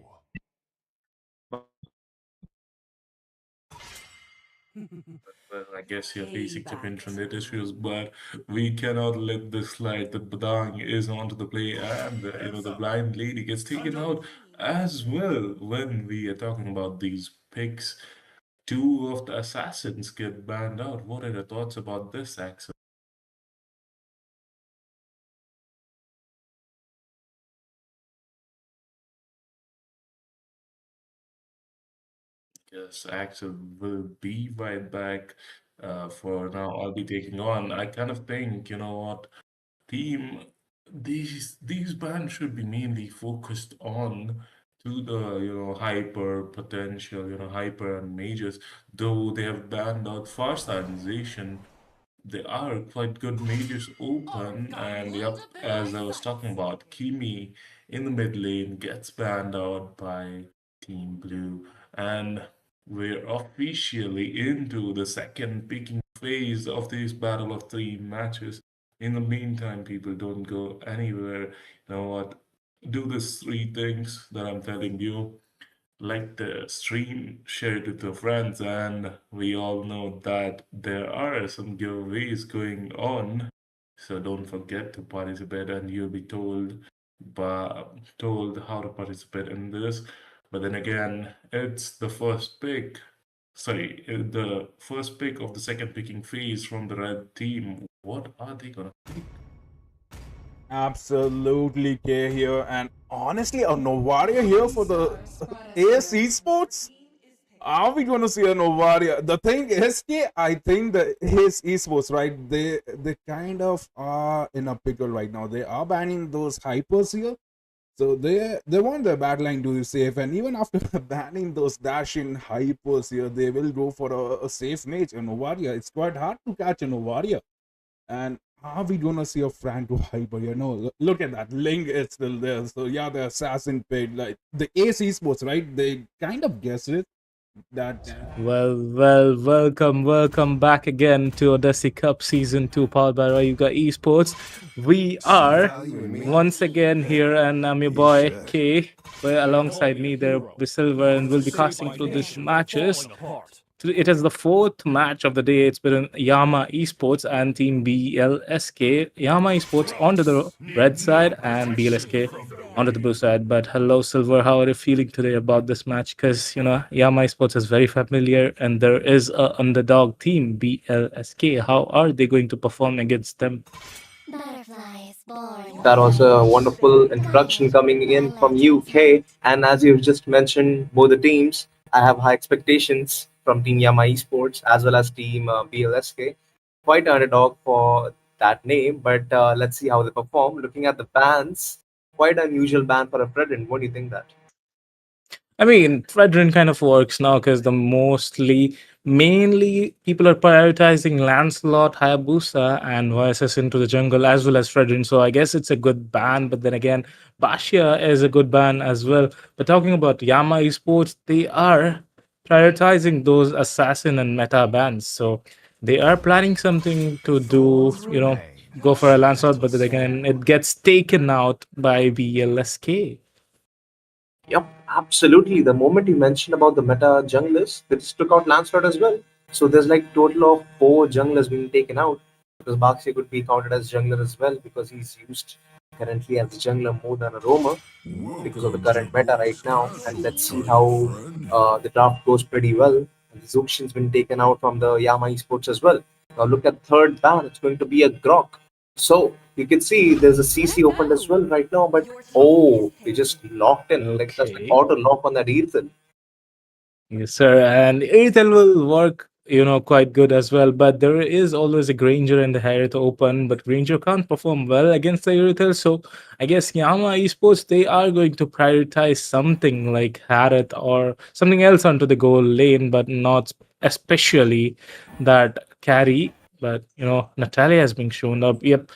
D: fall.
C: Well, I guess you're facing some
B: Payback
C: internet issues,
B: time.
C: but we cannot let this slide. The Badang is onto the play, and
D: Heads
C: the
D: up.
C: blind lady gets
D: Time
C: taken
D: to
C: out
B: Team
C: as
B: is
C: well.
B: banning.
C: When we are talking about these picks, two of the assassins get banned out. What are your thoughts about this, Axel? Yes, Axel will be right back. For now, I'll be taking on. I kind of think, you know what? Team, these bands should be mainly focused on to the hyper potential, hyper and majors, though they have banned out fast organization. They are quite good mages open, and
B: Orguled
C: yep,
B: be my
C: as I was talking
B: sights.
C: about, Kimi in the mid lane gets banned out by Team Blue, and we're officially into the second picking phase of this battle of three matches. In the meantime, people don't go anywhere. You know what? Do these three things that I'm telling you, like the stream, share it with your friends, and we all know that there are some giveaways going on. So don't forget to participate, and you'll be told how to participate in this. But then again, it's the first pick. Sorry, the first pick of the second picking phase from the red team. What are they gonna pick?
E: Absolutely, K here, and honestly, a Novaria here
B: Shooting
E: for the
B: stars spot us
E: AS
B: here. Your
E: Esports.
B: team is picking.
E: Are we going to see a Novaria? The thing is, K, I think that his esports, right? They kind of are in a pickle right now. They are banning those hypers here,
H: So they want their backline to be safe, and even after banning those dash-in hypers here, they will go for a safe mage, a Novaria. It's quite hard to catch a Novaria. And are we gonna see a Frank to hyper? Look at that. Ling is still there. So yeah, the assassin paid like the AC sports, right? They kind of guessed it that
E: Welcome back again to Odyssey Cup Season 2 powered by Rayuga Esports. We are once again here, and I'm your boy K. Where alongside me there will be Silver, and we'll be casting through these matches. It is the fourth match of the day. It's between Yama Esports and Team BLSK. Yama Esports onto the red side and BLSK onto the blue side. But hello, Silver. How are you feeling today about this match? Because, Yama Esports is very familiar and there is a underdog team, BLSK. How are they going to perform against them?
I: That was a wonderful introduction coming in from UK. And as you've just mentioned, both the teams, I have high expectations from Team Yama Esports as well as Team BLSK. Quite underdog for that name, but let's see how they perform. Looking at the bans, quite unusual ban for a President. What do you think that?
E: I mean, Fredrin kind of works now because mainly people are prioritizing Lancelot, Hayabusa, and YSS into the jungle as well as Fredrin. So I guess it's a good ban. But then again, Bashia is a good ban as well. But talking about Yama Esports, they are prioritizing those assassin and meta bans. So they are planning something to do, go for a Lancelot, but then again, it gets taken out by BLSK.
I: Yep, absolutely. The moment you mentioned about the meta junglers, they just took out Lancelot as well. So there's like total of 4 junglers being taken out because Baxi could be counted as jungler as well because he's used currently as a jungler more than a roamer because of the current meta right now. And let's see how the draft goes pretty well. And the Zuxian's been taken out from the Yama Esports as well. Now look at third ban. It's going to be a Grok. So you can see there's a CC opened as well right now, but oh, they just locked in. Like that's like
E: Okay.
I: auto lock on that Ethan.
E: Yes, sir. And Airtel will work, quite good as well. But there is always a Granger in the Harriet Open, but Granger can't perform well against the Airtel. So I guess Yama Esports, they are going to prioritize something like Harriet or something else onto the goal lane, but not especially that carry. But, Natalia has been shown up. Yep.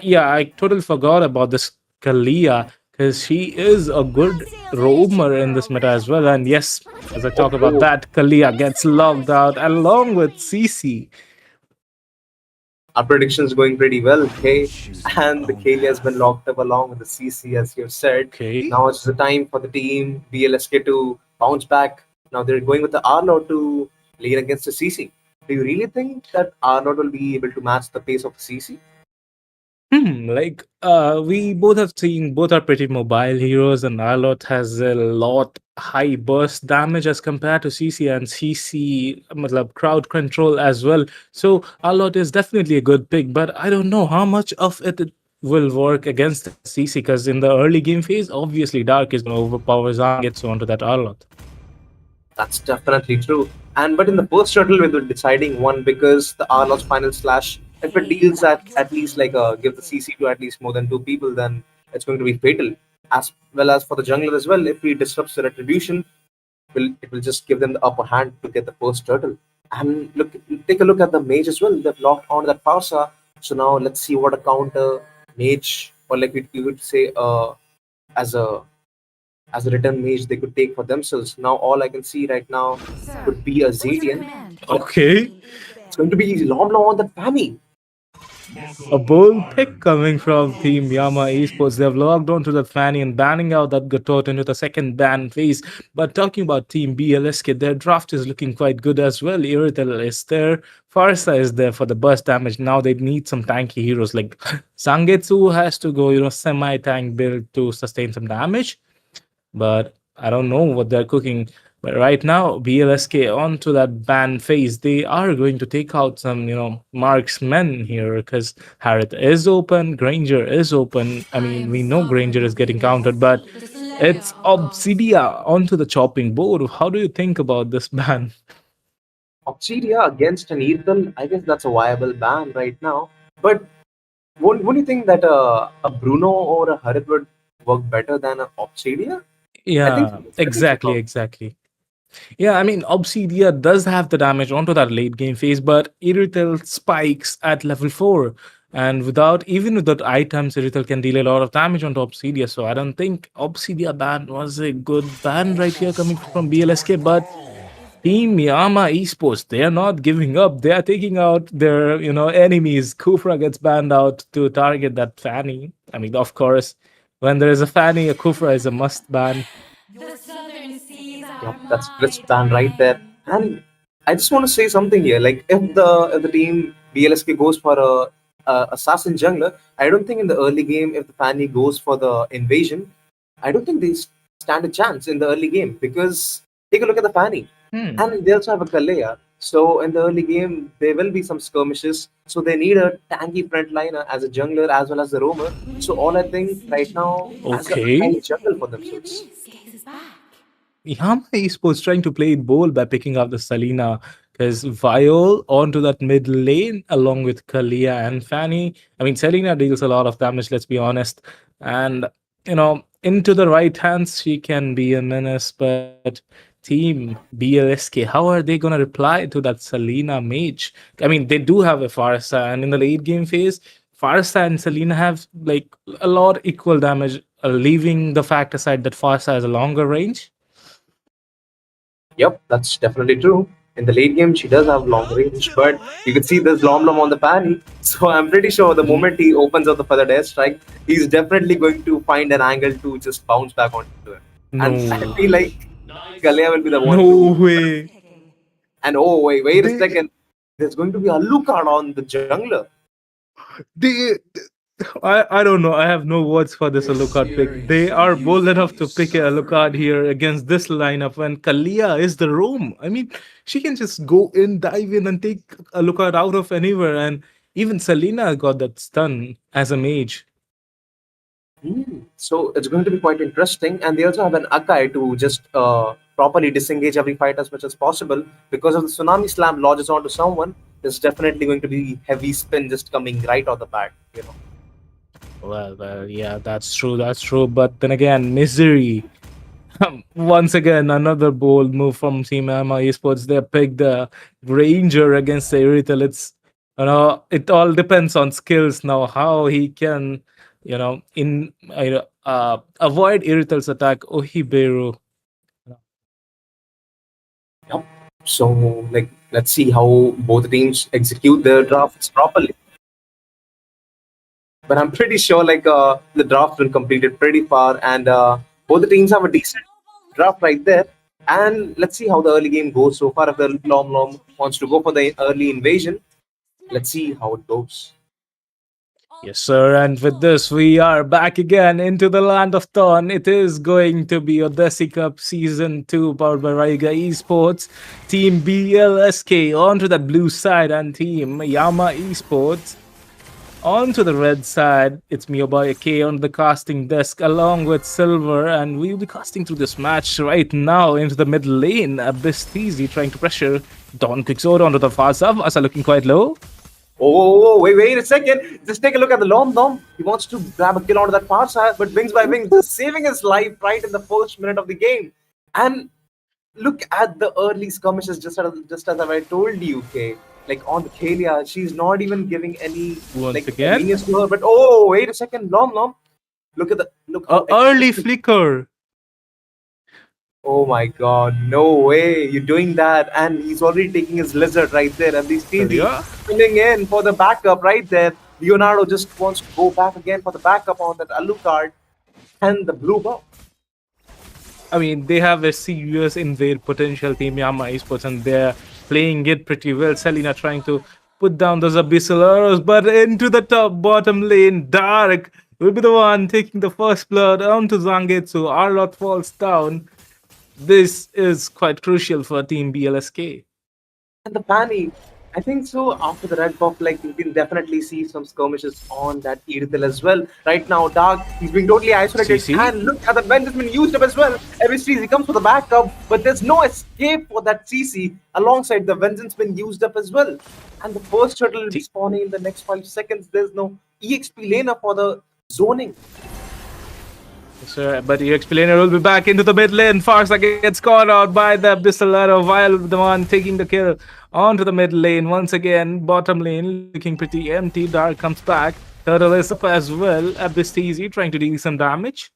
E: Yeah, I totally forgot about this Kalia because she is a good roamer in this meta as well. And yes, as I
I: Oh,
E: talk about that, Kalia gets logged out along with CC.
I: our prediction's going pretty well, okay? And the Kalia has been locked up along with the CC, as you've said.
E: Okay.
I: Now it's the time for the team BLSK to bounce back. Now they're going with the Arlo to lead against the CC. Do you really think that Arlo will be able to match the pace of the CC?
E: We both have seen both are pretty mobile heroes, and Arlot has a lot high burst damage as compared to CC, and CC matlab, crowd control as well. So Arlot is definitely a good pick, but I don't know how much of it will work against CC because in the early game phase, obviously Dark is going to overpower Zangetsu onto that Arlot.
I: That's definitely true. And but in the first turtle, we were deciding one because the Arlot's final slash, if it deals at least like give the CC to at least more than 2 people, then it's going to be fatal. As well as for the jungler as well, if he disrupts the retribution, it will just give them the upper hand to get the first turtle. And look, take a look at the mage as well. They've locked on that Parsa. So now let's see what a counter mage, or like we would say, as a as a return mage they could take for themselves. Now all I can see right now could be a Zadian.
E: Okay.
I: It's going to be Lomlo on that Fami.
E: A bold pick coming from Team Yama Esports. They've logged onto the Fanny and banning out that Gatot into the second ban phase. But talking about Team BLSK, their draft is looking quite good as well. Iritel is there. Farsa is there for the burst damage. Now they need some tanky heroes like Sangetsu has to go, semi-tank build to sustain some damage. But I don't know what they're cooking. But right now, BLSK onto that ban phase, they are going to take out some, marksmen here because Harriet is open, Granger is open. I mean, we know Granger is getting countered, but it's Obsidia onto the chopping board. How do you think about this ban?
I: Obsidia against an Ethel, I guess that's a viable ban right now. But won't you think that a Bruno or a Harit would work better than Obsidia? I think
F: Yeah,
I: so. I think so.
F: exactly, exactly. Yeah, I mean, Obsidia does have the damage onto that late game phase, but Irithel spikes at level 4. And even without items, Irithel can deal a lot of damage onto Obsidia. So I don't think Obsidia ban was a good ban right here coming from BLSK. But Team Yama Esports, they are not giving up. They are taking out their, enemies. Kufra gets banned out to target that Fanny. I mean, of course, when there is a Fanny, a Kufra is a must ban.
I: Yep, that's crisp ban right there. And I just want to say something here. Like if the team BLSK goes for a assassin jungler, I don't think in the early game if the Fanny goes for the invasion, I don't think they stand a chance in the early game because take a look at the Fanny. And they also have a Kalea. So in the early game, there will be some skirmishes. So they need a tanky frontliner as a jungler as well as the roamer. So all I think right now as a
F: Okay.
I: high jungle for themselves.
F: Yama Esports trying to play it bold by picking up the Selena because Viol onto that mid lane along with Kalia and Fanny. I mean, Selena deals a lot of damage, let's be honest. And, into the right hands, she can be a menace, but Team BLSK, how are they going to reply to that Selena mage? I mean, they do have a Farsa, and in the late game phase, Farsa and Selena have like a lot equal damage, leaving the fact aside that Farsa has a longer range.
I: Yep, that's definitely true. In the late game, she does have long range, but you can see there's Lom Lom on the parry. So I'm pretty sure the moment he opens up the feathered airstrike, he's definitely going to find an angle to just bounce back onto it. And I
F: No.
I: feel like Kalia will be the one
F: No
I: to.
F: way.
I: And oh, wait a
F: They
I: second. There's going to be a Alucard on the jungler.
F: they I don't know. I have no words for this Alucard pick. They are bold enough to pick a Alucard here against this lineup when Kalia is the roam. I mean, she can just go in, dive in, and take Alucard out of anywhere. And even Selena got that stun as a mage.
I: So it's going to be quite interesting. And they also have an Akai to just properly disengage every fight as much as possible. Because if the Tsunami Slam lodges onto someone, there's definitely going to be heavy spin just coming right off the bat.
F: Well, yeah, that's true. That's true. But then again, Misery. Once again, another bold move from Team Yama Esports. They picked the Ranger against the Irithel. It all depends on skills now. How he can, avoid Irithel's attack. Ohiberu.
I: Yep. So, like, let's see how both teams execute their drafts properly. But I'm pretty sure, like, the draft will completed pretty far, and both the teams have a decent draft right there. And let's see how the early game goes so far. If the Lom Lom wants to go for the early invasion, let's see how it goes.
F: Yes, sir. And with this, we are back again into the land of Thorn. It is going to be Odyssey Cup Season 2 powered by Raiga Esports. Team BLSK onto the blue side and Team Yama Esports onto the red side. It's Moba K on the casting desk along with Silver. And we'll be casting through this match right now into the mid lane. Abyss Theezy trying to pressure Don Quixote onto the far side. Asa looking quite low.
I: Oh, wait a second. Just take a look at the Lom Lom. He wants to grab a kill onto that far side, but wings by wings, just saving his life right in the first minute of the game. And look at the early skirmishes, just as I told you, okay? Like on the Kalia, she's not even giving any
F: Once again,
I: convenience to her. But oh, wait a second, Lom Lom. Look how
F: early flicker.
I: Oh my god, no way, you're doing that. And he's already taking his lizard right there. And these TD filling in for the backup right there. Leonardo just wants to go back again for the backup on that Alucard and the blue buff.
F: I mean, they have a serious invade potential Team Yama Esports and they're playing it pretty well. Selena trying to put down those abyssal arrows, but into the top bottom lane, Dark will be the one taking the first blood onto Zangetsu. Arlot falls down. This is quite crucial for Team BLSK.
I: And the Pani, I think so. After the red buff, like you can definitely see some skirmishes on that Irithel as well. Right now, Dark, he's being totally isolated.
F: CC?
I: And look at the vengeance been used up as well. Every CC comes for the backup, but there's no escape for that CC. Alongside the vengeance been used up as well. And the first turtle will be spawning in the next 5 seconds. There's no EXP laner for the zoning.
E: Sure, but your explainer will be back into the mid lane. Farsa gets caught out by the Abyssal while the one taking the kill onto the mid lane. Once again, bottom lane looking pretty empty. Dark comes back. Turtle is up as well. Abyss easy trying to deal some damage.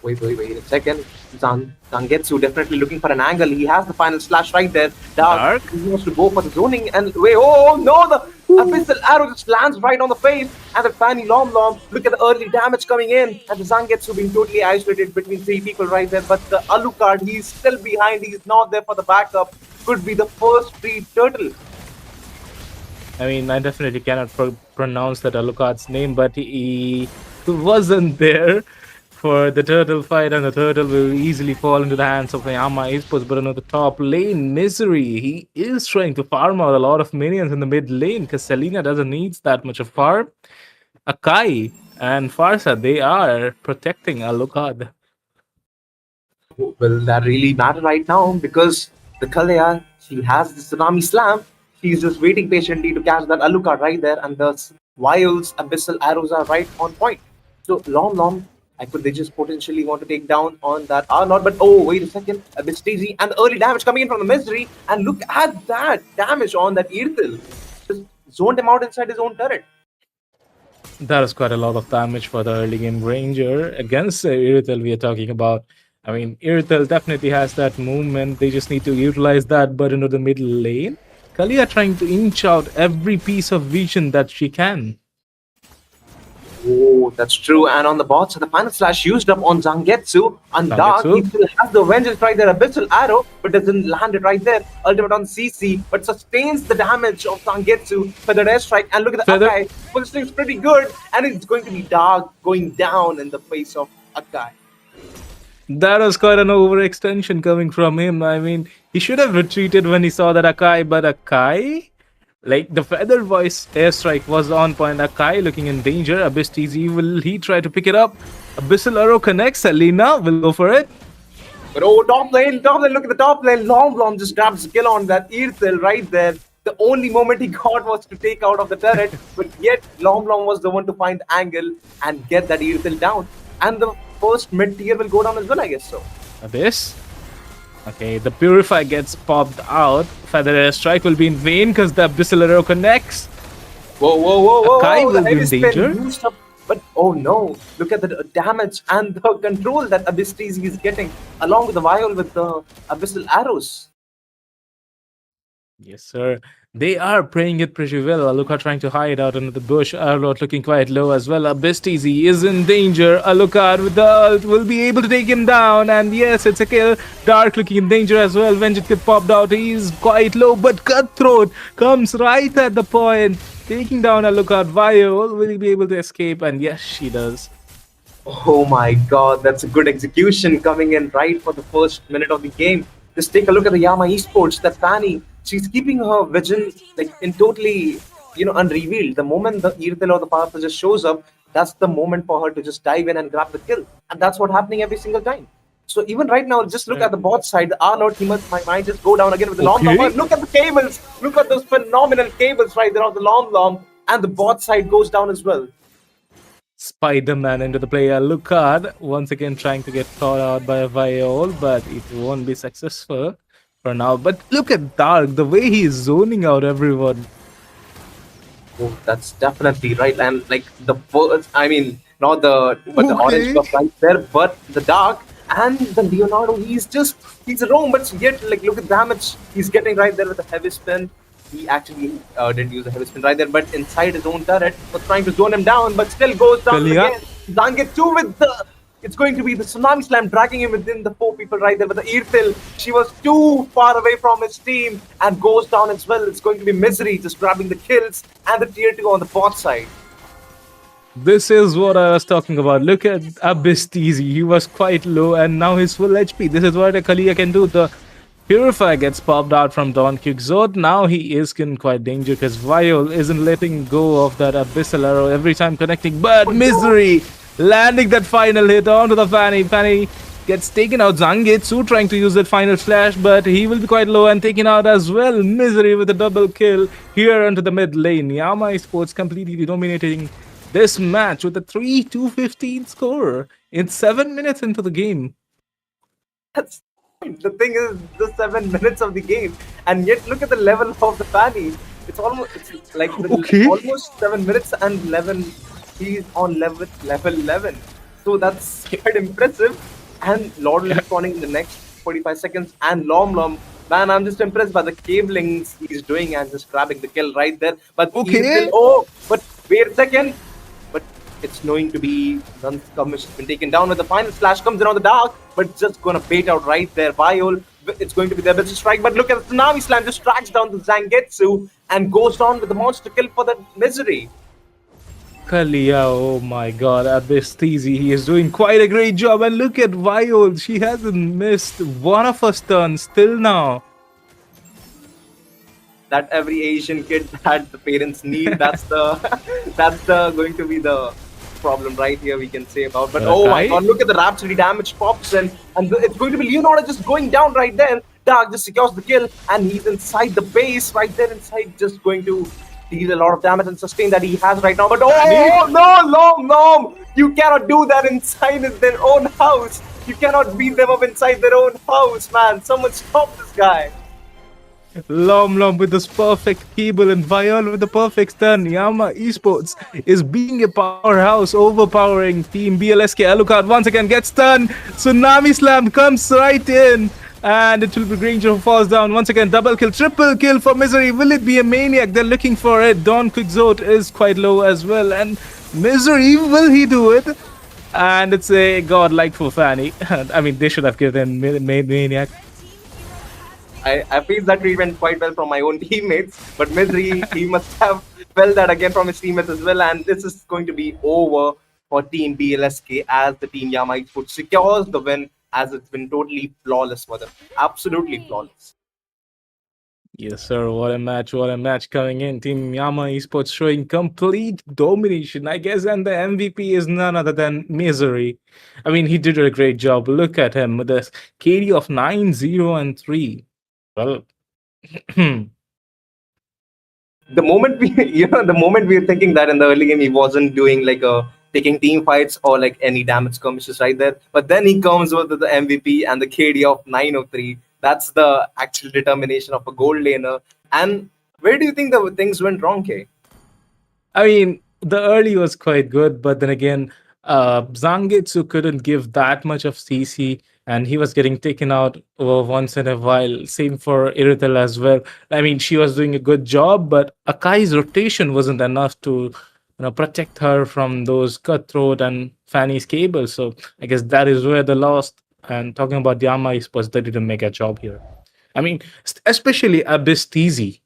I: Wait a second. Zangetsu definitely looking for an angle. He has the final slash right there. Dark. He wants to go for the zoning and wait. Oh no! The Abyssal arrow just lands right on the face. And the Fanny Lom Lom. Look at the early damage coming in. And the Zangetsu being totally isolated between 3 people right there. But the Alucard, he's still behind. He's not there for the backup. Could be the first free turtle.
E: I mean, I definitely cannot pronounce that Alucard's name, but he wasn't there for the turtle fight, and the turtle will easily fall into the hands of Yama Esports. But on the top lane, Misery, he is trying to farm out a lot of minions in the mid lane because Selena doesn't need that much of farm. Akai and Farsa, they are protecting Alucard.
I: Will that really matter right now? Because the Kalaya, she has the Tsunami Slam. She's just waiting patiently to catch that Alucard right there, and the Vials, Abyssal arrows are right on point. So Lom, could they just potentially want to take down on that Arlord? But oh, wait a second, a bit stagey, and the early damage coming in from the Misery, and look at that damage on that Irthil. Just zoned him out inside his own turret.
E: That is quite a lot of damage for the early game Ranger against Irithel we are talking about. I mean, Irithel definitely has that movement. They just need to utilize that, but into the middle lane, Kalia trying to inch out every piece of vision that she can.
I: Oh, that's true. And on the bot, so the final slash used up on Zangetsu. And Dark, he still has the vengeance right there. Abyssal arrow, but doesn't land it right there. Ultimate on CC, but sustains the damage of Zangetsu. Feather airstrike. And look at the Akai. Positioning is pretty good. And it's going to be Dark going down in the face of Akai.
E: That was quite an overextension coming from him. I mean, he should have retreated when he saw that Akai, but Akai? Like, the feather voice airstrike was on point. Akai looking in danger. Abyss TZ, will he try to pick it up? Abyssal arrow connects. Selena will go for it.
I: But oh, top lane, look at the top lane. Lom just grabs a kill on that Irthil right there. The only moment he got was to take out of the turret, but yet Lom was the one to find angle and get that Irthil down. And the first mid-tier will go down as well, I guess so.
E: Abyss? Okay, the Purify gets popped out. Feather airstrike will be in vain because the Abyssal arrow connects.
I: Whoa.
E: Akai will be in danger.
I: But oh no, look at the damage and the control that Abyss TZ is getting, along with the vial with the Abyssal arrows.
E: Yes, sir. They are playing it pretty well. Alucard trying to hide out under the bush. Arlord looking quite low as well. Abyss TZ is in danger. Alucard with the ult will be able to take him down. And yes, it's a kill. Dark looking in danger as well. Vengeance get popped out. He's quite low, but Cutthroat comes right at the point. Taking down Alucard. Viol will he be able to escape? And yes, she does.
I: Oh my god, that's a good execution coming in right for the first minute of the game. Just take a look at the Yama Esports, that Fanny. She's keeping her vision like in totally, unrevealed. The moment the Irthel or the Power just shows up, that's the moment for her to just dive in and grab the kill. And that's what's happening every single time. So even right now, just look at the bot side. The Arlord, he might just go down again with the Lom. Look at the cables. Look at those phenomenal cables right there on the Lom. And the bot side goes down as well.
E: Spider-Man into the play. Alucard once again trying to get caught out by a Viol, but it won't be successful for now. But look at Dark, the way he is zoning out everyone.
I: Oh, that's definitely right. And like the first, not the orange buff right there, but the Dark and the Leonardo, he's a roam, but yet like look at the damage he's getting right there with the heavy spin. He actually didn't use a heavy spin right there, but inside his own turret was trying to zone him down, but still goes down again. Zangetsu with it's going to be the Tsunami Slam dragging him within the 4 people right there with the Irthil. She was too far away from his team and goes down as well. It's going to be Misery just grabbing the kills and the tier 2 on the bot side.
E: This is what I was talking about. Look at Abyss TZ. He was quite low and now he's full HP. This is what a Kalia can do. The Purify gets popped out from Don Quixote. Now he is in quite danger because Viol isn't letting go of that Abyssal arrow every time connecting. But Misery landing that final hit onto the Fanny. Fanny gets taken out. Zangetsu trying to use that final slash, but he will be quite low and taken out as well. Misery with a double kill here onto the mid lane. Yama Esports completely dominating this match with a 3-2-15 score in 7 minutes into the game.
I: That's the thing is the 7 minutes of the game, and yet look at the level of the Fanny. It's like
E: Okay.
I: almost 7 minutes and 11. He's on level 11, so that's quite impressive. And Lord will be spawning in the next 45 seconds. And Lom, man, I'm just impressed by the cablings he's doing and just grabbing the kill right there. But he's still,
E: Okay.
I: oh, but wait a second, but it's going to be Run's commission has been taken down with the final slash comes in on the dark, but it's just gonna bait out right there. Viol, it's going to be the ability strike, but look at the tsunami slam, just tracks down the Zangetsu and goes down with the monster kill for the misery.
E: Kalia, oh my god, at this teasy, he is doing quite a great job. And look at Viol, she hasn't missed one of her stuns till now.
I: That every Asian kid that the parents need. That's the that's the going to be the problem right here we can say about. But
E: But
I: oh my
E: Akai,
I: god, look at the Rhapsody damage pops in, and it's going to be Leonardo just going down right there. Dark just secures the kill, and he's inside the base right there inside, just going to deal a lot of damage and sustain that he has right now. But oh no, Long, you cannot do that inside their own house. You cannot beat them up inside their own house, man. Someone stop this guy.
E: Lom with this perfect cable and Viol with the perfect stun. Yama Esports is being a powerhouse, overpowering Team BLSK. Alucard once again gets stunned. Tsunami Slam comes right in. And it will be Granger who falls down. Once again, double kill, triple kill for Misery. Will it be a Maniac? They're looking for it. Don Quickzote is quite low as well. And Misery, will he do it? And it's a godlike for Fanny. I mean, they should have given Maniac.
I: I feel that treatment quite well from my own teammates, but Misery, he must have felt that again from his teammates as well. And this is going to be over for Team BLSK as the Team Yama Esports secures the win, as it's been totally flawless for them. Absolutely flawless.
E: Yes, sir. What a match. What a match coming in. Team Yama Esports showing complete domination, I guess. And the MVP is none other than Misery. I mean, he did a great job. Look at him with this KD of 9-0-3. Well,
I: The moment we, the moment we were thinking that in the early game he wasn't doing like taking team fights or like any damage skirmishes right there, but then he comes with the MVP and the KD of 903. That's the actual determination of a gold laner. And where do you think the things went wrong, Kay?
E: I mean, the early was quite good, but then again, Zangetsu couldn't give that much of CC, and he was getting taken out once in a while. Same for Iritel as well. I mean, she was doing a good job, but Akai's rotation wasn't enough to, protect her from those cutthroat and Fanny's cables. So I guess that is where the lost. And talking about Yama Esports, they didn't make a job here. I mean, especially Abyss TZ.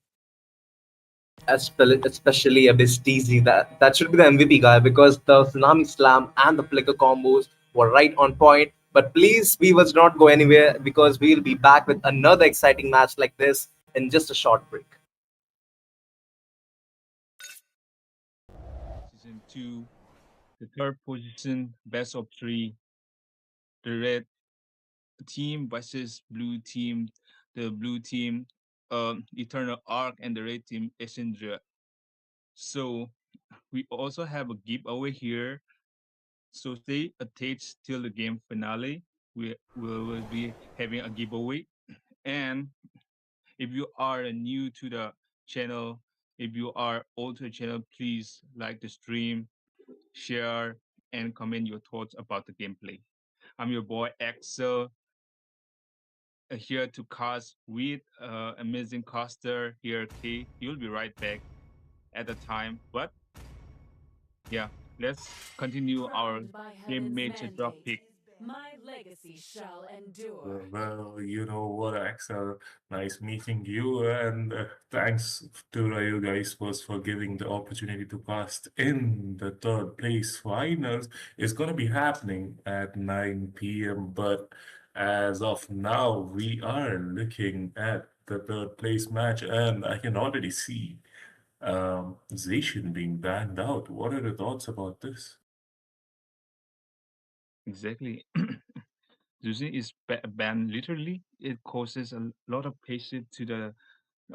I: Especially Abyss TZ. That should be the MVP guy because the Tsunami Slam and the Flicker combos were right on point. But please, we must not go anywhere because we'll be back with another exciting match like this in just a short break.
A: Season 2, the third position, best of 3, the red team versus blue team, the blue team, Eternal Arc, and the red team, Essendra. So we also have a giveaway here. So stay attached till the game finale. We will be having a giveaway. And if you are new to the channel, if you are old to the channel, please like the stream, share, and comment your thoughts about the gameplay. I'm your boy Axel, here to cast with amazing caster here, K. You'll be right back at the time. But yeah, let's continue our
B: Crowned by
A: game
B: heaven's
A: match drop
B: mandate,
A: pick.
B: my legacy shall endure.
C: Well, you know what, Axel? Nice meeting you, and thanks to you guys first for giving the opportunity to cast in the third place finals. It's gonna be happening at 9 p.m. But as of now, we are looking at the third place match, and I can already see Zacian being banned out. What are the thoughts about this?
A: Exactly. Using is banned literally. It causes a lot of patience to the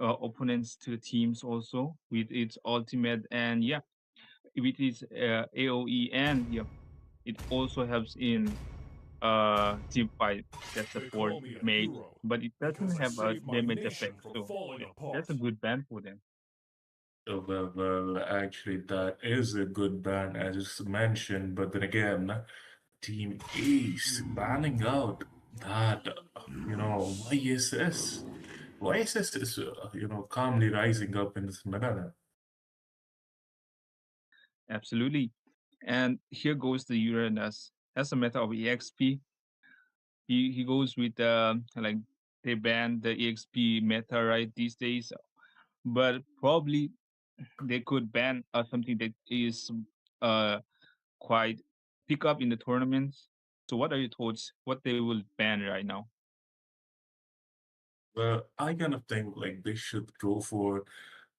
A: opponents, to the teams also with its ultimate. And yeah, with its AOE, and yeah, it also helps in team fight that
D: They
A: support
D: call me a
A: mage,
D: hero
A: but it
D: because
A: doesn't
D: I
A: have a
D: saved my
A: damage
D: nation
A: effect.
D: from
A: So
D: falling
A: yeah, that's a
D: apart.
A: good ban for them.
C: Actually, that is a good ban, as you mentioned. But then again, Team Ace banning out that, YSS. YSS is, calmly rising up in this banana.
A: Absolutely. And here goes the Uranus. As a matter of EXP, he goes with like they ban the EXP meta right these days, but probably they could ban something that is uh quite pick up in the tournaments. So what are your thoughts? What they will ban right now?
C: Well, I kind of think like they should go for,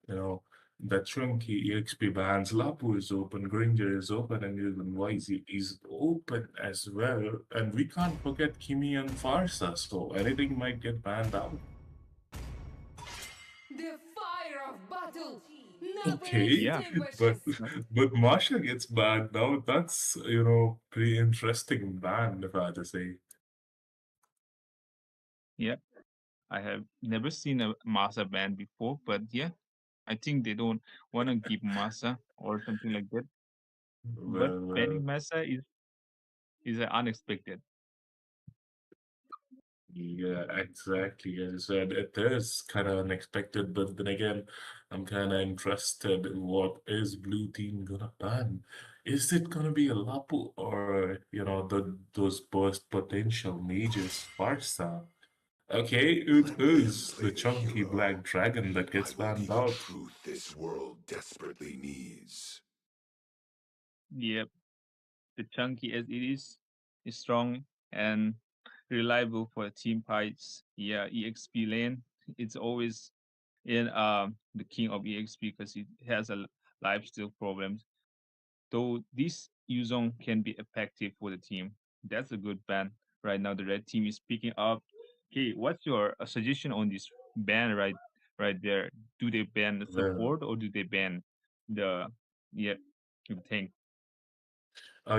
C: you know, the chunky EXP bands. Lapu is open, Granger is open, and even YZ is open as well. And we can't forget Kimi and Farsa, so anything might get banned out.
B: The fire of battle never
C: Okay,
A: Yeah,
C: but
B: extinguishes.
C: but Masha gets banned now. That's, pretty interesting ban, if I had to say.
A: yeah. I have never seen a Masa ban before, but yeah, I think they don't want to give Masa or something like that. But
C: Well,
A: banning Masa is unexpected.
C: yeah, exactly. As I said, it is kind of unexpected, but then again, I'm kind of interested in what is Blue Team gonna ban. Is it gonna be a Lapu or, those burst potential mages, Farsa? Okay, it
D: Let them
C: is the
D: play the
C: chunky
D: hero.
C: black dragon that
D: I
C: gets
D: will be
C: banned
D: the
C: out.
D: truth this world desperately needs.
A: Yep, the chunky as it is strong and reliable for team fights. Yeah, EXP lane. It's always in the king of EXP because it has a lifesteal problems. Though this Yuzong can be effective for the team. That's a good ban. Right now the red team is picking up. Okay, what's your suggestion on this ban right there? Do they ban the
C: Well,
A: support or do they ban the yeah the tank?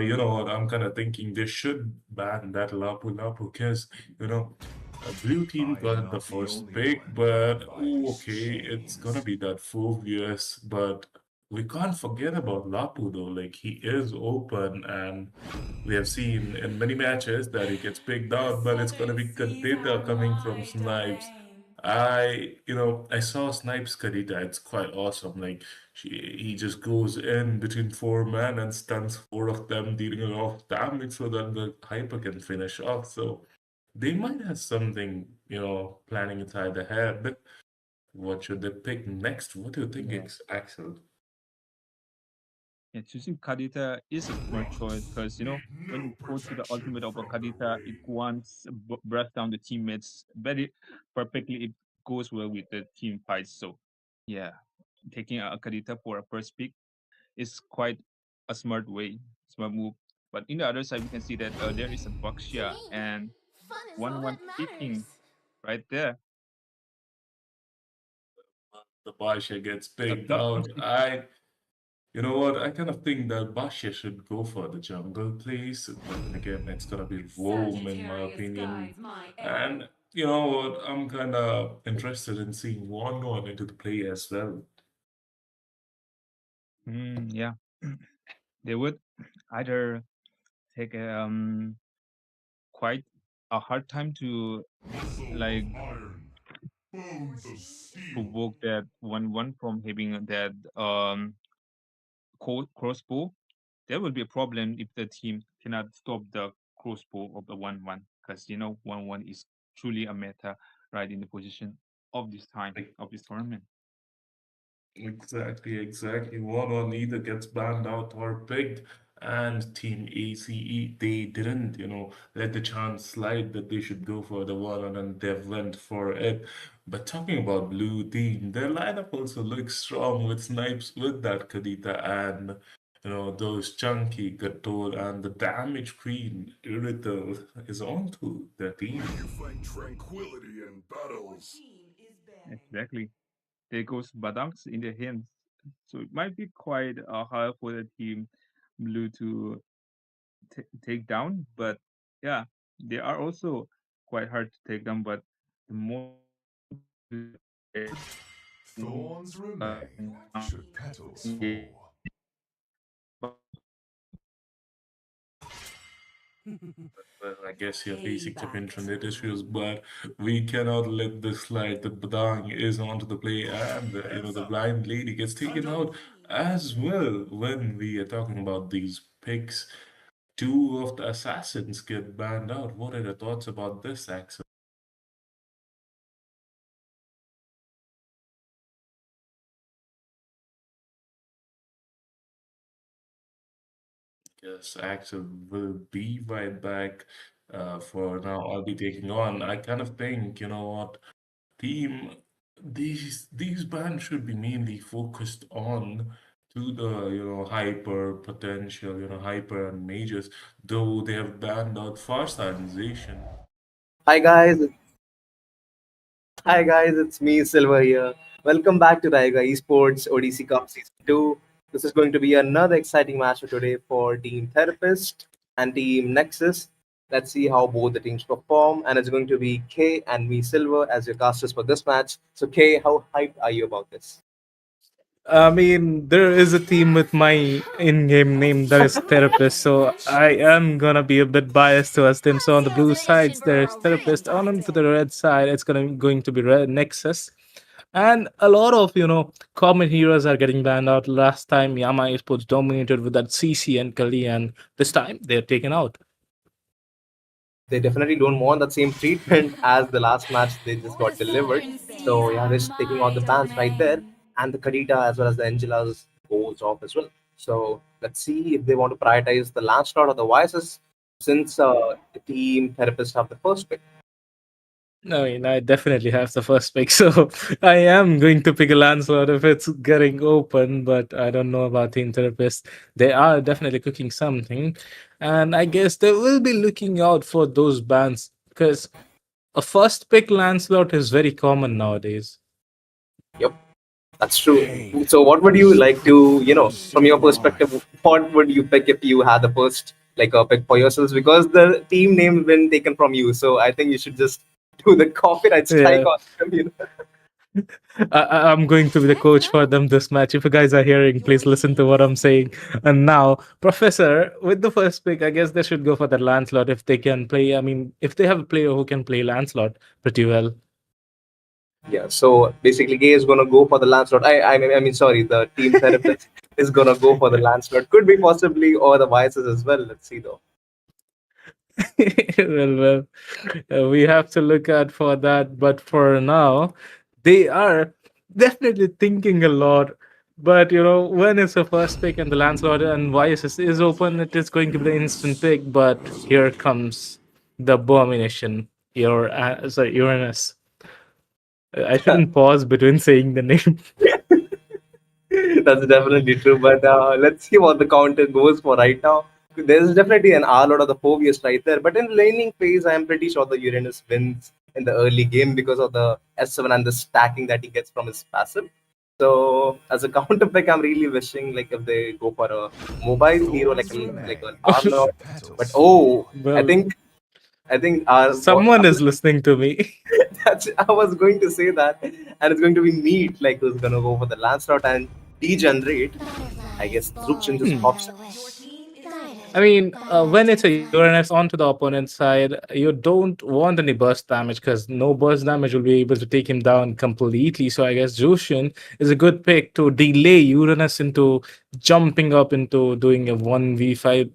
C: you know what? I'm kind of thinking they should ban that Lapu Lapu because, you know, Blue Team
D: I am
C: got the
D: not the
C: first
D: only
C: pick,
D: one bound
C: but
D: by these
C: okay, it's gonna
D: chains.
C: be that Phobius. But we can't forget about Lapu though. Like he is open, and we have seen in many matches that he gets picked
B: The
C: out, but it's gonna
B: southern
C: be
B: seas are
C: Kadita coming from
B: my
C: Snipes.
B: domain.
C: I saw Snipes Kadita. It's quite awesome. Like he just goes in between four men and stuns four of them, dealing a lot of damage so that the hyper can finish off. So they might have something, planning inside their head. What should they pick next? What do you think, Axel?
A: Yeah, choosing Kadita is a smart choice
D: Rocks
A: because
D: need
A: when
D: no
A: you go to the
D: protection
A: ultimate of a
D: from the
A: Kadita, it
D: rain.
A: wants brush down the teammates very perfectly. It goes well with the team fights. So yeah, taking a Kadita for a first pick is quite a smart way, smart move. But in the other side, we can see that there is a
B: To
A: Baxia
B: me,
A: and
B: fun is all
A: one
B: that matters.
A: picking right there.
C: The Basha gets
A: A
C: picked
A: tough
C: out. You know what? I kind of think that Basha should go for the jungle place, but then again, it's gonna be Rome in my
B: Sagittarius
C: opinion.
B: guides my arrow.
C: And you know what? I'm kind of interested in seeing one into the play as well.
A: Yeah, they would either take quite a hard time to
D: Muscle
A: like
D: of iron, bones of steel.
A: provoke that one from having that crossbow. There will be a problem if the team cannot stop the crossbow of the 1-1 because one is truly a meta right in the position of this time
C: Like,
A: of this tournament.
C: exactly. One either gets banned out or picked. And Team ACE, they didn't, let the chance slide that they should go for the one and they went for it. But talking about Blue Team, their lineup also looks strong with Snipes, with that Kadita and, those chunky Gator and the damage queen Irithel is onto their
D: May
C: team.
D: you find tranquility in battles.
A: Exactly. There goes Badams in their hands. So it might be quite hard for the team blue to take down. But yeah, they are also quite hard to take down. But the more
D: Thorns remain should petals fall.
C: Well, I guess you're facing some
B: Payback.
C: internet issues, but we cannot let this slide. The Badang is onto the play, and
D: Heads
C: the
D: up.
C: blind lady gets taken
D: Time's up.
C: out as well. When we are talking about these picks, two of the assassins get banned out. What are your thoughts about this, Axel? Yes, Axel will be right back. For now, I'll be taking on. I kind of think, you know what, team, these bands should be mainly focused on to the hyper potential, hyper and majors, though they have banned out Farsightization.
I: Hi guys, it's me Silver here. Welcome back to Raiga Esports Odyssey Cup Season 2. This is going to be another exciting match for today for Team Therapist and Team Nexus. Let's see how both the teams perform, and it's going to be K and me Silver as your casters for this match. So K, how hyped are you about this?
E: I mean, there is a team with my in-game name that is Therapist, so I am gonna be a bit biased towards them. So on the blue sides, there's Therapist. On to the red side, it's going to be Red Nexus, and a lot of common heroes are getting banned out. Last time, Yama Esports dominated with that CC and Kali, and this time they're taken out.
I: They definitely don't want that same treatment as the last match they just got delivered. So yeah, they're just taking out the bans right there, and the Kadita as well as the Angelas goes off as well. So let's see if they want to prioritize the Lancelot or the Vices, since the team therapists have the first pick.
E: I mean, I definitely have the first pick, so I am going to pick a Lancelot if it's getting open, but I don't know about Team Therapist. They are definitely cooking something, and I guess they will be looking out for those bans because a first pick Lancelot is very common nowadays.
I: Yep, that's true.
D: Pain
I: So what would you like to,
D: will
I: from your
D: steal
I: perspective,
D: life.
I: what would you pick if you had the first like a pick for yourselves? Because the team name been taken from you, so I think you should just do the copyright strike
E: Yeah,
I: on them.
E: I'm going to be the coach for them this match. If you guys are hearing, please listen to what I'm saying. And now, Professor, with the first pick, I guess they should go for the Lancelot if they can play. I mean, if they have a player who can play Lancelot pretty well.
I: Yeah, so basically, Gay is gonna go for the Lancelot. I mean, sorry, the team therapist is gonna go for the Lancelot. Could be possibly or the Vices as well. Let's see though.
E: well, we have to look out for that. But for now, they are definitely thinking a lot. But when it's the first pick and the Lancelot and Vices is open, it is going to be the instant pick. But here comes the Abomination. Sorry, Uranus. I shouldn't pause between saying the name.
I: That's definitely true. But let's see what the counter goes for right now. There's definitely an R out of the Phobius right there. But in laning phase, I'm pretty sure the Uranus wins in the early game because of the S7 and the stacking that he gets from his passive. So as a counter pick, I'm really wishing like if they go for a mobile hero like
D: Thorns
I: an
D: remain
I: Arlord.
D: should
I: But
D: petals
I: oh,
D: fall.
I: I
E: well,
I: think I think our
E: someone is listening to me.
I: I was going to say that, and it's going to be neat, like who's gonna go for the Lancelot and degenerate. I guess Zuxin just
E: Hmm.
I: pops in.
E: I mean, when it's a Uranus onto the opponent's side, you don't want any burst damage because no burst damage will be able to take him down completely. So I guess Jushin is a good pick to delay Uranus into jumping up into doing a 1v5.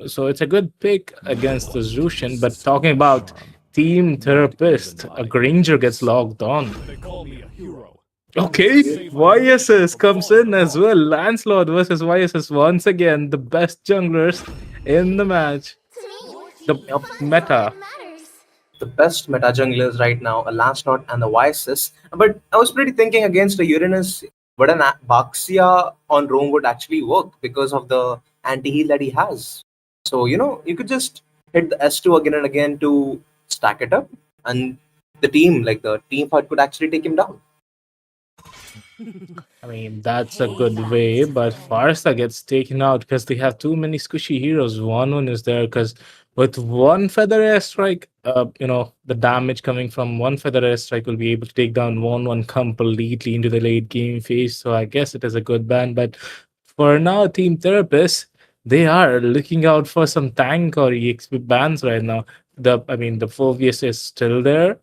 E: So it's a good pick against the Jushin. But talking about Team
G: Not even
E: Therapist, a
G: my
E: Granger gets
G: enemies.
E: logged on.
G: They call me a hero. Only to
E: Okay,
G: save my nation
E: YSS
G: from
E: comes
G: falling
E: in as well.
G: apart.
E: Lancelot versus YSS once again, the best junglers in the match. The
I: Yep,
E: meta.
I: the best meta junglers right now, a Lancelot and the Vices. But I was pretty thinking against the Uranus, but an Baxia on Rome would actually work because of the anti heal that he has. So you could just hit the S2 again and again to stack it up, and the team fight could actually take him down.
G: I mean, that's a good way, but Farsa gets taken out because they have too many squishy heroes. One is there because with one feather airstrike, the damage coming from one feather airstrike will be able to take down one completely into the late game phase. So I guess it is a good ban. But for now, Team Therapist, they are looking out for some tank or EXP bans right now. The Phobius is still there,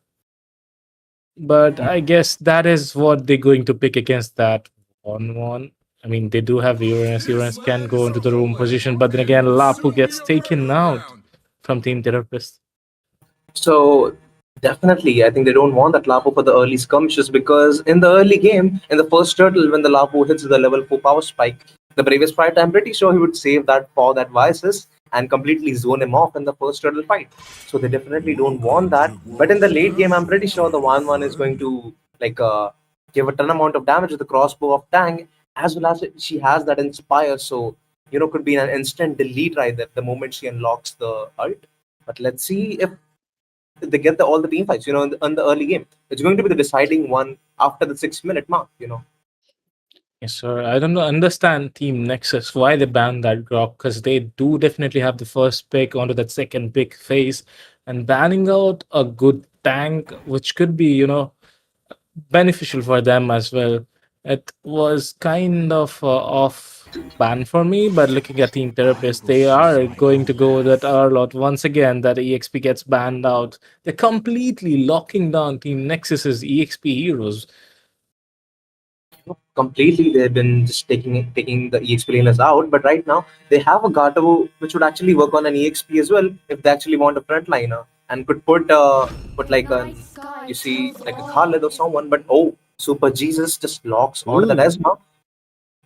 G: but I guess that is what they're going to pick against that 1-1. I mean, they do have Uranus. Uranus can go into the room position, but then again, Lapu gets taken out from Team Therapist.
I: So definitely, I think they don't want that Lapo for the early skirmishes because in the early game, in the first turtle, when the Lapo hits the level 4 power spike, the bravest fight, I'm pretty sure he would save that for that Vices and completely zone him off in the first turtle fight. So they definitely don't want that. But in the late game, I'm pretty sure the 1-1 is going to like give a ton amount of damage with the crossbow of Tang, as well as she has that Inspire. So could be an instant delete right there the moment she unlocks the ult. But let's see if they get all the team fights, in the early game. It's going to be the deciding one after the 6 minute mark.
G: Yes, sir. I don't understand Team Nexus why they banned that Grok because they do definitely have the first pick onto that second pick phase, and banning out a good tank, which could be beneficial for them as well. It was kind of off ban for me, but looking at Team Therapist, they are going to go with that Arlot once again. That EXP gets banned out. They're completely locking down Team Nexus's EXP heroes.
I: Completely, they've been just taking the EXP laners out. But right now, they have a Gato which would actually work on an EXP as well if they actually want a frontliner and could put like like a Khalid or someone. But Super Jesus just locks onto that
G: Ooh.
I: Esma.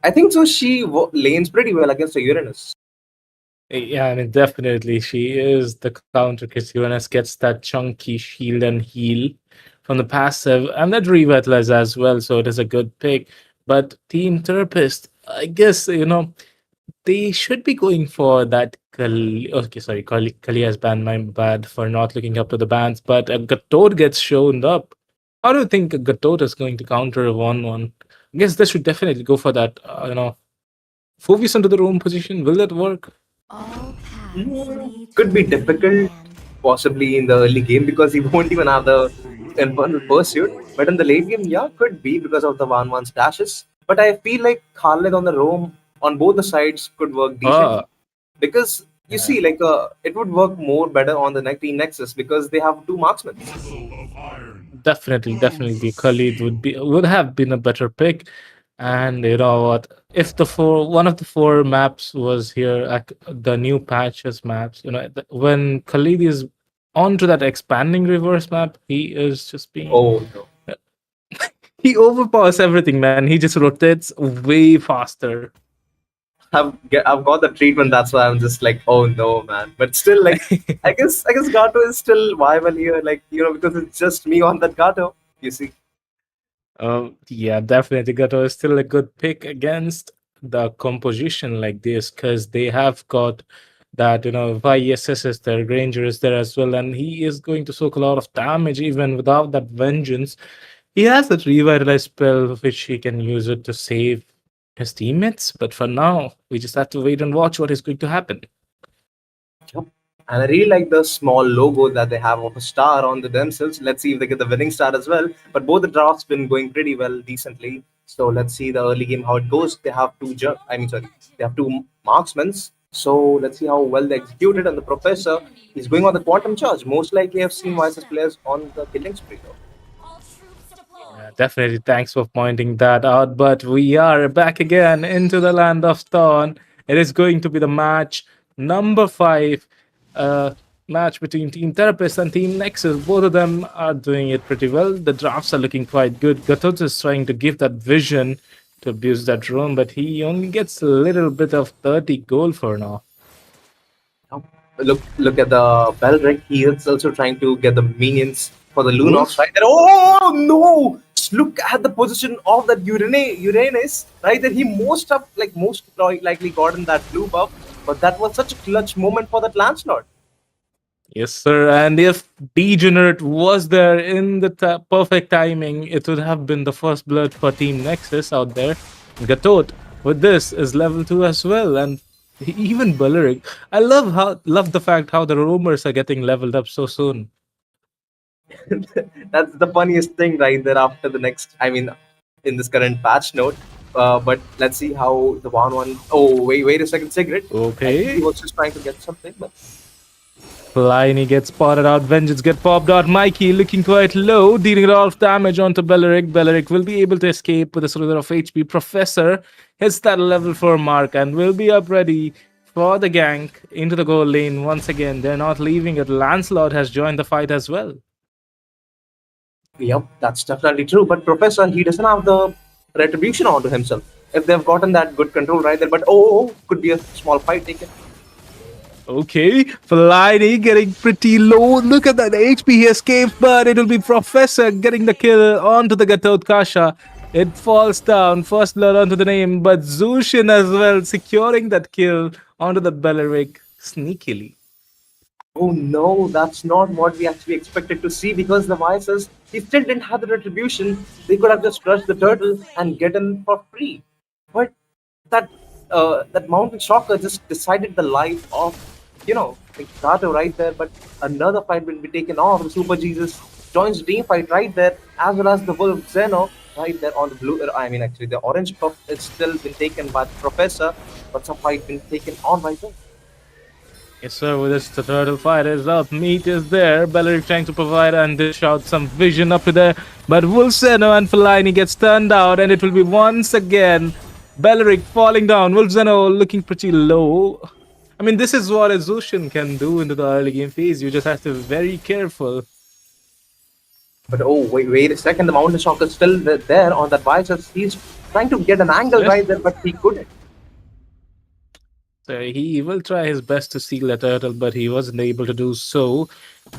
I: I think so. She lanes pretty well against the Uranus.
G: Yeah, I mean, definitely she is the counter because Uranus gets that chunky shield and heal from the passive and that revitalize as well. So it is a good pick. But Team Therapist, I guess, they should be going for that. Okay, sorry, Kali has banned my bad for not looking up to the bans, but Gatod gets shown up. How do you think Gatod is going to counter a 1-1? I guess they should definitely go for that, focus into the room position. Will that work?
I: Could be difficult, possibly in the early game because he won't even have the infernal pursuit. But in the late game, yeah, could be because of the 1-1 stashes. But I feel like Khalid on the roam on both the sides could work decently because you see, like it would work more better on the team Nexus because they have two marksmen.
G: Definitely, Khalid would have been a better pick. And you know what? If one of the four maps was here, the new patches maps, when Khalid is onto that expanding reverse map, he is just being.
I: Oh no.
G: He overpowers everything, man. He just rotates way faster.
I: I've got the treatment. That's why I'm just like, oh no, man. But still, like, I guess Gato is still viable here, like because it's just me on that Gato. You see.
G: Yeah, definitely. Gato is still a good pick against the composition like this because they have got that, YSS is there, Granger is there as well, and he is going to soak a lot of damage even without that vengeance. He has that revitalize spell which he can use it to save his teammates, but for now, we just have to wait and watch what is going to happen.
I: Yep. And I really like the small logo that they have of a star on themselves. Let's see if they get the winning star as well. But both the drafts been going pretty well, decently. So let's see the early game how it goes. They have they have two marksmen. So let's see how well they executed. And the professor is going on the quantum charge. Most likely, I've seen Vice's players on the killing spree though.
G: Yeah, definitely. Thanks for pointing that out. But we are back again into the land of Thorn. It is going to be the match number 5. Match between Team Therapist and Team Nexus. Both of them are doing it pretty well. The drafts are looking quite good. Gatot is trying to give that vision to abuse that room, but he only gets a little bit of 30 gold for now.
I: Look at the Belric. He is also trying to get the minions for the Lunox, right? And oh no! Just look at the position of that Uranus, right? That he most likely gotten that blue buff, but that was such a clutch moment for that Lancelot.
G: Yes, sir. And if Degenerate was there in the perfect timing, it would have been the first blood for Team Nexus out there. Gatot with this is level 2 as well. And even Balearic. I love the fact how the roamers are getting leveled up so soon.
I: That's the funniest thing right there after the next, I mean, in this current patch note. But let's see how the one. Oh, wait a second, Sigrid. I think he
G: Okay.
I: was just trying to get something, but
G: Pliny gets spotted out. Vengeance get popped out. Mikey looking quite low, dealing a lot of damage onto Belleric. Belleric will be able to escape with a slither of HP. Professor hits that level 4 mark and will be up ready for the gank into the goal lane once again. They're not leaving it. Lancelot has joined the fight as well.
I: yep, that's definitely true. But Professor, he doesn't have the retribution onto himself. If they've gotten that good control right there, but could be a small fight taken.
G: Okay, Fellaini getting pretty low. Look at that HP he escaped, but it will be Professor getting the kill onto the Gatot Kasha. It falls down, first blood onto the name, but Zushin as well securing that kill onto the Belleric sneakily.
I: Oh no, that's not what we actually expected to see because the Vices, he still didn't have the retribution. They could have just crushed the turtle and get him for free. But that that mountain shocker just decided the life of, like Gato right there. But another fight will be taken off. The Super Jesus joins the team fight right there, as well as the Wolf Zeno right there on the blue. I mean, actually, the orange buff is still been taken by the Professor, but some fight been taken on right there.
G: Yes, sir, with this, the turtle fight is up. Meat is there. Belleric trying to provide and dish out some vision up to there. But Wolfzeno and Fellaini gets turned out, and it will be once again Belleric falling down. Wolfzeno looking pretty low. I mean, this is what a Zushin can do into the early game phase. You just have to be very careful.
I: But wait a second, the mountain shock is still there on that Vices. He's trying to get an angle
G: Yes.
I: right there, but he couldn't.
G: So he will try his best to seal the turtle, but he wasn't able to do so.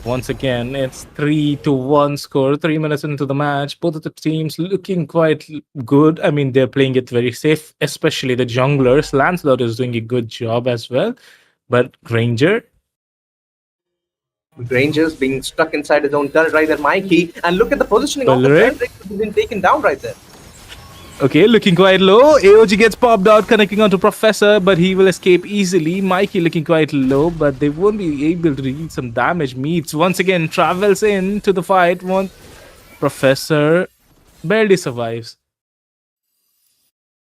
G: Once again, it's 3-1 score, 3 minutes into the match. Both of the teams looking quite good. I mean, they're playing it very safe, especially the junglers. Lancelot is doing a good job as well. But Granger,
I: Granger's being stuck inside his own turret right there, Mikey. And look at the positioning of the
G: Belleric.
I: Belleric, who's been taken down right there.
G: okay, looking quite low. AOG gets popped out, connecting onto Professor, but he will escape easily. Mikey looking quite low, but they won't be able to deal some damage. Meets once again, travels into the fight. One Professor barely survives.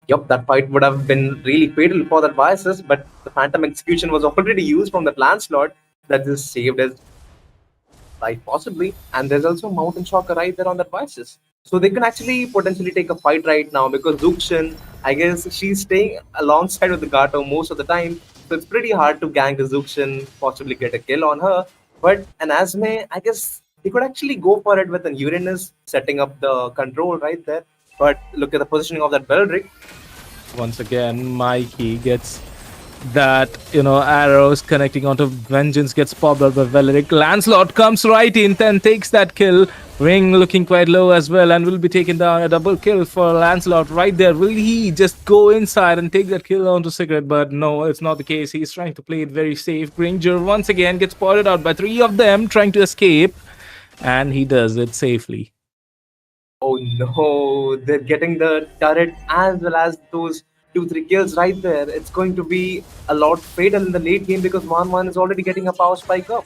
I: Yup, that fight would have been really fatal for that Vices, but the Phantom Execution was already used from that Lancelot that just saved his life possibly. And there's also Mountain Shocker right there on that Vices. So they can actually potentially take a fight right now because Zuxin, I guess she's staying alongside with the Gato most of the time. So it's pretty hard to gank the Zuxin, possibly get a kill on her. But an Asme, I guess he could actually go for it with an Uranus setting up the control right there. But look at the positioning of that Beldrick.
G: Once again, Mikey gets that, arrows connecting onto Vengeance gets popped out by Valeric. Lancelot comes right in and takes that kill. Ring looking quite low as well and will be taken down. A double kill for Lancelot right there. Will he just go inside and take that kill onto Sigurd? But no, it's not the case. He's trying to play it very safe. Granger once again gets spotted out by 3 of them trying to escape. And he does it safely.
I: Oh no, they're getting the turret as well as those 2-3 kills right there. It's going to be a lot fatal in the late game because 1-1 is already getting a power spike up.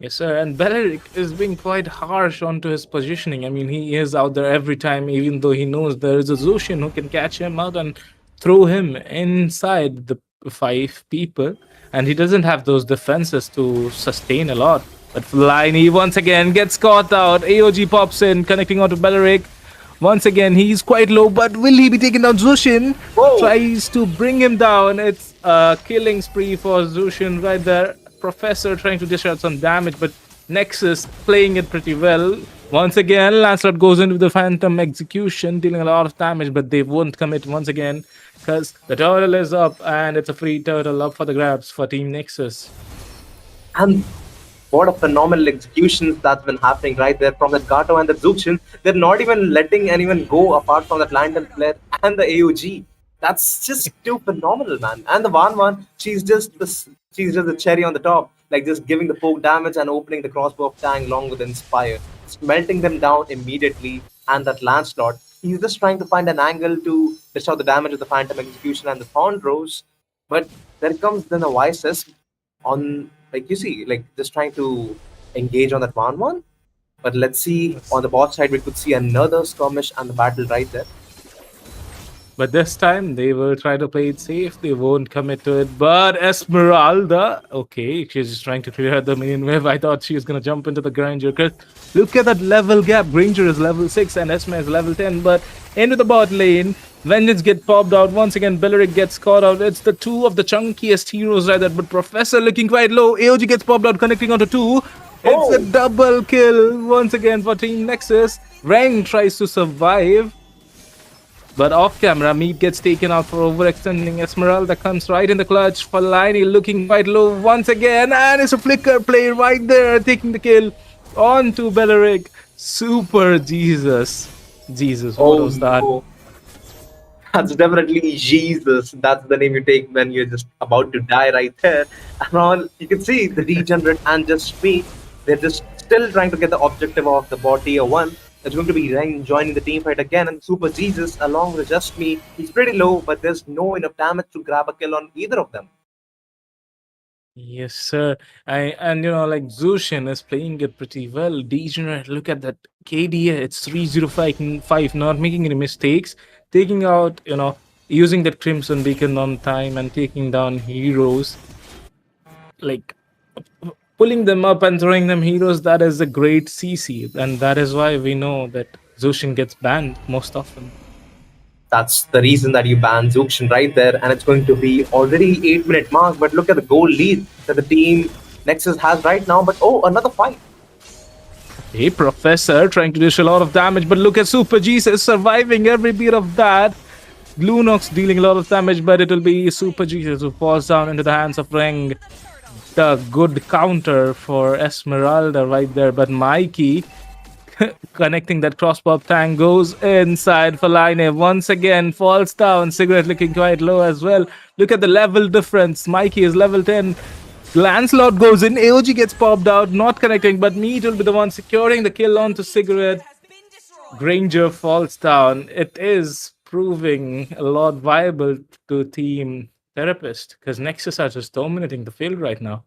G: Yes, sir. And Belleric is being quite harsh onto his positioning. I mean, he is out there every time, even though he knows there is a Zushin who can catch him out and throw him inside the 5 people. And he doesn't have those defenses to sustain a lot. But Fellaini once again gets caught out. AOG pops in, connecting onto Belleric. Once again, he's quite low, but will he be taking down Zushin?
I: Whoa.
G: Tries to bring him down. It's a killing spree for Zushin right there. Professor trying to dish out some damage, but Nexus playing it pretty well. Once again, Lancelot goes into the Phantom Execution, dealing a lot of damage, but they won't commit once again because the turtle is up and it's a free turtle up for the grabs for Team Nexus.
I: And what a phenomenal executions that's been happening right there from that Gato and the Zuxin. They're not even letting anyone go apart from that Lantern Flare and the AOG. That's just too phenomenal, man. And the 1-1, she's just the cherry on the top like just giving the poke damage and opening the crossbow of Tang along with Inspire, just melting them down immediately. And that Lancelot, he's just trying to find an angle to destroy the damage of the Phantom Execution and the Thorn Rose. But there comes then a Vices on, like you see, like just trying to engage on that 1-1. But let's see,
G: Yes.
I: on the bot side, we could see another skirmish and the battle right there.
G: But this time they will try to play it safe. They won't commit to it. But Esmeralda, okay, she's just trying to clear the main wave. I thought she was gonna jump into the Granger. Cause look at that level gap. Granger is level 6 and Esme is level 10. But into the bot lane, Vengeance get popped out. Once again, Belleric gets caught out. It's the two of the chunkiest heroes right there. But Professor looking quite low. AOG gets popped out, connecting onto two. It's a double kill once again for Team Nexus. Rang tries to survive. But off camera, Meat gets taken out for overextending. Esmeralda comes right in the clutch. Fellaini looking quite low once again. And it's a flicker play right there, taking the kill on to Belleric. Super Jesus. Jesus, what was that?
I: No. That's definitely Jesus. That's the name you take when you're just about to die right there. And all you can see the Regenerate and just me, they're just still trying to get the objective of the bot tier 1. It's going to be Reng joining the team fight again, and Super Jesus along with just me. He's pretty low, but there's no enough damage to grab a kill on either of them.
G: Yes, sir. And like Zushin is playing it pretty well. Degenerate, look at that KDA. It's 305, not making any mistakes. Taking out, using that Crimson Beacon on time and taking down heroes. Like pulling them up and throwing them heroes, that is a great CC. And that is why we know that Zushin gets banned most often.
I: That's the reason that you ban Zuxin right there, and it's going to be already 8-minute mark. But look at the goal lead that the team Nexus has right now. But oh, another fight.
G: Hey, Professor, trying to dish a lot of damage, but look at Super Jesus surviving every bit of that. Lunox dealing a lot of damage, but it'll be Super Jesus who falls down into the hands of Reng. The good counter for Esmeralda right there, but Mikey connecting that crossbow tank goes inside for Line. Once again falls down. Cigarette looking quite low as well. Look at the level difference. Mikey is level 10. Lancelot goes in. AOG gets popped out, not connecting, but Meat will be the one securing the kill onto Cigarette. Granger falls down. It is proving a lot viable to Team Therapist because Nexus are just dominating the field right now.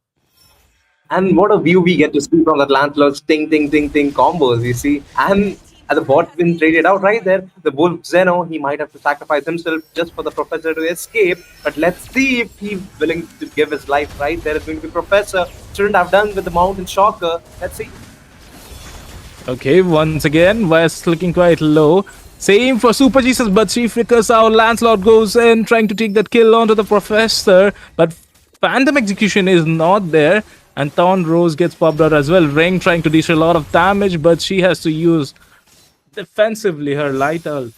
I: And what a view we get to see from that Lancelot's ting ting ting ting combos, you see. And as the bot been traded out right there, the Wolf Zeno, he might have to sacrifice himself just for the Professor to escape. But let's see if he's willing to give his life right there. It's going to be Professor. Shouldn't have done with the Mountain Shocker. Let's see.
G: Okay, once again, West looking quite low. Same for Super Jesus, but she flickers out. Lancelot goes in, trying to take that kill onto the Professor. But Phantom Execution is not there. And Thorn Rose gets popped out as well. Ring trying to dish a lot of damage, but she has to use defensively her light ult.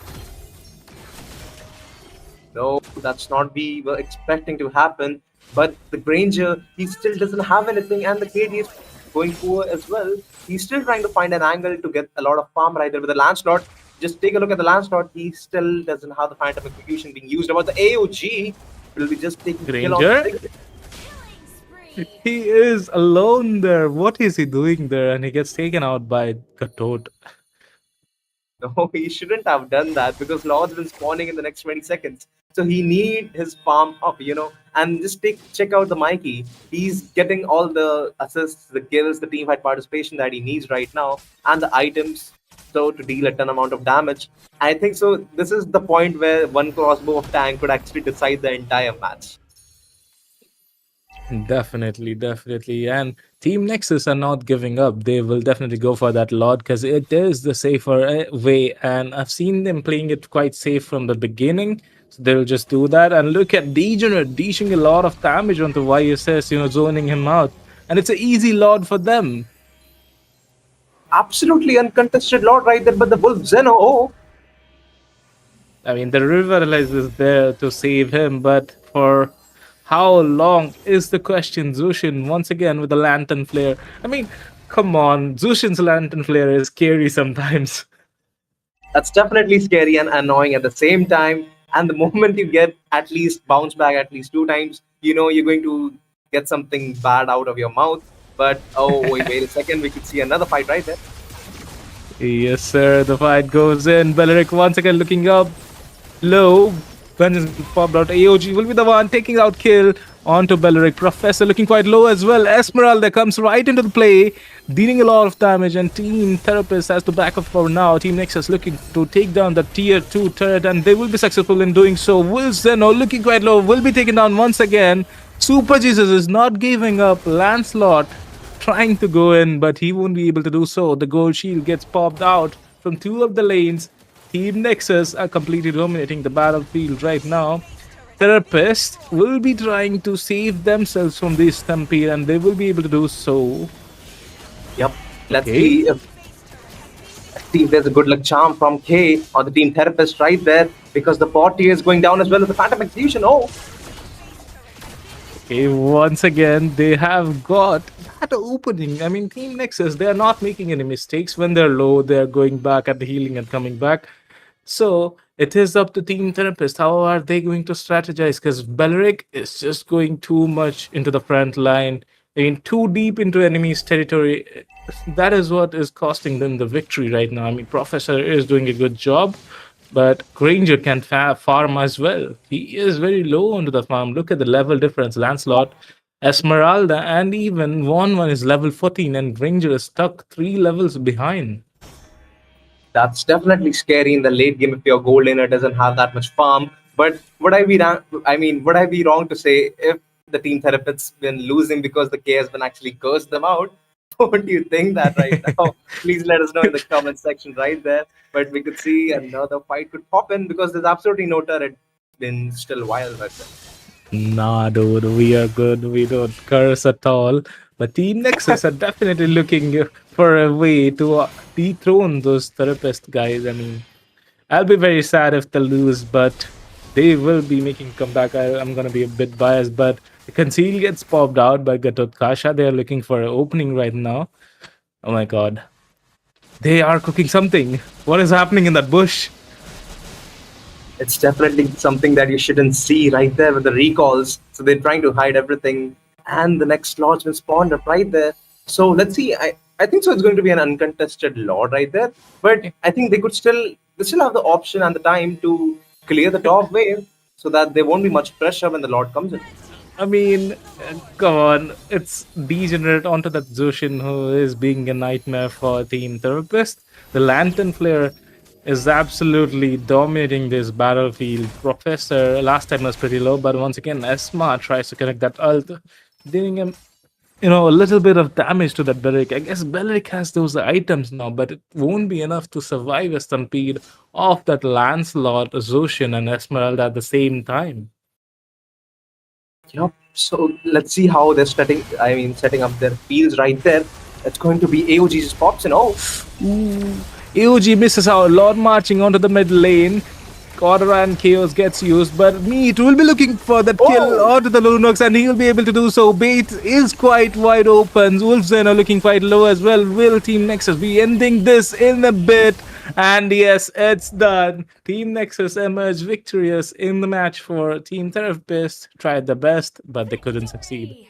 I: No, that's not we were expecting to happen. But the Granger, he still doesn't have anything, and the KD is going poor as well. He's still trying to find an angle to get a lot of farm right there with the Lancelot. Just take a look at the Lancelot. He still doesn't have the Phantom Execution being used. About the AOG, will be just taking kill on
G: Granger? He is alone there. What is he doing there? And he gets taken out by the toad.
I: No, he shouldn't have done that because Lord's been spawning in the next 20 seconds. So he need his farm up, and just check out the Mikey. He's getting all the assists, the kills, the team fight participation that he needs right now, and the items so to deal a ton amount of damage. I think so. This is the point where one crossbow of tank could actually decide the entire match.
G: Definitely. And Team Nexus are not giving up. They will definitely go for that lot because it is the safer way. And I've seen them playing it quite safe from the beginning. So they'll just do that. And look at Degenerate dishing a lot of damage onto YSS, zoning him out. And it's an easy lot for them.
I: Absolutely uncontested lot right there, but the Wolf Zeno,
G: I mean, the Revitalize is there to save him, but for how long is the question. Zushin once again with the Lantern Flare. I mean, come on, Zushin's Lantern Flare is scary sometimes.
I: That's definitely scary and annoying at the same time. And the moment you get at least bounce back at least 2 times, you're going to get something bad out of your mouth. But oh, wait a second, we could see another fight right there.
G: Yes, sir. The fight goes in. Belleric once again looking up low. Vengeance getting popped out. AOG will be the one taking out kill onto Belleric. Professor looking quite low as well. Esmeralda comes right into the play, dealing a lot of damage. And Team Therapist has the backup for now. Team Nexus looking to take down the tier 2 turret, and they will be successful in doing so. Will Zeno looking quite low, will be taken down once again. Super Jesus is not giving up. Lancelot trying to go in, but he won't be able to do so. The gold shield gets popped out from two of the lanes. Team Nexus are completely dominating the battlefield right now. Therapist will be trying to save themselves from this stampede, and they will be able to do so.
I: Yep. Let's
G: Okay.
I: see if there's a good luck charm from K or the team therapist right there, because the bot tier is going down as well as the Phantom Execution. Oh,
G: Okay, once again, they have got that opening. I mean, Team Nexus, they are not making any mistakes. When they're low, they're going back at the healing and coming back. So it is up to Team Therapist. How are they going to strategize? Because Belleric is just going too much into the front line, I mean, too deep into enemy's territory. That is what is costing them the victory right now. I mean, Professor is doing a good job, but Granger can farm as well. He is very low onto the farm. Look at the level difference. Lancelot, Esmeralda, and even one is level 14, and Granger is stuck 3 levels behind.
I: that's definitely scary in the late game if your gold laner doesn't have that much farm. But would I be wrong to say if the team therapist's been losing because the K has been actually cursed them out? What do you think that right now? Please let us know in the comment section right there. But we could see another fight could pop in because there's absolutely no turret been still wild right there.
G: Nah, dude, we are good. We don't curse at all. But Team Nexus are definitely looking for a way to dethrone those therapist guys. I mean, I'll be very sad if they lose, but they will be making comeback. I'm gonna be a bit biased, but the conceal gets popped out by Gatot Kasha. They are looking for an opening right now. Oh my god. They are cooking something. What is happening in that bush?
I: It's definitely something that you shouldn't see right there with the recalls. So they're trying to hide everything, and the next lord's been spawned up right there. So let's see. I think so. It's going to be an uncontested lord right there, but I think they still have the option and the time to clear the top wave so that there won't be much pressure when the lord comes in.
G: I mean, come on. It's degenerate onto that Zushin who is being a nightmare for Team Therapist. The Lantern Flare is absolutely dominating this battlefield. Professor last time was pretty low, but once again, Esma tries to connect that ult, dealing him, a little bit of damage to that Belleric. I guess Belleric has those items now, but it won't be enough to survive a stampede of that Lancelot, Zushin, and Esmeralda at the same time.
I: Yep. So let's see how they're setting up their fields right there. It's going to be AOG just pops in. Oh,
G: Ooh. AOG misses out. Lord marching onto the mid lane. Order and Chaos gets used, but Meat will be looking for that kill onto the Lunox, and he'll be able to do so. Bait is quite wide open. Wolfzen are looking quite low as well. Will Team Nexus be ending this in a bit? And yes, it's done. Team Nexus emerged victorious in the match for Team Therapist. Tried their best, but they couldn't succeed.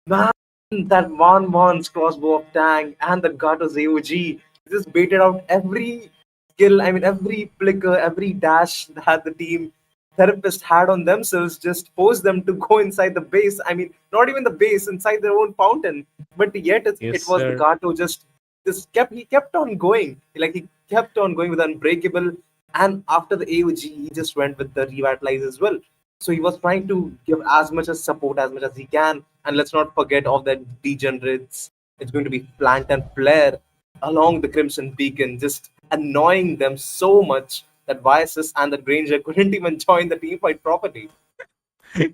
I: man, that Wan's crossbow of Tang and the Gato's AOG just baited out every skill, every flicker, every dash that the team therapist had on themselves, just forced them to go inside the base. Not even the base, inside their own fountain. But yet
G: Yes,
I: it was the
G: sir.
I: Gato he kept on going. He kept on going with Unbreakable. And after the AOG, he just went with the Revitalize as well. So he was trying to give as much as support as much as he can. And let's not forget of the degenerates. It's going to be Plant and Flare along the Crimson Beacon, just annoying them so much that Viasis and the Granger couldn't even join the team fight properly.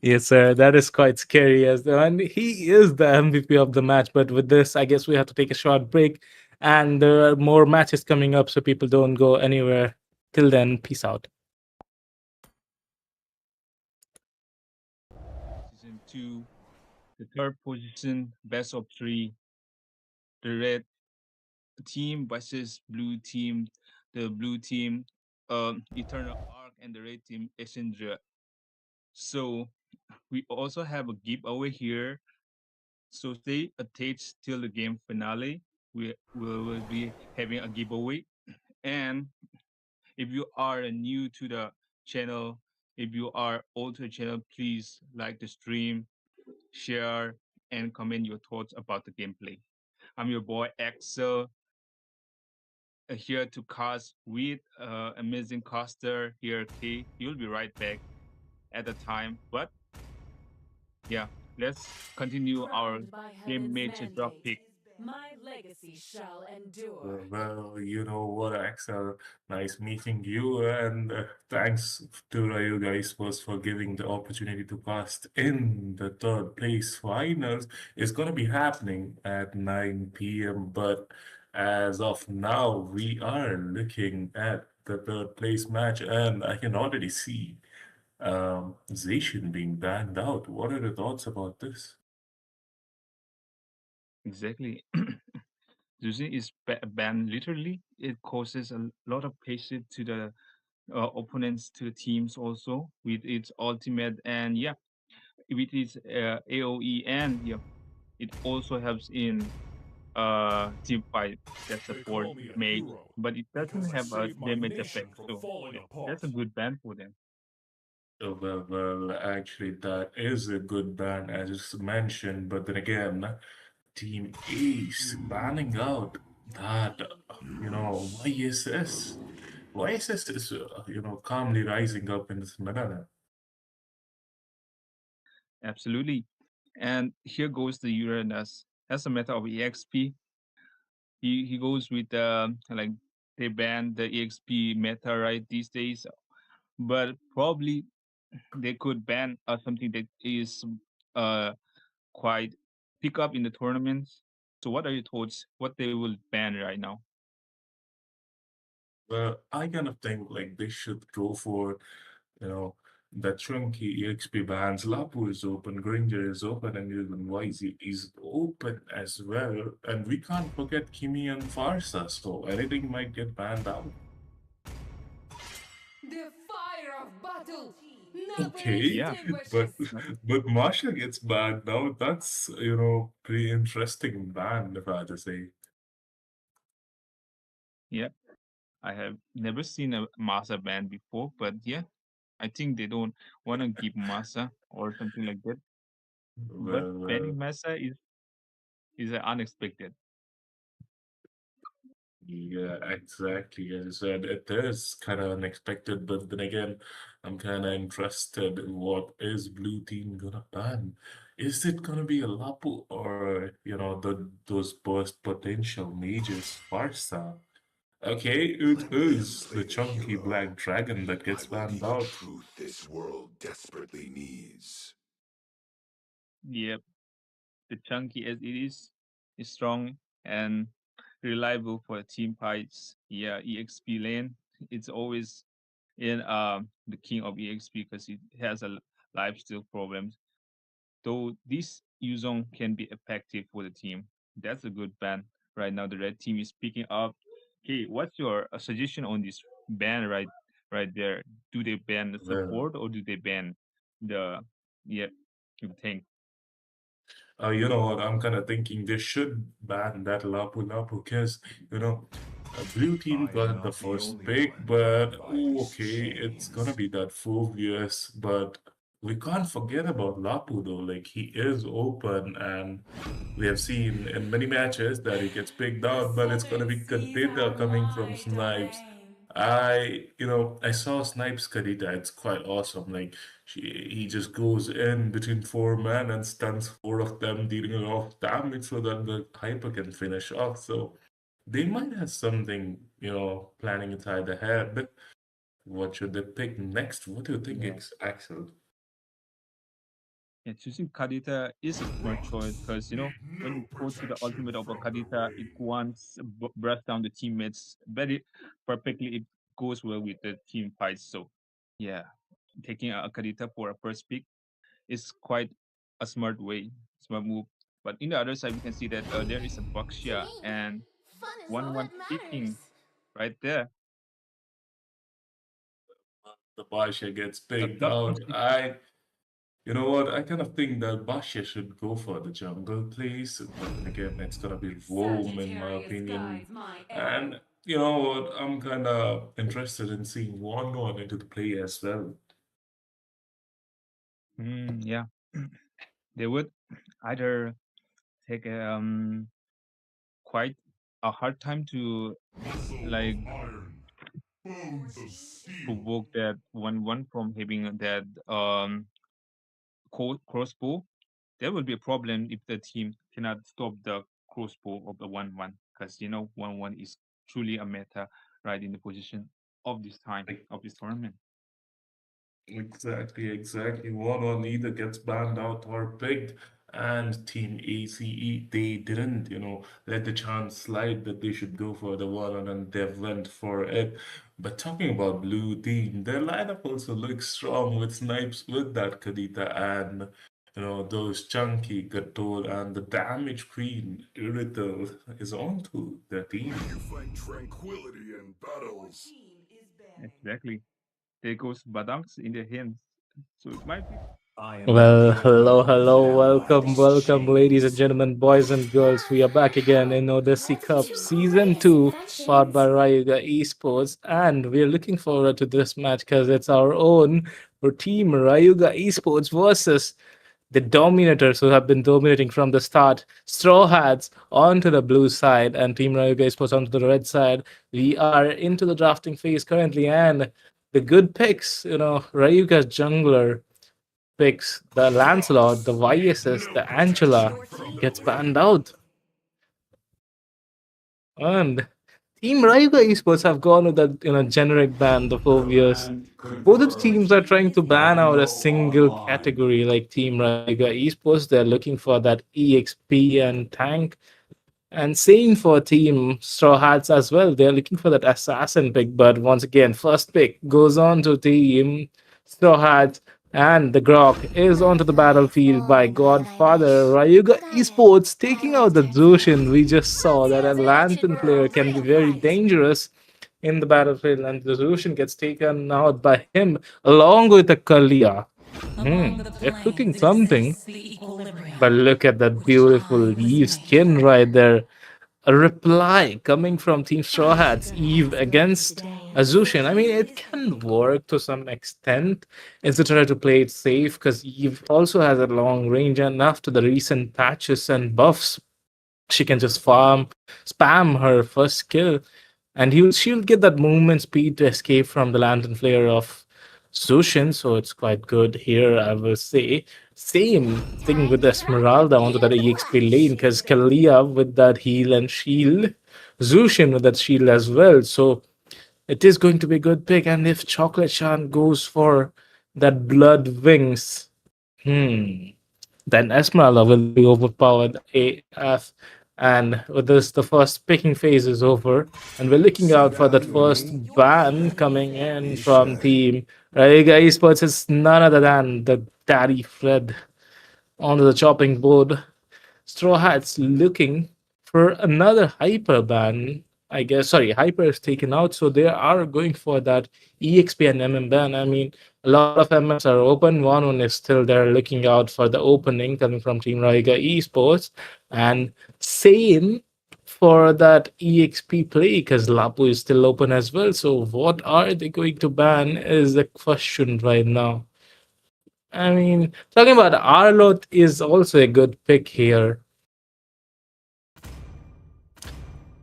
G: Yes, sir. That is quite scary and he is the MVP of the match. But with this, I guess we have to take a short break. And there are more matches coming up, so people don't go anywhere. Till then, peace out.
A: Season 2, the third position, best of 3, the red team versus blue team. The blue team, Eternal Arc, and the red team, Essendra. So We also have a giveaway here, so stay attached till the game finale. We will be having a giveaway. And if you are new to the channel, if you are old to the channel, please like the stream, share, and comment your thoughts about the gameplay. I'm your boy Axel, here to cast with amazing caster here, K. You'll be right back at the time. But yeah, let's continue our
B: Crowned by
A: game
B: heaven's
A: major drop
B: mandate,
A: pick.
B: my legacy shall endure.
C: Well, you know what, Axel? Nice meeting you, and thanks to you guys first for giving the opportunity to cast in the third place finals. It's gonna be happening at 9 p.m., but as of now, we are looking at the third place match, and I can already see Zacian being banned out. What are the thoughts about this?
A: Exactly. Using is banned literally. It causes a lot of patience to the opponents, to the teams also with its ultimate, and yeah, with its AOE, and yeah, it also helps in team fight that
D: They
A: support
D: call me a
A: mage,
D: hero
A: but it doesn't
D: because I
A: have a
D: saved my
A: damage effect.
D: nation from
A: So
D: falling
A: yeah, that's a
D: apart.
A: good ban for them.
C: Well, actually, that is a good ban, as it's mentioned. But then again, Team Ace banning out that, YSS. YSS is, calmly rising up in this meta.
A: Absolutely. And here goes the Uranus. As a matter of EXP, he goes with like they ban the EXP meta right these days, but probably they could ban something that is uh quite pick up in the tournaments. So what are your thoughts? What they will ban right now?
C: Well, I kind of think like they should go for, you know, the chunky EXP bans. Lapu is open, Granger is open, and even YZ is open as well. And we can't forget Kimi and Farsa, so anything might get banned out.
B: The fire of battle never
C: Okay,
A: Yeah,
C: but
B: extinguishes.
C: but Marsha gets banned now. That's, pretty interesting ban, if I had to say.
A: yeah. I have never seen a Masa ban before, but yeah, I think they don't want to give Masa or something like that. But
C: Well,
A: banning
C: well,
A: Masa is unexpected.
C: yeah, exactly. As I said, it is kind of unexpected, but then again, I'm kind of interested in what is Blue Team gonna ban. Is it gonna be a Lapu or, those burst potential mages, Farsa? Okay, it
D: Let them
C: is the
D: play the
C: chunky black
D: hero.
C: dragon that
D: I
C: gets
D: will be
C: banned
D: the
C: out.
D: truth this world desperately needs.
A: Yep, the chunky as it is strong and reliable for team fights. Yeah, EXP lane. It's always in the king of EXP because it has a lifesteal problem. Though this Yuzong can be effective for the team. That's a good ban. Right now the red team is picking up. Hey, what's your suggestion on this ban right there? Do they ban the
C: Well,
A: support or do they ban the yeah the tank?
C: you know what? I'm kind of thinking they should ban that Lapu Lapu because, Blue Team
D: I am
C: got the
D: not the
C: first
D: only
C: pick,
D: one bound
C: but
D: by
C: oh,
D: these
C: okay, it's gonna
D: chains.
C: be that Phobius. But we can't forget about Lapu though. Like he is open, and we have seen in many matches that he gets picked
B: The
C: out, but it's gonna
B: seven
C: be
B: seas are
C: Kadita coming from
B: my
C: Snipes.
B: domain.
C: I saw Snipes Kadita. It's quite awesome. Like he just goes in between four men and stuns four of them, dealing a lot of damage so that the hyper can finish off. So they might have something, planning inside their head. What should they pick next? What do you think,
A: Yeah.
C: Axel?
A: Yeah, choosing Kadita is a smart choice because when you go to the ultimate of a Kadita, it once breath down the teammates very perfectly. It goes well with the team fights. So yeah, taking a Kadita for a first pick is quite a smart move. But in the other side, we can see that there is a
B: To
A: Baxia
B: me,
A: and
B: fun is all
A: one
B: that
A: picking
B: matters.
A: right there.
C: The Barsha gets
A: A
C: picked
A: tough
C: out.
A: choice.
C: You know what? I kind of think that Basha should go for the jungle place, but then again, it's gonna be Rome in my
B: Sagittarius
C: opinion.
B: guides my arrow.
C: And you know what? I'm kind of interested in seeing one into the play as well.
A: Yeah, they would either take quite a hard time to
D: Muscle
A: like
D: of iron, bones of steel.
A: provoke that 1-1 from having that crossbow. There will be a problem if the team cannot stop the crossbow of the 1-1, because 1-1 is truly a meta right in the position of this time of this tournament.
C: Exactly, exactly. One either gets banned out or picked, and Team ACE, they didn't, let the chance slide that they should go for the one and they went for it. But talking about blue team, their lineup also looks strong with snipes with that Kadita and those chunky Gatol and the damage queen Irithel is onto their team.
D: You find tranquility in battles.
A: Exactly. There goes Badanks in their hands. So it might be.
G: Well, hello, hello, welcome, welcome, ladies and gentlemen, boys and girls. We are back again in Odyssey Cup Season 2, powered by Ryuga Esports, and we're looking forward to this match because it's our own team, Ryuga Esports versus the Dominators, who have been dominating from the start. Straw Hats onto the blue side, and Team Ryuga Esports onto the red side. We are into the drafting phase currently, and the good picks, Ryuga's jungler picks the Lancelot, the YSS, the Angela gets banned out. And Team Ryuga Esports have gone with that generic ban the 4 years. Both of the teams are trying to ban out a single category like Team Ryuga Esports. They're looking for that EXP and tank. And same for Team Straw Hats as well. They're looking for that assassin pick. But once again, first pick goes on to Team Straw Hats. And the Grok is onto the battlefield by Godfather Ryuga Esports taking out the Zushin. We just saw that a Lantern player can be very dangerous in the battlefield, and the Zushin gets taken out by him along with the Kalia. They're cooking something. But look at that beautiful leaf skin right there. A reply coming from Team Straw Hats, Eve against Azushin. I mean, it can work to some extent. Is to try to play it safe because Eve also has a long range, and after the recent patches and buffs, she can just spam her first kill, and she'll get that movement speed to escape from the Lantern Flare of Sushin, so it's quite good here, I will say. Same thing with Esmeralda onto that EXP lane, because Kalia with that heal and shield, Zushin with that shield as well. So it is going to be a good pick. And if Chocolate Chan goes for that Blood Wings, then Esmeralda will be overpowered AF. And with this, the first picking phase is over, and we're looking out for that first ban coming in from Team Raiga Esports. It's none other than the Daddy Fred onto the chopping board. Straw Hats looking for another hyper ban. I guess, sorry, hyper is taken out, so they are going for that EXP and MM ban. I mean, a lot of MMs are open. One is still there looking out for the opening coming from Team Raiga Esports. And same for that EXP play because Lapu is still open as well. So, what are they going to ban is the question right now. I mean, talking about Arlot is also a good pick here.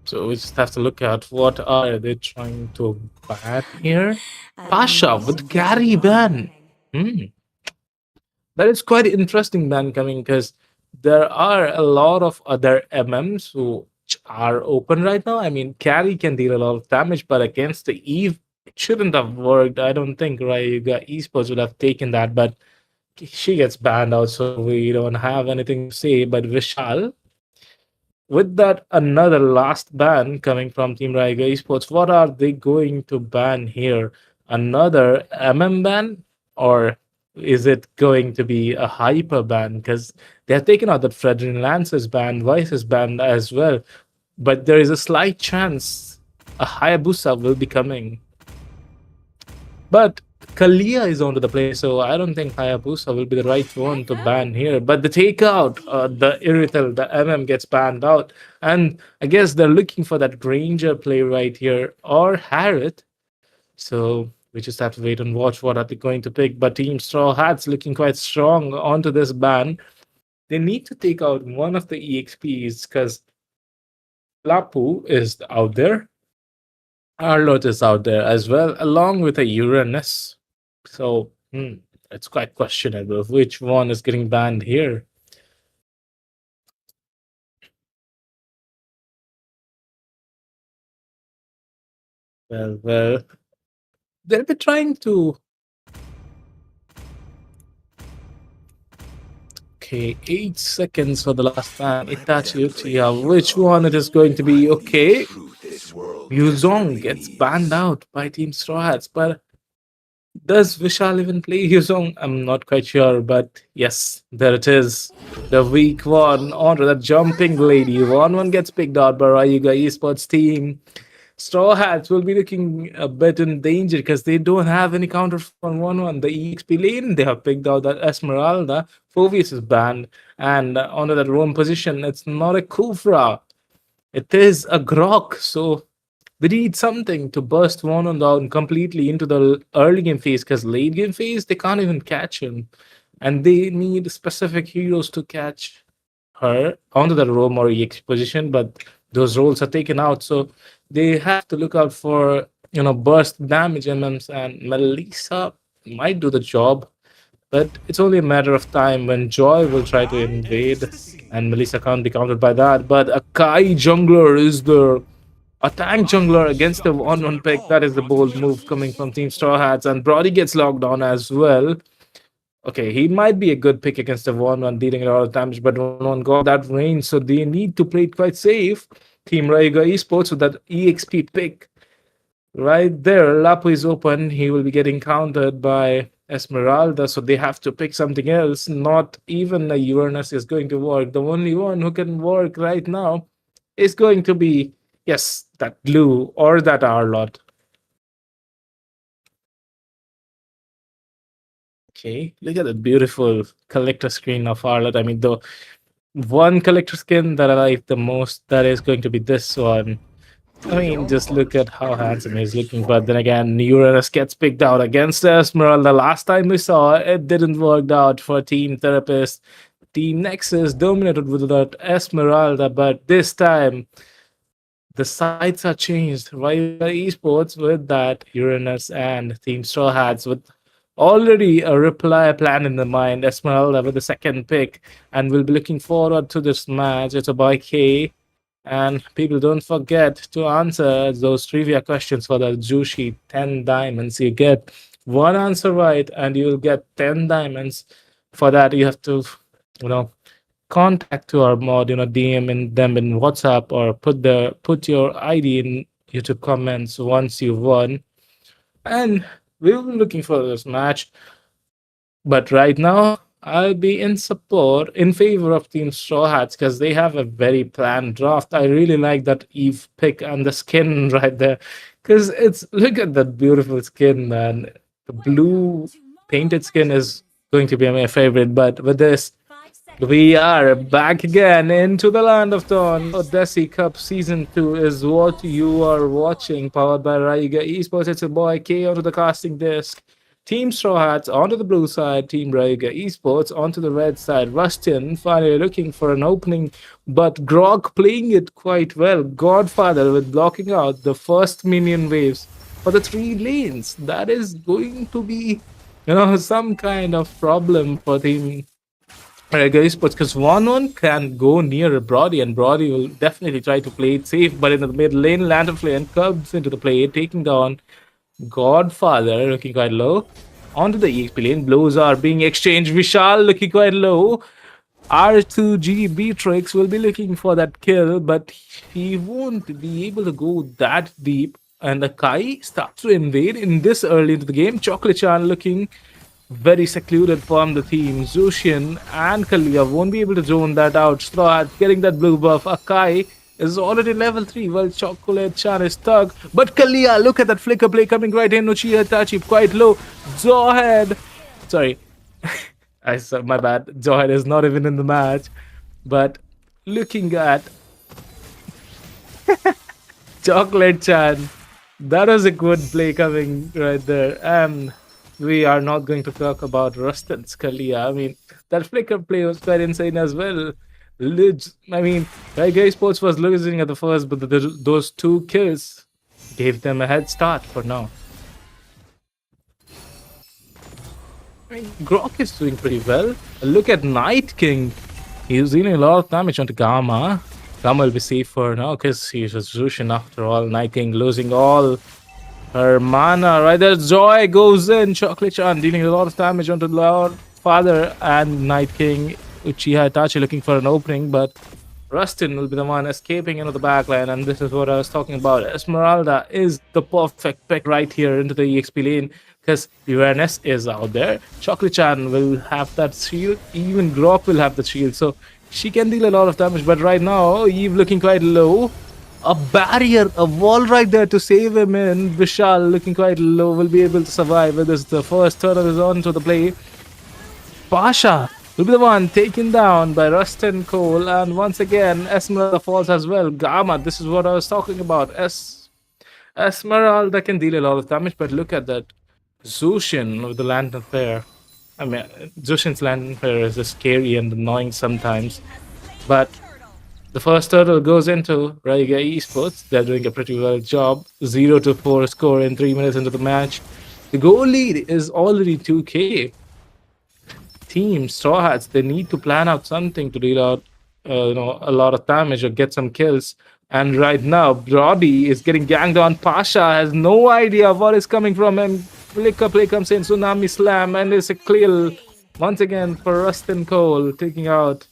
G: So we just have to look at what are they trying to ban here. Pasha with Gary ban. That is quite interesting ban coming because there are a lot of other MMs who are open right now. I mean, Carry can deal a lot of damage, but against the Eve, it shouldn't have worked. I don't think Ryuga Esports would have taken that, but she gets banned out, so we don't have anything to say. But Vishal, with that, another last ban coming from Team Raiga Esports. What are they going to ban here? Another ban, or is it going to be a hyper ban? Because they have taken out that Frederick Lance's ban, Vice's ban as well. But there is a slight chance a Hayabusa will be coming. But Kalia is onto the play, so I don't think Hayabusa will be the right one to ban here. But the takeout, the Irithel, the MM gets banned out. And I guess they're looking for that Ranger play right here or Harriet. So we just have to wait and watch what are they going to pick. But Team Straw Hats looking quite strong onto this ban. They need to take out one of the EXPs because Lapu is out there. Arlot is out there as well, along with a Uranus. So it's quite questionable which one is getting banned here. Well, they'll be trying to. Okay, 8 seconds for the last ban. Itachi Uchiha. Which one it is going to be? Okay. Yuzong gets banned out by Team Straw Hats, but does Vishal even play Yuzong? I'm not quite sure, but yes, there it is. The week one onto the jumping lady. 1-1 gets picked out by Rayuga Esports team. Straw Hats will be looking a bit in danger because they don't have any counter on 1-1. The EXP lane, they have picked out that Esmeralda. Phobius is banned. And onto that roam position, it's not a Kufra. It is a Grok. So they need something to burst 1-1 down completely into the early game phase because late game phase, they can't even catch him. And they need specific heroes to catch her onto the roam or EX position, but those roles are taken out. So they have to look out for burst damage MMs, and Melissa might do the job, but it's only a matter of time when Joy will try to invade, and Melissa can't be countered by that. But a Kai jungler is there. A tank jungler against the 1-1 pick. That is the bold move coming from Team Straw Hats, and Brody gets locked on as well. Okay, he might be a good pick against the 1-1 dealing a lot of damage, but 1-1 got that range, so they need to play it quite safe. Team Raiga Esports with that EXP pick right there. Lapu is open. He will be getting countered by Esmeralda, so they have to pick something else. Not even a Uranus is going to work. The only one who can work right now is going to be, yes, that Blue or that Arlot. Okay, look at the beautiful collector screen of Arlot. I mean, the one collector skin that I like the most, that is going to be this one. I mean, just look at how handsome he's looking. But then again, Uranus gets picked out against Esmeralda. Last time we saw it didn't work out for Team Therapist. Team Nexus dominated with that Esmeralda, but this time the sides are changed. Rival Esports with that Uranus and Team Straw Hats with already a reply plan in the mind. Esmeralda with the second pick, and we'll be looking forward to this match. It's a by K, and people don't forget to answer those trivia questions for the Jushi 10 diamonds. You get one answer right, and you'll get 10 diamonds. For that, you have to, contact to our mod, DM in them in WhatsApp, or put your ID in YouTube comments once you've won. And we'll be looking for this match. But right now, I'll be in favor of Team Straw Hats because they have a very planned draft. I really like that Eve pick and the skin right there. Because look at that beautiful skin, man. The blue painted skin is going to be my favorite. But with this, we are back again into the land of dawn. Odyssey Cup Season 2 is what you are watching, powered by Raiga Esports. It's a boy K onto the casting disc. Team Straw Hats onto the blue side, Team Raiga Esports onto the red side. Rustin finally looking for an opening, but Grog playing it quite well. Godfather with blocking out the first minion waves for the 3 lanes. That is going to be, some kind of problem for Team Raiga Esports, because 1-1 can go near Brody, and Brody will definitely try to play it safe. But in the mid lane, Lanternflame comes into the play, taking down Godfather, looking quite low. Onto the EXP lane, blows are being exchanged. Vishal looking quite low. R2G Beatrix will be looking for that kill, but he won't be able to go that deep. And the Kai starts to invade in this early into the game. Chocolate-chan looking very secluded from the team. Zushin and Kalia won't be able to zone that out. Straw Hats getting that blue buff. Akai is already level 3. Well, Chocolate Chan is stuck. But Kalia, look at that flicker play coming right in. Uchiha Itachi quite low. Zohead. Sorry. I said my bad. Zohead is not even in the match. But looking at Chocolate Chan, that was a good play coming right there. And we are not going to talk about Rustin Scalia. I mean, that flicker play was quite insane as well. I mean, Tiger Sports was losing at the first, but those 2 kills gave them a head start for now. I mean, Grok is doing pretty well. Look at Night King. He's dealing a lot of damage onto Gamma. Gamma will be safe for now because he's a Zushin after all. Night King losing all her mana. Right there, Joy goes in. Chocolate Chan dealing a lot of damage onto Lord Father and Night King. Uchiha Itachi looking for an opening, but Rustin will be the one escaping into the backline, and this is what I was talking about. Esmeralda is the perfect pick right here into the EXP lane because UNS is out there. Chocolate Chan will have that shield, even Grok will have the shield, so she can deal a lot of damage. But right now, Eve looking quite low. A barrier, a wall right there to save him in. Vishal looking quite low, will be able to survive. This is the first turn of his own to the play. Pasha will be the one taken down by Rustin Cole, and once again Esmeralda falls as well. Gamma, this is what I was talking about. Esmeralda can deal a lot of damage, but look at that Zushin with the Lantern Flare. I mean, Zushin's Lantern Flare is just scary and annoying sometimes, but the first turtle goes into Raiga Esports. They're doing a pretty well job. 0-4 score in 3 minutes into the match. The goal lead is already 2k. Team Straw Hats, they need to plan out something to deal out a lot of damage or get some kills. And right now, Brody is getting ganged on. Pasha has no idea what is coming from him. Flicker play comes in, Tsunami Slam, and it's a kill once again for Rustin Cole, taking out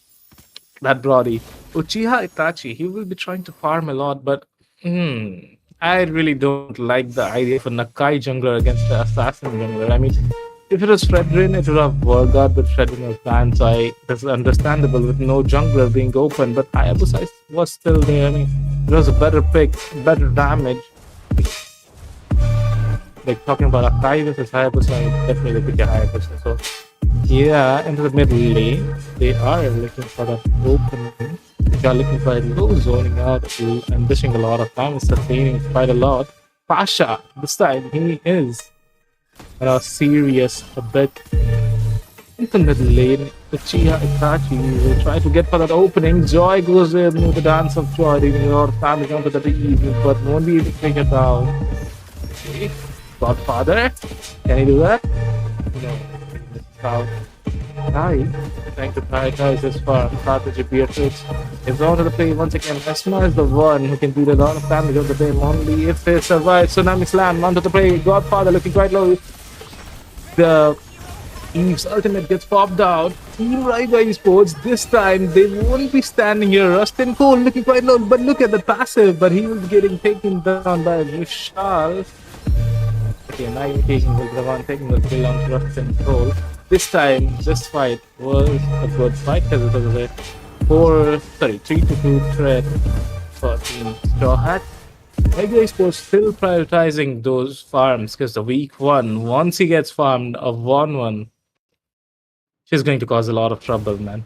G: that Brody. Uchiha Itachi, he will be trying to farm a lot, but I really don't like the idea of a Nakai jungler against the assassin jungler. I mean, if it was Fredrin, it would have worked out, but Fredrin was banned, so it's understandable with no jungler being open, but Hayabusa was still there. I mean, it was a better pick, better damage. Like, talking about Akai versus Hayabusa, I definitely pick a Hayabusa. So, yeah, into the middle lane, they are looking for that opening. They are looking for a low zoning out and dishing a lot of damage, sustaining quite a lot. Pasha, this time, he is serious a bit. In the middle lane, Uchiha Itachi will try to get for that opening. Joy goes in with the Dance of Joy, dealing a lot of damage onto the Eve, but won't be able to take it down. Okay. Godfather, can he do that? No. Out. Trying to prioritize this for strategy. Beatrix is out of the play once again. Esma is the one who can deal a lot of damage on the game only if they survive. Tsunami Slam onto the play. Godfather looking quite low. The Eve's ultimate gets popped out. Team Raiga Esports, this time they won't be standing here. Rustin Cole looking quite low, but look at the passive, but he will be getting taken down by Vishal. Okay, now you're taking the one taking the kill on Rustin Cole. This time, this fight was a good fight because it was a 3-2 threat for Team Straw Hat. Raiga Esports still prioritizing those farms because the week 1, once he gets farmed of 1-1, she's going to cause a lot of trouble, man.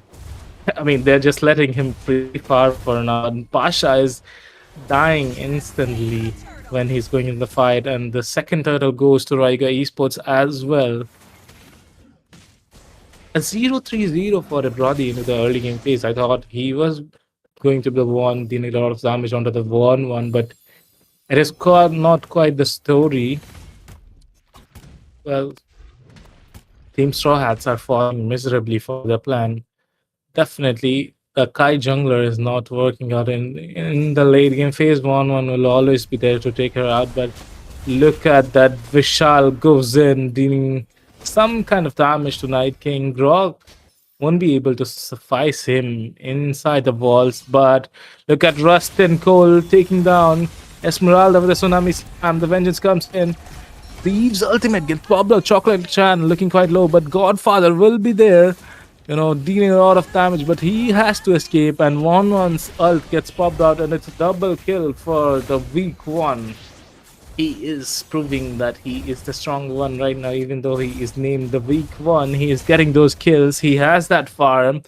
G: I mean, they're just letting him pretty far for now. And Pasha is dying instantly when he's going in the fight, and the second turtle goes to Raiga Esports as well. A 0-3-0 for a Brody into the early game phase. I thought he was going to be the one dealing a lot of damage onto the 1-1, but it is not quite the story. Well, Team Straw Hats are falling miserably for their plan. Definitely, the Kai jungler is not working out in the late game phase. 1-1 will always be there to take her out, but look at that. Vishal goes in, dealing some kind of damage to Night King. Grog won't be able to suffice him inside the walls, but look at Rustin Cole taking down Esmeralda with a Tsunami Slam. The Vengeance comes in. Thieves' ultimate gets popped out. Chocolate Chan looking quite low, but Godfather will be there. dealing a lot of damage, but he has to escape, and 1-1's ult gets popped out, and it's a double kill for the weak one. He is proving that he is the strong one right now, even though he is named the weak one. He is getting those kills. He has that farm.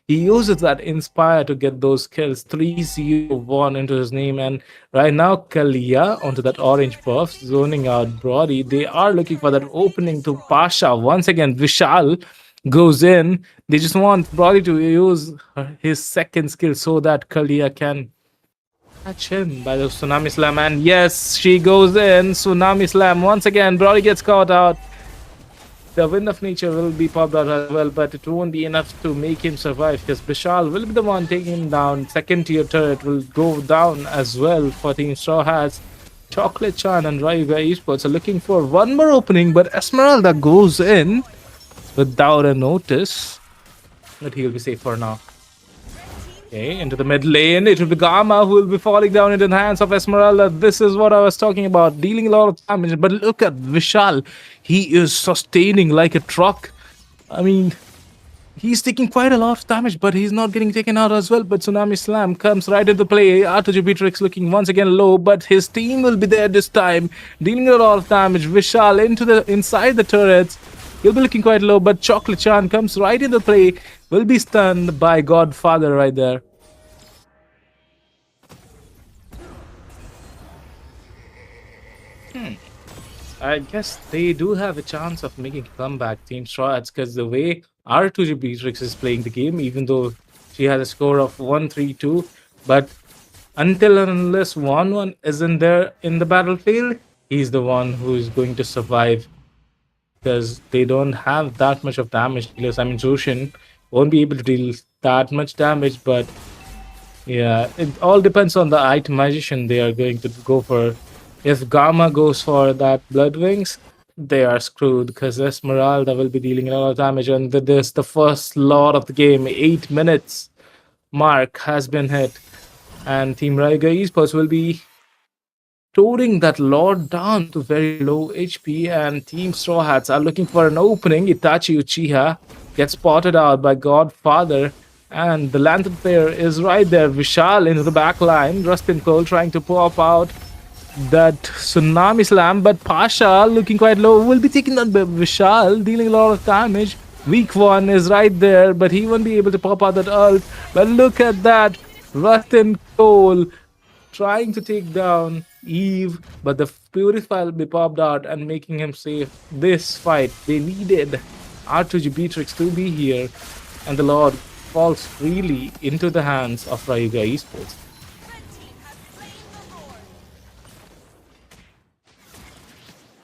G: He uses that Inspire to get those kills. 301 into his name. And right now, Kalia onto that orange buff, zoning out Brody. They are looking for that opening to Pasha. Once again, Vishal goes in. They just want Brody to use his second skill so that Kalia can catch him by the Tsunami Slam. And yes, she goes in. Tsunami Slam. Once again, Brody gets caught out. The Wind of Nature will be popped out as well, but it won't be enough to make him survive because Bishal will be the one taking him down. Second tier turret will go down as well for Team Straw Hats. Chocolate Chan and Ryuga Esports are looking for one more opening, but Esmeralda goes in without a notice. But he'll be safe for now. Okay, into the mid lane. It will be Gamma who will be falling down into the hands of Esmeralda. This is what I was talking about, dealing a lot of damage. But look at Vishal. He is sustaining like a truck. I mean, he's taking quite a lot of damage, but he's not getting taken out as well. But Tsunami Slam comes right into play. R2G Beatrix looking once again low, but his team will be there this time, dealing a lot of damage. Vishal inside the turrets. He'll be looking quite low, but Chocolate Chan comes right into play. Will be stunned by Godfather right there. I guess they do have a chance of making a comeback, Team Straw Hats, because the way R2G Beatrix is playing the game, even though she has a score of 1-3-2, but until and unless 1-1 isn't there in the battlefield, he's the one who is going to survive. Because they don't have that much of damage dealers. I mean, Zushin won't be able to deal that much damage, but yeah, it all depends on the itemization they are going to go for. If Gamma goes for that Blood Wings, they are screwed because Esmeralda will be dealing a lot of damage, and this the first lot of the game. 8 minutes mark has been hit, and Team Raiga Esports will be touring that Lord down to very low HP, and Team Straw Hats are looking for an opening. Itachi Uchiha gets spotted out by Godfather, and the Lantern player is right there. Vishal into the back line. Rustin Cole trying to pop out that Tsunami Slam, but Pasha looking quite low will be taken down by Vishal, dealing a lot of damage. Weak one is right there, but he won't be able to pop out that ult. But look at that, Rustin Cole trying to take down Eve, but the Purify will be popped out and making him safe. This fight, they needed R2G Beatrix to be here, and the Lord falls freely into the hands of Ryuga Esports.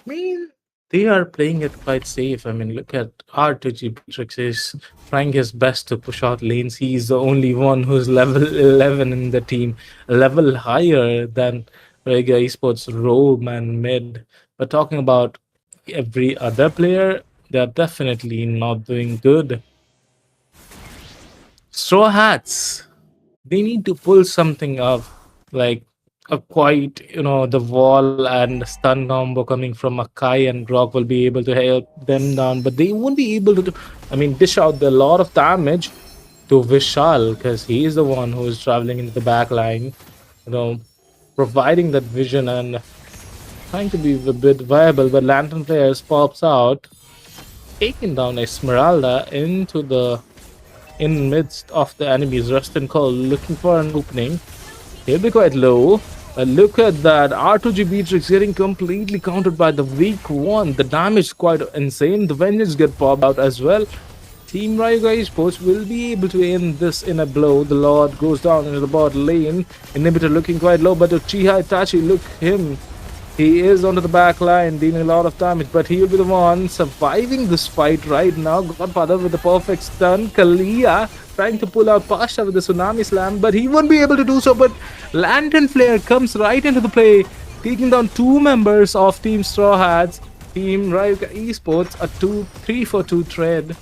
G: I mean, they are playing it quite safe. I mean, look at R2G Beatrix is trying his best to push out lanes. He's the only one who's level 11 in the team, a level higher than Rega Esports Rome and Mid. But talking about every other player, they're definitely not doing good. Straw Hats, they need to pull something up, like a quite, the wall and stun combo coming from Akai and Rock will be able to help them down, but they won't be able to, dish out a lot of damage to Vishal because he is the one who is traveling into the back line, providing that vision and trying to be a bit viable. But Lantern Players pops out, taking down Esmeralda into the midst of the enemies. Rustin Cole looking for an opening. He'll be quite low. But look at that. R2G Beatrix getting completely countered by the weak one. The damage is quite insane. The Vengeance get popped out as well. Team Ryuga Esports will be able to end this in a blow. The Lord goes down into the bot lane. Inhibitor looking quite low, but Uchiha Itachi, look him. He is onto the back line, dealing a lot of damage, but he will be the one surviving this fight right now. Godfather with the perfect stun. Kalia trying to pull out Pasha with the Tsunami Slam, but he won't be able to do so. But Lantern Flare comes right into the play, taking down 2 members of Team Straw Hats. Team Ryuga Esports, a 3-for-2 trade.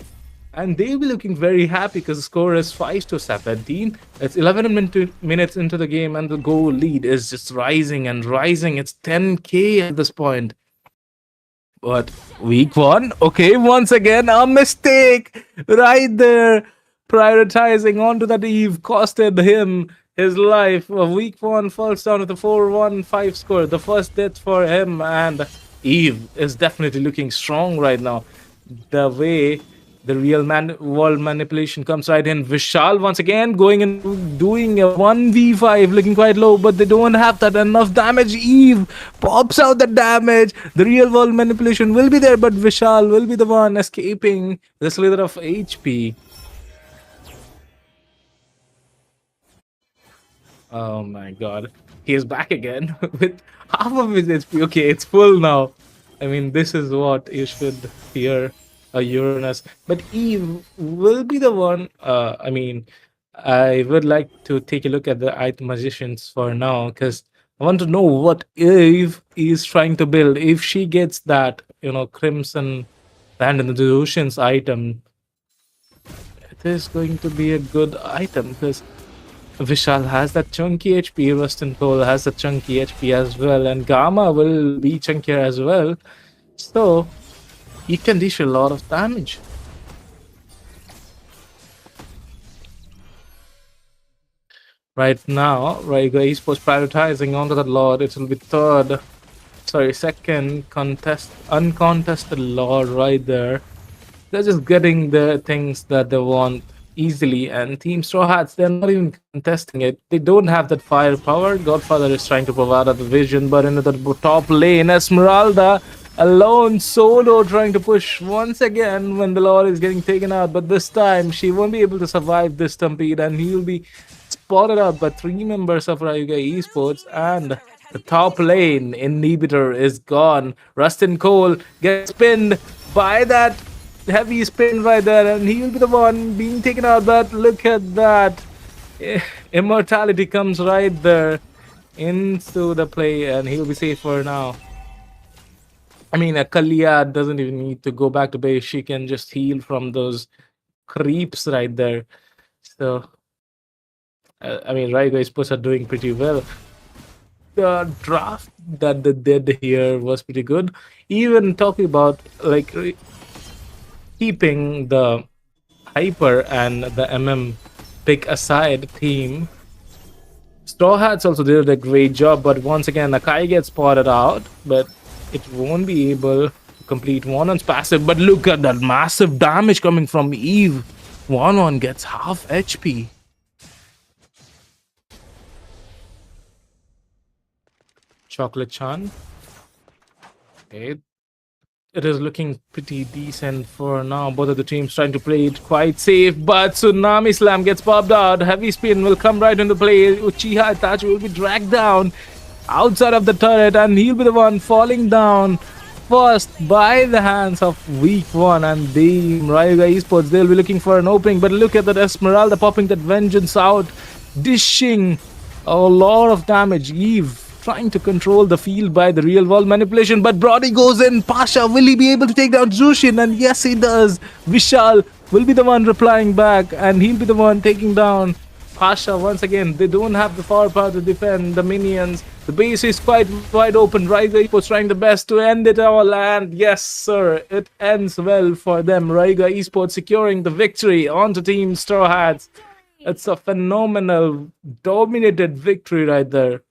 G: And they'll be looking very happy because the score is 5-17. It's 11 minutes into the game, and the goal lead is just rising and rising. It's 10k at this point. But week one, okay, once again, a mistake right there. Prioritizing onto that Eve costed him his life. Week one falls down with a 4-1-5 score. The first death for him, and Eve is definitely looking strong right now. The way the real world manipulation comes right in. Vishal once again going into doing a 1v5, looking quite low, but they don't have that enough damage. Eve pops out the damage. The real world manipulation will be there, but Vishal will be the one escaping the slither of HP. Oh my god. He is back again with half of his HP. Okay, it's full now. I mean, this is what you should fear a Uranus. But Eve will be the one. I would like to take a look at the item magicians for now because I want to know what Eve is trying to build. If she gets that, Crimson Land in the Oceans item, it is going to be a good item because Vishal has that chunky HP, Rustin Cole has the chunky HP as well, and Gamma will be chunkier as well. So he can dish a lot of damage. Right now, Raiga Esports prioritizing onto the Lord. It will be second uncontested Lord right there. They're just getting the things that they want easily, and Team Straw Hats, they're not even contesting it. They don't have that firepower. Godfather is trying to provide the vision, but into the top lane, Esmeralda alone, solo, trying to push once again when the Lord is getting taken out. But this time, she won't be able to survive this stampede, and he'll be spotted out by three members of Ryuga Esports, and the top lane inhibitor is gone. Rustin Cole gets pinned by that heavy spin right there, and he will be the one being taken out. But look at that. Immortality comes right there into the play, and he'll be safe for now. I mean, Kalia doesn't even need to go back to base. She can just heal from those creeps right there. So, Raigo Sports are doing pretty well. The draft that they did here was pretty good. Even talking about like keeping the Hyper and the pick aside team, Straw Hats also did a great job, but once again, Nakai gets spotted out, but it won't be able to complete One-On's passive. But look at that massive damage coming from Eve. One-On gets half HP. Chocolate Chan. Okay, it is looking pretty decent for now. Both of the teams trying to play it quite safe, but Tsunami Slam gets popped out. Heavy Spin will come right into play. Uchiha Itachi will be dragged down outside of the turret, and he'll be the one falling down first by the hands of week one. And the Ryuga Esports, they'll be looking for an opening, but look at that Esmeralda popping that vengeance out, dishing a lot of damage. Eve trying to control the field by the real world manipulation, but Brody goes in. Pasha, will he be able to take down Zushin? And yes, he does. Vishal will be the one replying back, and he'll be the one taking down Pasha once again. They don't have the firepower to defend the minions. The base is quite wide open. Raiga was trying the best to end it all, and yes, sir, it ends well for them. Raiga Esports securing the victory onto Team Straw Hats. It's a phenomenal, dominated victory right there.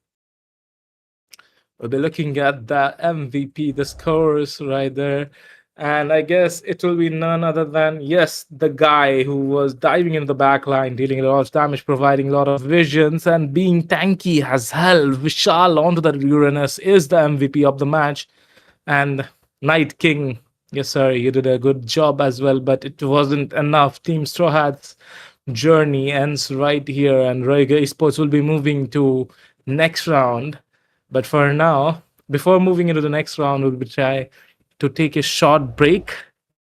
G: We'll be looking at the MVP, the scores right there. And I guess it will be none other than, yes, the guy who was diving into the back line, dealing a lot of damage, providing a lot of visions, and being tanky as hell. Vishal onto the Uranus is the MVP of the match. And Night King, yes, sir, you did a good job as well, but it wasn't enough. Team Straw Hats journey ends right here, and Roiga Esports will be moving to next round. But for now, before moving into the next round, we'll be try to take a short break,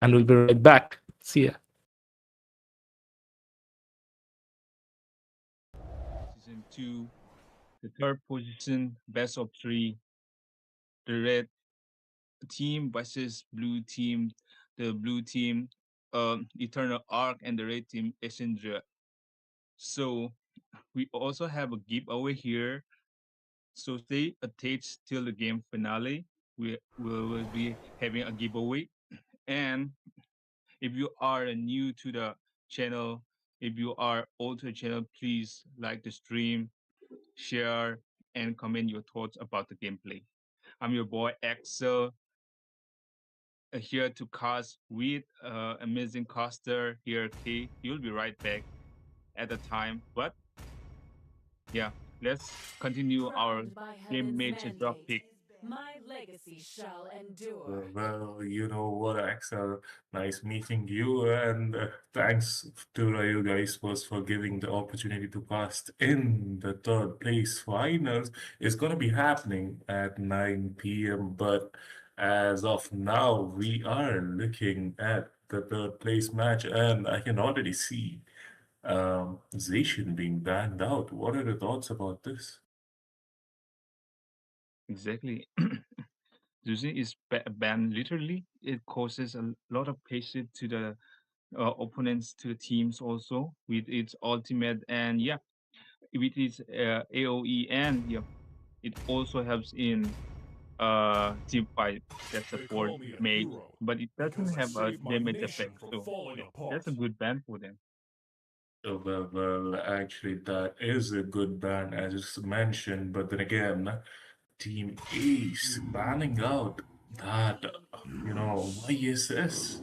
G: and we'll be right back. See ya.
A: Season 2, the third position, best of 3, the red team versus blue team. The blue team, Eternal Arc, and the red team, Essendra. So we also have a giveaway here. So stay attached till the game finale. we will be having a giveaway. And if you are new to the channel, if you are old to the channel, please like the stream, share, and comment your thoughts about the gameplay. I'm your boy Axel, here to cast with amazing caster here, K. He'll be right back at the time. But yeah, let's continue our
B: Crowned by
A: game
B: heaven's
A: major drop
B: mandate,
A: pick.
B: my legacy shall endure.
C: Well, you know what, Axel? Nice meeting you, and thanks to you guys first for giving the opportunity to cast in the third place finals. It's gonna be happening at 9 p.m. But as of now, we are looking at the third place match, and I can already see Zacian being banned out. What are the thoughts about this?
A: Exactly. Using is banned literally. It causes a lot of patience to the opponents, to the teams also with its ultimate, and yeah, with its AOE, and yeah, it also helps in team fight that
D: They
A: support
D: call me a
A: mage,
D: hero
A: but it
D: because
A: doesn't
D: I
A: have a
D: saved my
A: damage
D: nation
A: effect.
D: from
A: So
D: falling
A: yeah, that's a
D: apart.
A: good ban for them.
C: Actually, that is a good ban, as you mentioned. But then again, Team Ace banning out that, YSS.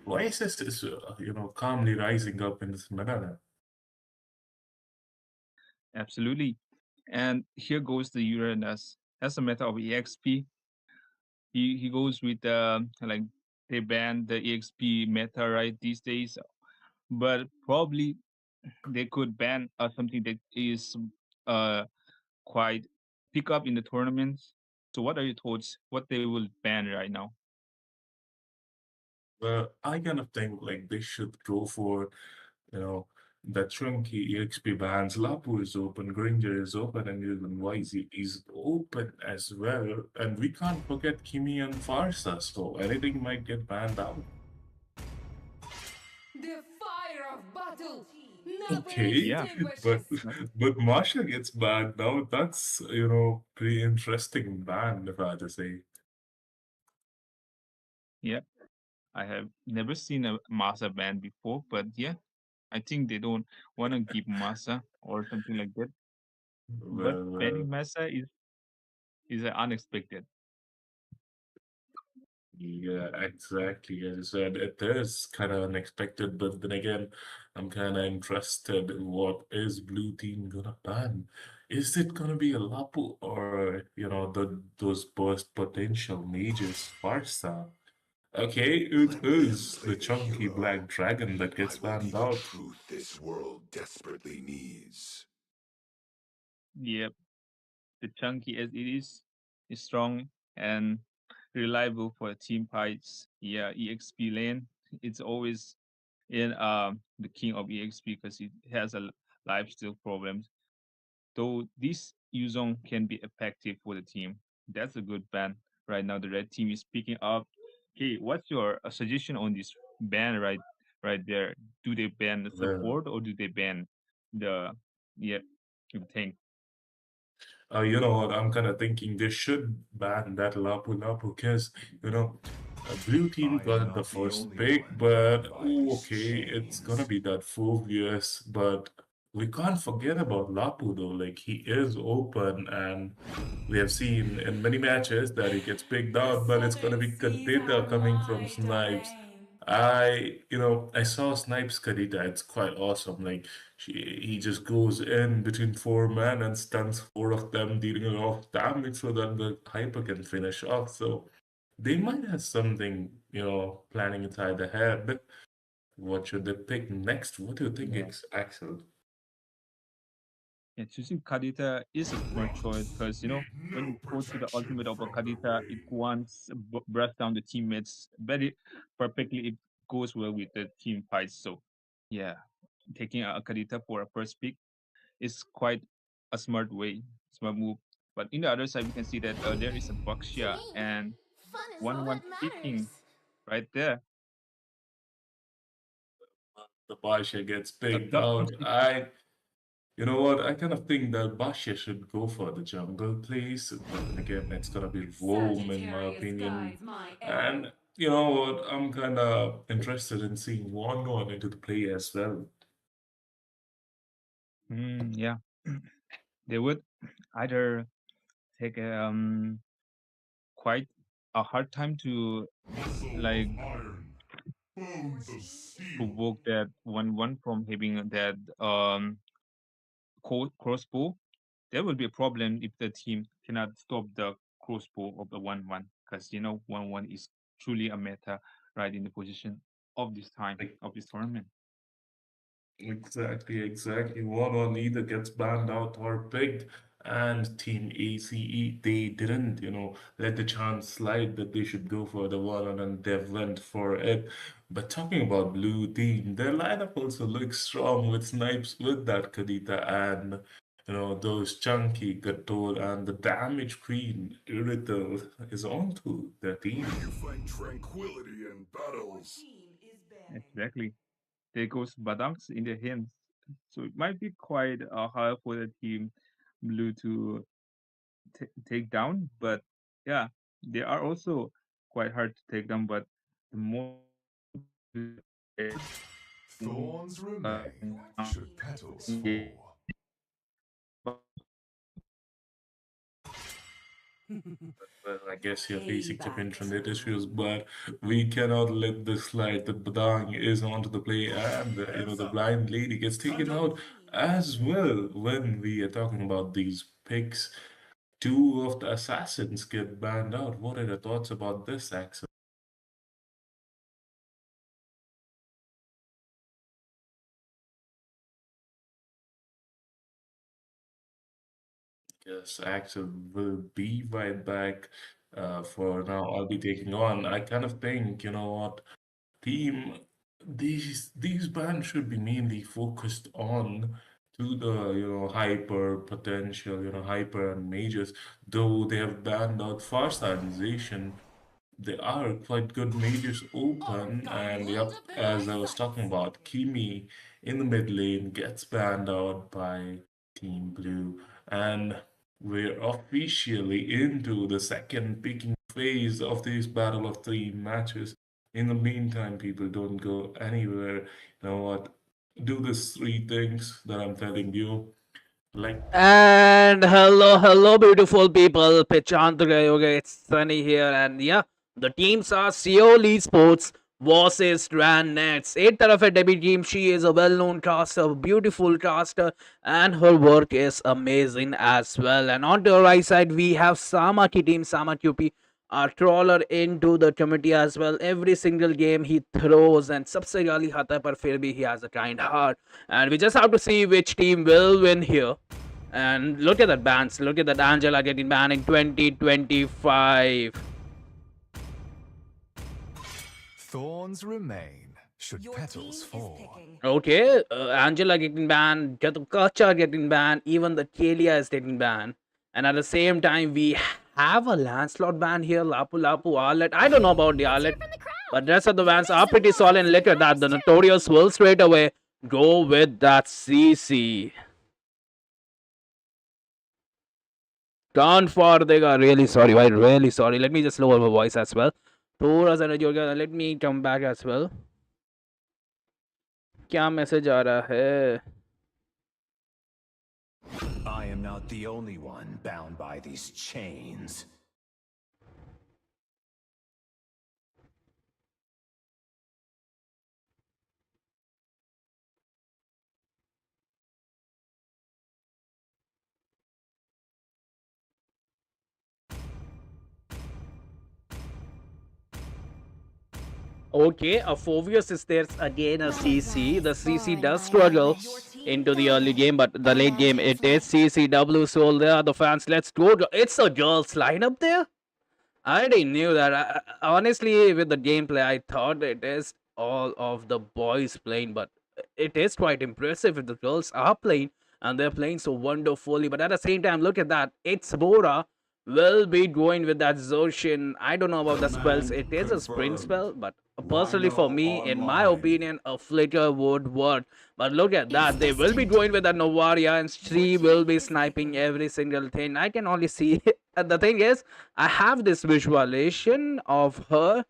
C: YSS is, calmly rising up in this manner.
A: Absolutely. And here goes the Uranus. As a matter of EXP, he goes with like they ban the EXP meta right these days, but probably they could ban something that is uh quite pick up in the tournaments. So what are your thoughts? What they will ban right now?
C: Well, I kind of think like they should go for, you know, the chunky EXP bans. Lapu is open, Granger is open, and even YZ is open as well. And we can't forget Kimi and Farsa, so anything might get banned out.
B: The fire of battle never
C: Okay,
A: Yeah,
C: but
B: extinguishes.
C: but Marsha gets banned now. That's, pretty interesting ban, if I had to say.
A: yeah. I have never seen a Masa ban before, but yeah, I think they don't want to give Masa or something like that. But
C: Well,
A: banning
C: well,
A: Masa is unexpected.
C: yeah, exactly. As I said, it is kind of unexpected, but then again, I'm kind of interested in what is Blue Team gonna ban. Is it gonna be a Lapu or, those burst potential mages, Farsa? Okay, it
D: Let them
C: is
D: play
C: the
D: the
C: chunky
D: hero.
C: black dragon that
D: I
C: gets
D: will be
C: banned
D: the
C: out.
D: truth this world desperately needs.
A: Yep, the chunky as it is strong and reliable for team fights. Yeah, EXP lane. It's always in the king of EXP because it has a lifesteal problem. Though this Yuzong can be effective for the team. That's a good ban. Right now the red team is picking up. Okay, what's your suggestion on this ban right there? Do they ban the
C: Well,
A: support or do they ban the yeah you think?
C: you know what? I'm kind of thinking they should ban that Lapu Lapu because, Blue Team
D: I am
C: got the
D: not the
C: first
D: only
C: pick,
D: one bound
C: but
D: by
C: oh,
D: this
C: okay, it's gonna
D: chains.
C: be that Phobius. But we can't forget about Lapu though. Like he is open, and we have seen in many matches that he gets picked
B: The
C: out, but it's gonna
B: southern
C: be
B: seas are
C: Kadita coming from
B: my
C: Snipes.
B: domain.
C: I saw Snipes Kadita. It's quite awesome. Like he just goes in between four men and stuns four of them, dealing a lot of damage so that the hyper can finish off. So they might have something, planning inside their head. What should they pick next? What do you think,
A: Yeah.
C: Axel?
A: Yeah, choosing Kadita is a smart choice because when
D: No
A: you go to the
D: protection
A: ultimate of a
D: from the
A: Kadita, it
D: rain.
A: wants breath down the teammates very perfectly. It goes well with the team fights. So yeah, taking a Kadita for a first pick is quite a smart move. But in the other side, we can see that there is a Baxia and
B: Fun is all
A: one
B: that matters.
A: picking right there.
C: The Pasha gets
A: A
C: picked
A: top
C: out.
A: 260.
C: You know what? I kind of think that Basha should go for the jungle place, but then again, it's gonna be Rome in my
B: Sagittarius
C: opinion.
B: guides my arrow.
C: And you know what? I'm kind of interested in seeing one going into the play as well.
A: Yeah, they would either take quite a hard time to
D: Muscle of
A: like
D: iron, bones of steel.
A: provoke that 1-1 from having that crossbow. There will be a problem if the team cannot stop the crossbow of the 1-1, because 1-1 is truly a meta right in the position of this time
C: Like,
A: of this tournament.
C: exactly. One or neither gets banned out or picked. And Team ACE, they didn't, let the chance slide that they should go for the one and they went for it. But talking about blue team, their lineup also looks strong with Snipes, with that Kadita and, those chunky Gator and the damage queen, Irithel, is onto their team.
D: You find tranquility in
B: Your
D: battles.
B: team is banned.
A: Exactly. There goes Badanks in their hands. So it might be quite hard for the team blue to take down, but yeah, they are also quite hard to take down. But the more
D: Thorns remain
B: Your
D: should
B: team is
D: petals
B: banned.
D: fall.
C: Well, I guess you're facing some
B: Payback
C: internet issues,
B: time.
C: but we cannot let this slide that Badang is onto the play and
D: Heads
C: the
D: up.
C: blind lady gets taken
D: Jungle.
C: out as well when we are talking about these picks. Two of the assassins get banned out. What are your thoughts about this, Axel? Yes, Axel will be right back. For now, I'll be taking on. I kind of think, you know what? Team, these bands should be mainly focused on to the hyper potential, hyper and majors, though they have banned out far stylization. They are quite good majors open,
B: Archive
C: and
B: will
C: yep,
B: deploy
C: as I was talking
B: sight.
C: about, Kimi in the mid lane gets banned out by Team Blue, and we're officially into the second picking phase of this battle of three matches. In the meantime, people don't go anywhere. You know what? Do these three things that I'm telling you. Like,
E: And hello, beautiful people. Pechandra Yoga, it's Sunny here, and yeah, the teams are Seoul Esports versus Rand Nets. Eight taraf hai debut team. She is a well-known caster, beautiful caster, and her work is amazing as well. And on to the right side, we have Sama ki team, Sama QP. A trawler into the committee as well. Every single game he throws, and सबसे गाली खाता है पर फिर भी he has a kind heart. And we just have to see which team will win here. And look at that bans. Look at that Angela getting banned in 2025.
J: Thorns remain should
B: Your team
J: petals
B: is
J: fall.
B: picking.
E: Okay, Angela getting banned, Kacha getting banned, even the Kalia is getting banned. And at the same time, we have a Lancelot ban here, Lapu Lapu, Arlet. I don't know about the
B: Let's hear
E: Arlet,
B: from the crowd.
E: but the rest of the
B: There
E: bans
B: is
E: are pretty
B: some
E: solid.
B: noise
E: And
B: in
E: look
B: the
E: at that, the
B: ranks too.
E: Notorious will straight away go with that CC. Can't Fardega, really sorry, why really sorry. Let me just lower my voice as well. थोड़ा सा let me come back as well. क्या message आ रहा है?
J: I am not the only one bound by these chains.
E: Okay, a Phobius is there again a CC. The CC does struggle into the early game, but the late game it is CCW. So there are the fans. Let's go. It's a girls lineup there. I didn't knew that. Honestly, with the gameplay, I thought it is all of the boys playing, but it is quite impressive if the girls are playing and they're playing so wonderfully. But at the same time, look at that. It's Bora will be going with that Zoshin. I don't know about the spells.
D: Command
E: It is a sprint
D: confirmed.
E: spell, but Personally, for me, in my opinion, a flicker would work. But look at that. They will be going with a Novaria and she will be sniping every single thing. I can only see. And the thing is, I have this visualization of her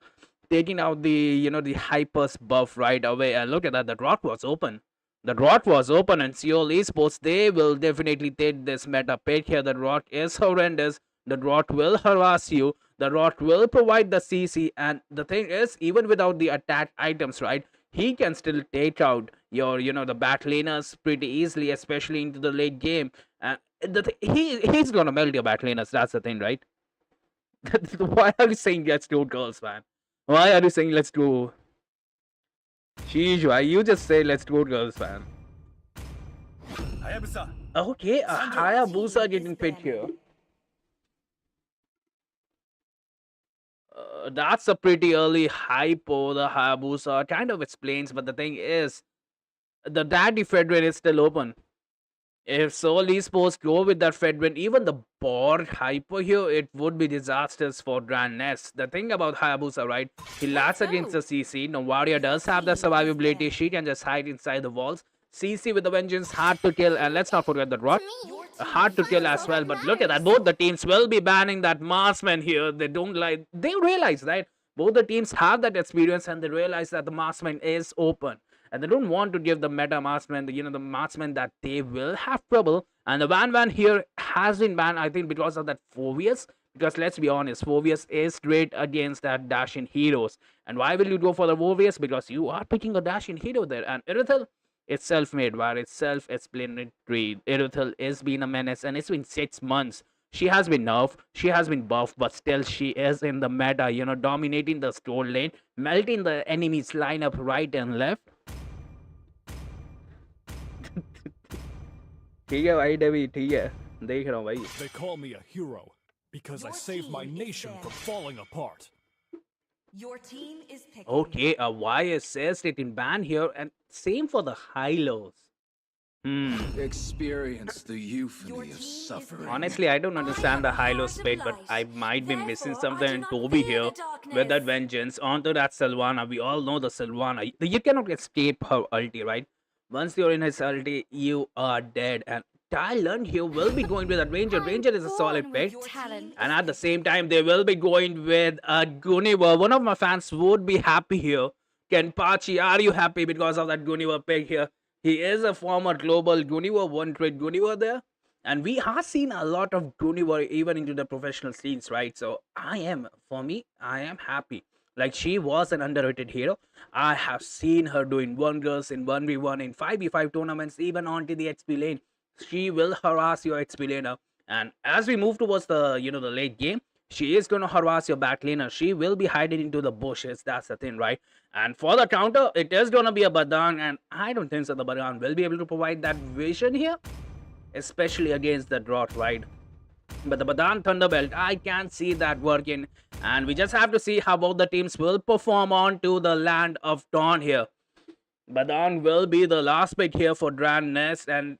E: taking out the, the hypers buff right away. And look at that. The rock was open. The rot was open, and Seoul Esports, they will definitely take this meta pick here. The rot is horrendous. The rot will harass you. The rot will provide the CC. And the thing is, even without the attack items, right, he can still take out your, the back laners pretty easily, especially into the late game. And he's gonna melt your back laners. That's the thing, right? Why are you saying let's do girls, man? Why are you saying let's do? Sheesh, why you just say let's go girls, fan? Okay, a Hayabusa getting picked here. That's a pretty early hypo, the Hayabusa. Kind of explains, but the thing is, the Daddy Fedrin is still open. If Seoul Esports go with that Fedrin, even the board hyper here, it would be disastrous for Grand Nest. The thing about Hayabusa, right? He lasts against the CC. Novaria does have the survivability. She can just hide inside the walls. CC with the vengeance, hard to kill. And let's not forget the rot. Hard to kill as well. But look at that. Both the teams will be banning that marksman here. They don't like. They realize, right? Both the teams have that experience and they realize that the marksman is open. And they don't want to give the meta marksman, the marksman that they will have trouble. And the Van here has been banned, I think, because of that Phobius. Because let's be honest, Phobius is great against that Dashin heroes. And why will you go for the Phobius? Because you are picking a Dashin hero there. And Irithel, it's self-made, right? It's self-explanatory. Irithel is being a menace, and it's been 6 months. She has been nerfed, she has been buffed, but still she is in the meta, dominating the store lane, melting the enemy's lineup right and left. ठीक है भाई Davy ठीक है देख रहा हूँ भाई
K: They call me a hero because I saved my nation from falling apart.
B: Your team is picking.
E: Okay, a YSS getting banned here, and same for the Hylos.
J: Experience the euphony of suffering.
E: Honestly, I don't understand the Hylos pick, but I might be missing something in Toby here with that vengeance onto that Sylvana. We all know the Sylvana. You cannot escape her ulti, right? Once you're in his ulti, you are dead. And Thailand here will be going with that Ranger. Ranger is a solid pick. And at the same time, they will be going with a Guniva. One of my fans would be happy here. Kenpachi, are you happy because of that Guniva pick here? He is a former global Guniva, one trade Guniva there. And we have seen a lot of Guniva even into the professional scenes, right? So for me, I am happy. Like, she was an underrated hero. I have seen her doing wonders in 1v1, in 5v5 tournaments, even onto the XP lane. She will harass your XP laner. And as we move towards the, the late game, she is going to harass your back laner. She will be hiding into the bushes. That's the thing, right? And for the counter, it is going to be a Badang. And I don't think so the Badang will be able to provide that vision here, especially against the drought, right? But the Badan Thunderbelt, I can't see that working. And we just have to see how both the teams will perform on to the land of Dawn here. Badan will be the last pick here for Grand Nest. And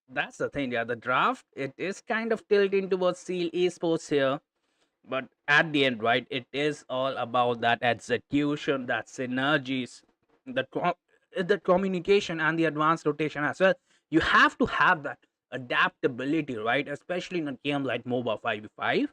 E: that's the thing, yeah. The draft, it is kind of tilting towards Seal Esports here. But at the end, right, it is all about that execution, that synergies, the communication and the advanced rotation as well. You have to have that adaptability, right? Especially in a game like Moba 5v5,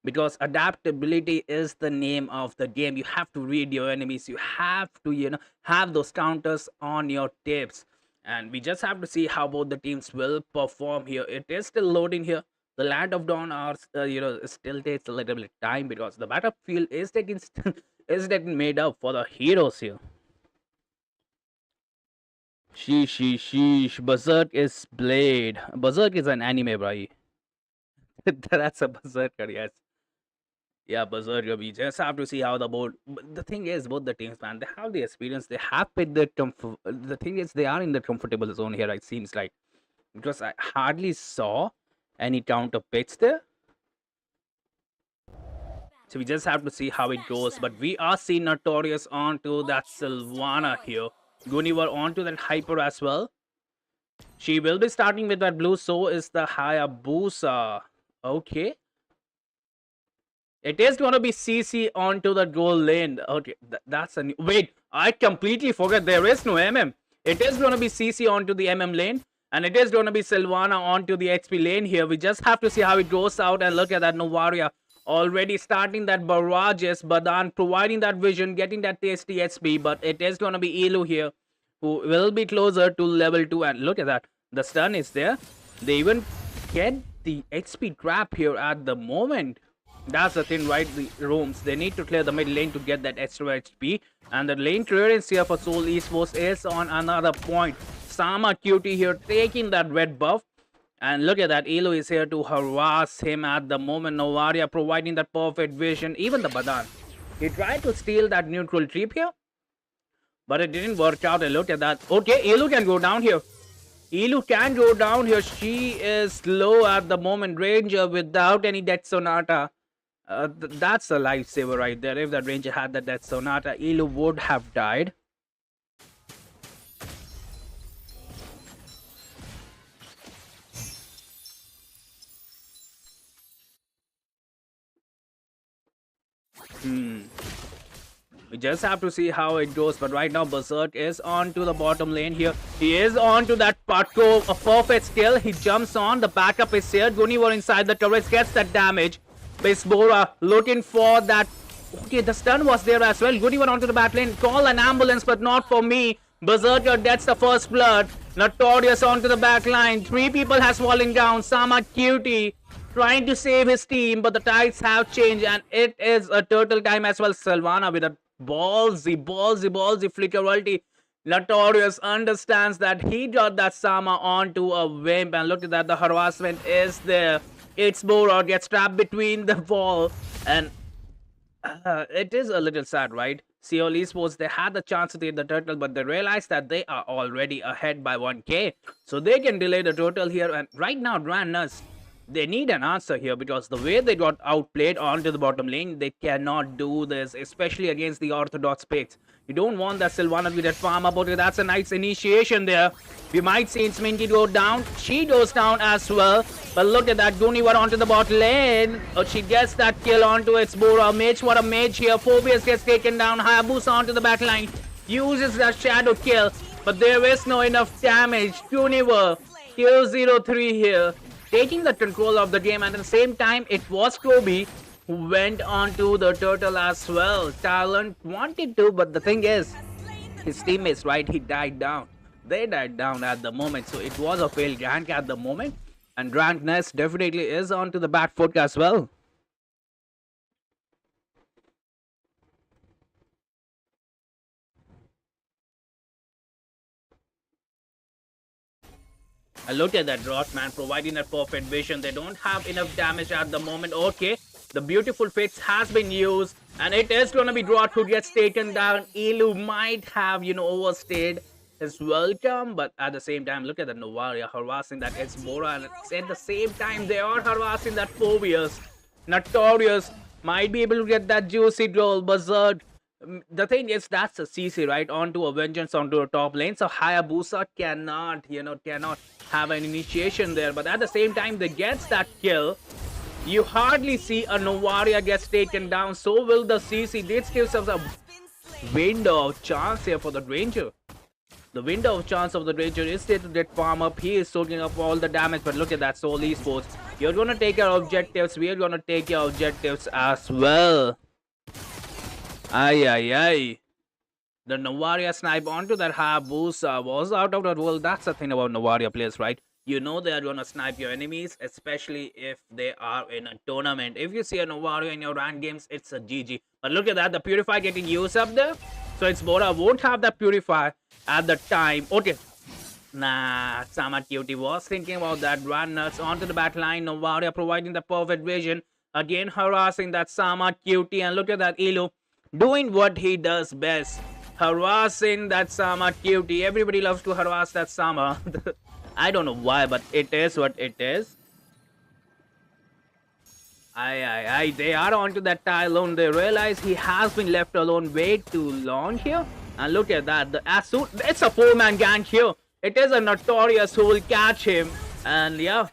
E: because adaptability is the name of the game. You have to read your enemies. You have to, have those counters on your tips. And we just have to see how both the teams will perform here. It is still loading here. The Land of Dawn are, still takes a little bit of time because the battlefield is getting made up for the heroes here. Sheesh. Berserk is Blade. Berserk is an anime, bro. That's a Berserker, yes. Yeah, Berserker. We just have to see how the board. But the thing is, both the teams, man, they have the experience. They have picked the The thing is, they are in the comfortable zone here. It seems like, because I hardly saw any counter picks there. So we just have to see how it goes. But we are seeing Notorious onto that Sylvana here. Guniver onto that Hyper as well. She will be starting with that blue. So is the Hayabusa. Okay. It is going to be CC onto the goal lane. Okay, that's a new... Wait, I completely forgot there is no MM. It is going to be CC onto the MM lane. And it is going to be Sylvana onto the XP lane here. We just have to see how it goes out. And look at that, Novaria already starting that barrages. Badan providing that vision, getting that tasty XP. But it is going to be Elu here, who will be closer to level 2. And look at that. The stun is there. They even get the XP trap here at the moment. That's the thing, right? The rooms, they need to clear the mid lane to get that extra HP. And the lane clearance here for Seoul Esports is on another point. Sama Cutie here taking that red buff. And look at that, Elo is here to harass him at the moment. Novaria providing that perfect vision. Even the Badan, he tried to steal that neutral creep here, but it didn't work out. And look at that. Okay, Elo can go down here. Elu can go down here. She is low at the moment. Ranger without any Death Sonata. That's a lifesaver right there. If that Ranger had the Death Sonata, Elu would have died. We just have to see how it goes. But right now, Berserk is on to the bottom lane here. He is on to that Patko. A perfect skill. He jumps on. The backup is here. Gunivar inside the turret gets that damage. Bisbora looking for that. Okay, the stun was there as well. Gunivar onto the back lane. Call an ambulance, but not for me. Berserker gets the first blood. Notorious onto the back line. 3 people has fallen down. Sama Cutie trying to save his team, but the tides have changed, and it is a turtle time as well. Sylvana with a ballsy flicker ulti. Notorious understands that he got that Sama onto a wimp, and look at that, the harassment is there. It's Borod gets trapped between the wall, and it is a little sad, right? Seoul Esports, they had the chance to take the turtle, but they realized that they are already ahead by 1k, so they can delay the turtle here. And right now, Grandness, they need an answer here, because the way they got outplayed onto the bottom lane, they cannot do this, especially against the orthodox picks. You don't want that Sylvana with that farm up. Okay, that's a nice initiation there. We might see Sminky go down. She goes down as well. But look at that, Gunivar onto the bot lane. She gets that kill onto its Bora. Mage, what a mage here. Phobius gets taken down. Hayabusa onto the back line. Uses that shadow kill, but there is no enough damage. Gunivar kills 0-3 here, taking the control of the game. And at the same time, it was Kobe who went onto the turtle as well. Talent wanted to, but the thing is, his teammates, right, he died down. They died down at the moment, so it was a failed gank at the moment. And Grant Ness definitely is onto the back foot as well. And look at that Rotman providing that perfect vision. They don't have enough damage at the moment. Okay, the beautiful fits has been used, and it is going to be Drot who gets taken down. Elu might have, overstayed his welcome, but at the same time, look at the Novaria harassing that Esbora, and at the same time, they are harassing that Phobius. Notorious might be able to get that juicy goal. Berserk. The thing is, that's a CC, right? Onto a Vengeance onto a top lane. So Hayabusa cannot have an initiation there. But at the same time, they gets that kill. You hardly see a Novaria gets taken down. So will the CC. This gives us a window of chance here for the Ranger. The window of chance of the Ranger is there to get farm up. He is soaking up all the damage. But look at that, Seoul Esports. You're going to take your objectives. We are going to take your objectives as well. Ay. The Novaria snipe onto that Hayabusa was out of the world. That's the thing about Novaria players, right? You know they are going to snipe your enemies, especially if they are in a tournament. If you see a Novaria in your ranked games, it's a GG. But look at that, the Purify getting used up there. So it's Bora won't have that Purify at the time. Okay. Nah, Sama Cutie was thinking about that. Runners onto the back line. Novaria providing the perfect vision. Again harassing that Sama Cutie. And look at that Elu doing what he does best, harassing that Sama Cutie. Everybody loves to harass that Sama. I don't know why, but it is what it is. They are onto that tie alone. They realize he has been left alone way too long here. And look at that. It's a 4-man gang here. It is a Notorious who will catch him. And yeah,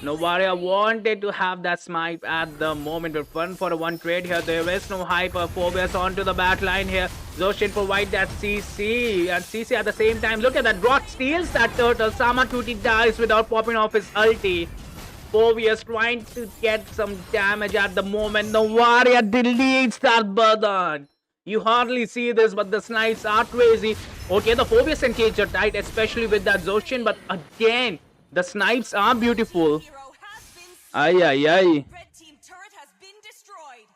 E: Novaria wanted to have that smite at the moment, but fun for a one trade here. There is no hyper. Phobias onto the back line here. Zoshin provide that CC, and CC at the same time. Look at that. Rot steals that turtle. Samakuti dies without popping off his ulti. Phobias trying to get some damage at the moment. Novaria deletes that burden. You hardly see this, but the snipes are crazy. Okay, the Phobias and Cage are tight, especially with that Zoshin, but again, the snipes are beautiful. Ay, ay, ay.
B: Red team turret has been destroyed.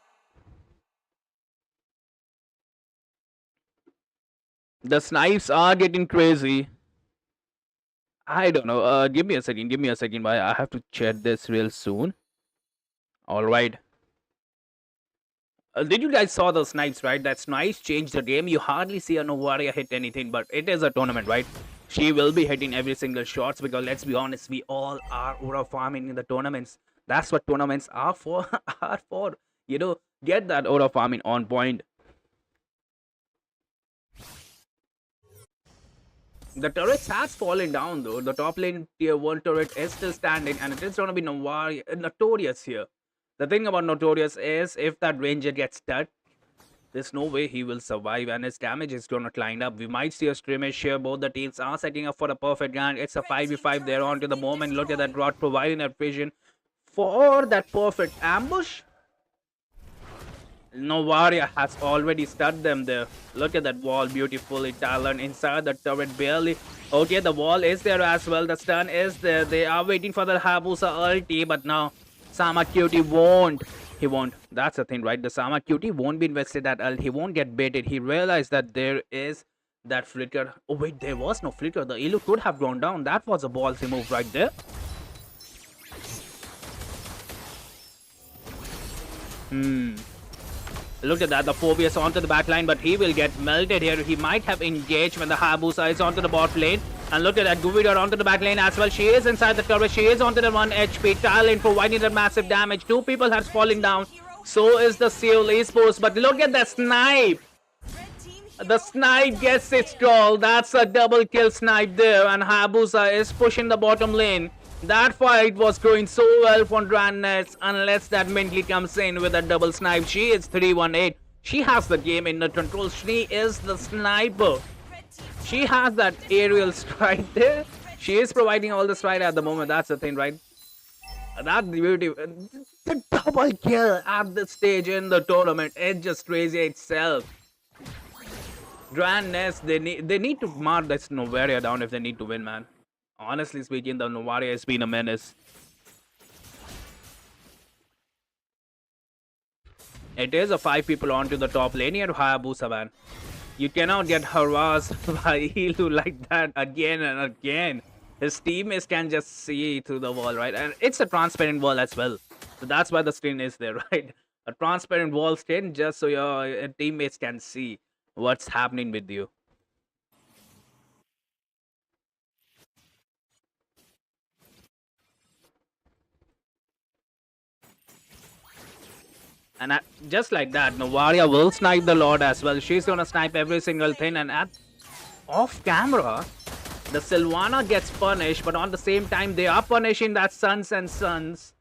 E: The snipes are getting crazy. I don't know. Give me a second. Give me a second. I have to check this real soon. All right. Did you guys saw the snipes, right? That snipes changed the game. You hardly see a Novaria hit anything, but it is a tournament, right? She will be hitting every single shots because let's be honest, we all are aura farming in the tournaments. That's what tournaments are for. Are for, you know, get that aura farming on point. The turrets has fallen down though. The top lane tier 1 turret is still standing, and it is gonna be Notorious here. The thing about Notorious is if that ranger gets stuck, there's no way he will survive and his damage is gonna climb up. We might see a scrimmage here. Both the teams are setting up for a perfect gang. It's a 5v5 there on to the moment. Look at that Rod providing that vision for that perfect ambush. Novaria has already stunned them there. Look at that wall, beautifully talent inside the turret, barely. Okay, the wall is there as well. The stun is there. They are waiting for the Hayabusa ulti, but now Sama Cutie won't. He won't. That's the thing, right? The Sama Cutie won't be invested at ult. He won't get baited. He realized that there is that flicker. Oh wait, there was no flicker. The Elu could have gone down. That was a ballsy move right there. Look at that, the Phobias onto the back line, but he will get melted here. He might have engaged when the Hayabusa is onto the bot lane. And look at that, Guvidor onto the back lane as well. She is inside the turret. She is onto the 1 HP. Talon providing that massive damage. 2 people have fallen down. So is the Seoul Esports. But look at the snipe. The snipe gets its troll. That's a double kill snipe there. And Hayabusa is pushing the bottom lane. That fight was going so well for Grandnets unless that Minkley comes in with a double snipe. She is 318. She has the game in the control. She is the sniper. She has that aerial strike there. She is providing all the strike at the moment. That's the thing, right? That's the beauty. The double kill at this stage in the tournament. It's just crazy itself. Grandnets, they need to mark this Novaria down if they need to win, man. Honestly speaking, the Novaria has been a menace. It is a 5 people onto the top lane here, Hayabusa, man. You cannot get harassed by Elu like that again and again. His teammates can just see through the wall, right? And it's a transparent wall as well. So that's why the screen is there, right? A transparent wall screen just so your teammates can see what's happening with you. And just like that, Novaria will snipe the Lord as well. She's gonna snipe every single thing. And off camera, the Sylvana gets punished. But on the same time, they are punishing that Sons and Sons.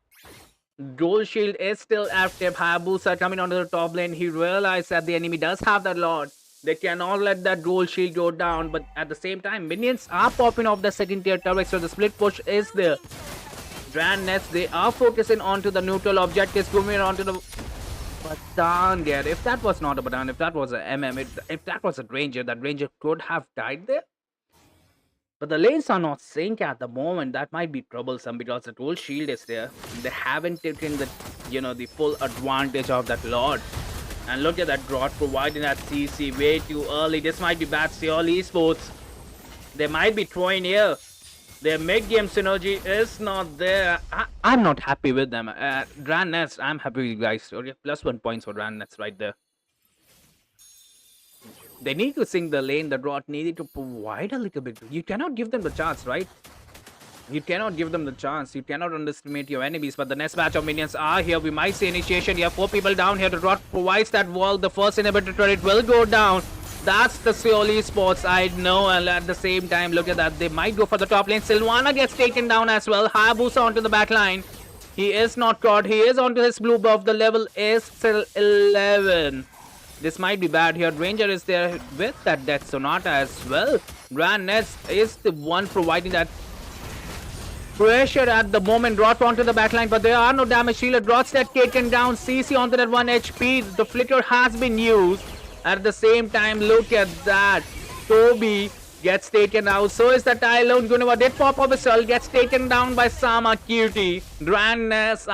E: Gold Shield is still active. Hayabusa coming onto the top lane. He realized that the enemy does have that Lord. They cannot let that Gold Shield go down. But at the same time, minions are popping off the second tier turret. So the split push is there. Grandnets, they are focusing onto the neutral objectives. Moving onto the Badan there. If that was not a Badan, if that was a MM, if that was a Ranger, that Ranger could have died there. But the lanes are not sync at the moment. That might be troublesome because the Gold Shield is there. They haven't taken the, the full advantage of that Lord. And look at that Grot providing that CC way too early. This might be bad Seoul Esports. They might be throwing here. Their mid-game synergy is not there. I'm not happy with them. Grandnets, I'm happy with you guys. Okay, +1 points for Grandnets right there. They need to sing the lane. The Grot needed to provide a little bit. You cannot give them the chance, right? You cannot give them the chance. You cannot underestimate your enemies. But the next batch of minions are here. We might see initiation here. 4 people down here. The Grot provides that wall. The first inhibitor turret will go down. That's the Seoul Esports, I know, and at the same time, look at that. They might go for the top lane. Silvana gets taken down as well. Hayabusa onto the back line. He is not caught. He is onto his blue buff. The level is still 11. This might be bad here. Ranger is there with that Death Sonata as well. Grand Nets is the one providing that pressure at the moment. Drop onto the backline, but there are no damage. Sheila drops that taken down. CC onto that 1 HP. The flicker has been used. At the same time, look at that. Toby gets taken out. So is the Tylone Gunova. Did pop up a cell. Gets taken down by Sama Cutie. Grandness.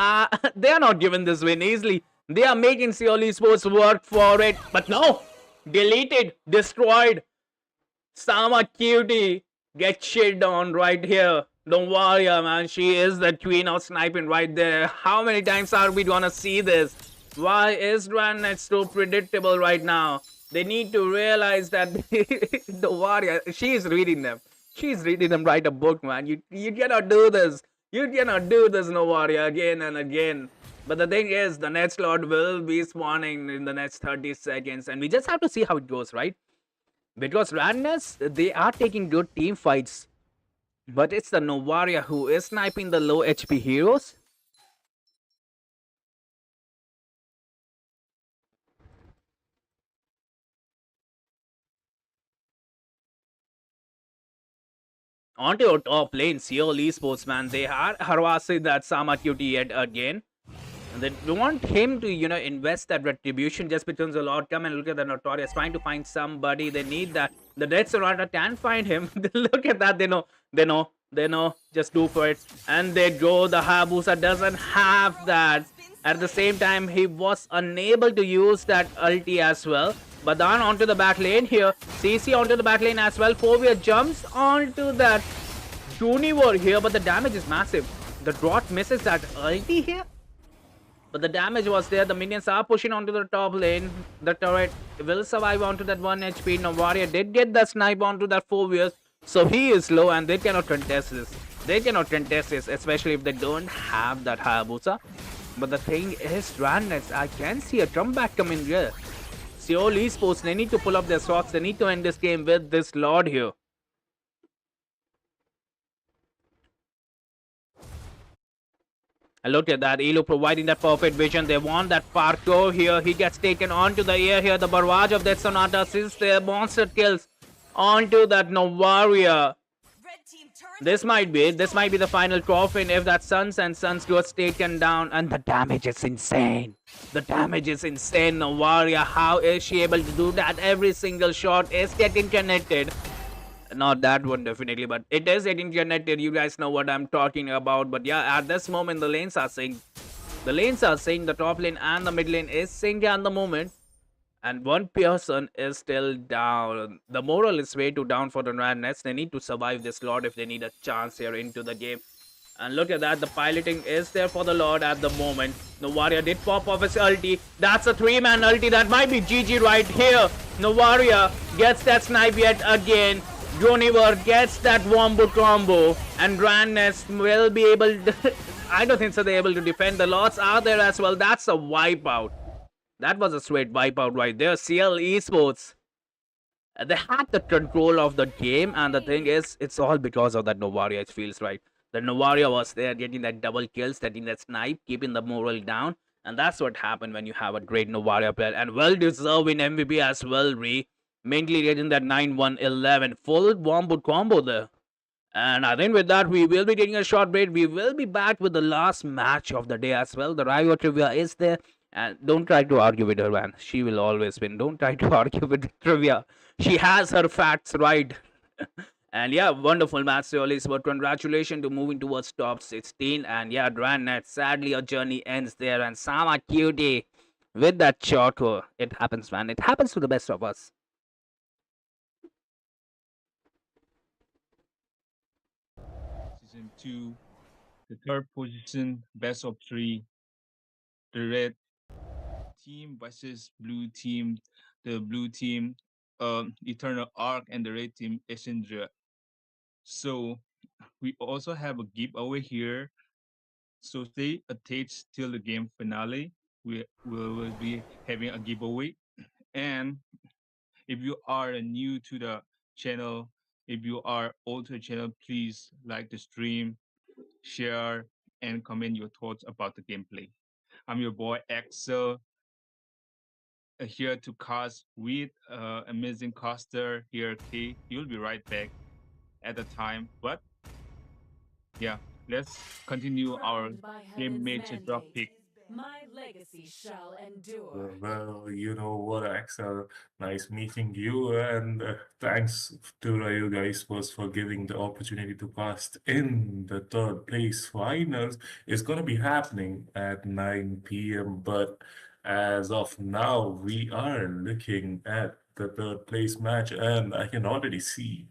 E: They are not given this win easily. They are making Seoul Esports work for it. But no. Deleted. Destroyed. Sama Cutie gets shit on right here. Don't worry, man. She is the queen of sniping right there. How many times are we gonna see this? Why is Grandnet so predictable right now? They need to realize that the warrior, she is reading them. She's reading them write a book, man. You cannot do this. You cannot do this, no warrior, again and again. But the thing is, the next lord will be spawning in the next 30 seconds, and we just have to see how it goes, right? Because Radness, they are taking good team fights. But it's the Novaria who is sniping the low HP heroes. Onto your top lane, Seoul Esports, man. They are harassing that Sama QT yet again. And they want him to, invest that retribution just because the Lord come and look at the Notorious trying to find somebody. They need that. The Dead Sonata can find him. Look at that. They know. Just do for it. And they go. The Hayabusa doesn't have that. At the same time, he was unable to use that ulti as well. Badan onto the back lane here. CC onto the back lane as well. Fovia jumps onto that Junior here, but the damage is massive. The Draught misses that ulti here. But the damage was there. The minions are pushing onto the top lane. The turret will survive onto that 1 HP. Novaria did get the snipe onto that Fovius. So he is low and they cannot contest this. They cannot contest this, especially if they don't have that Hayabusa. But the thing is, Randnets, I can see a comeback coming here. Seoul Esports, they need to pull up their socks. They need to end this game with this Lord here. And look at that, Elo providing that perfect vision. They want that parkour here. He gets taken onto the air here. The barrage of that Sonata since their monster kills onto that Novaria. This might be it. This might be the final trophy if that Suns and Suns gets taken down. And the damage is insane. The damage is insane. Novaria, how is she able to do that? Every single shot is getting connected. Not that one definitely, but it is getting connected. You guys know what I'm talking about. But yeah, at this moment the lanes are synced. The lanes are synced. The top lane and the mid lane is synced at the moment. And one person is still down. The morale is way too down for the Nets. They need to survive this Lord if they need a chance here into the game. And look at that, the piloting is there for the Lord at the moment. Novaria did pop off his ulti. That's a 3-man ulti. That might be GG right here. Novaria gets that snipe yet again. Joniver gets that wombo combo. And Grandness will be able to... I don't think so they're able to defend. The Lords are there as well. That's a wipeout. That was a sweet wipeout right there. CL Esports. They had the control of the game, and the thing is, it's all because of that Novaria, it feels right. The Novaria was there getting that double kill, setting that snipe, keeping the morale down, and that's what happened when you have a great Novaria player, and well-deserving MVP as well, Ree. Mainly getting that 9-1-11 full wombo combo there. And I think with that, we will be taking a short break. We will be back with the last match of the day as well. The Rival Trivia is there. And don't try to argue with her, man. She will always win. Don't try to argue with trivia. She has her facts right. And yeah, wonderful match to Odyssey. But congratulations to moving towards top 16. And yeah, Grandnet, sadly, our journey ends there. And Sama Cutie with that choco. It happens, man. It happens to the best of us.
A: Season 2, the third position, best of 3, the red team versus blue team. The blue team, Eternal Arc, and the red team, Essendra. So we also have a giveaway here. So stay attached till the game finale. We will be having a giveaway. And If you are new to the channel, if you are old to the channel, please like the stream, share, and comment your thoughts about the gameplay. I'm your boy Axel, here to cast with amazing caster here, K. You'll be right back at the time. But yeah, let's continue our
B: Crowned by
A: game
B: heaven's
A: mate drop
B: mandate,
A: pick.
B: my legacy shall endure.
C: Well, you know what, Axel? Nice meeting you, and thanks to you guys first for giving the opportunity to cast in the third place finals. It's gonna be happening at 9 p.m. But as of now, we are looking at the third place match, and I can already see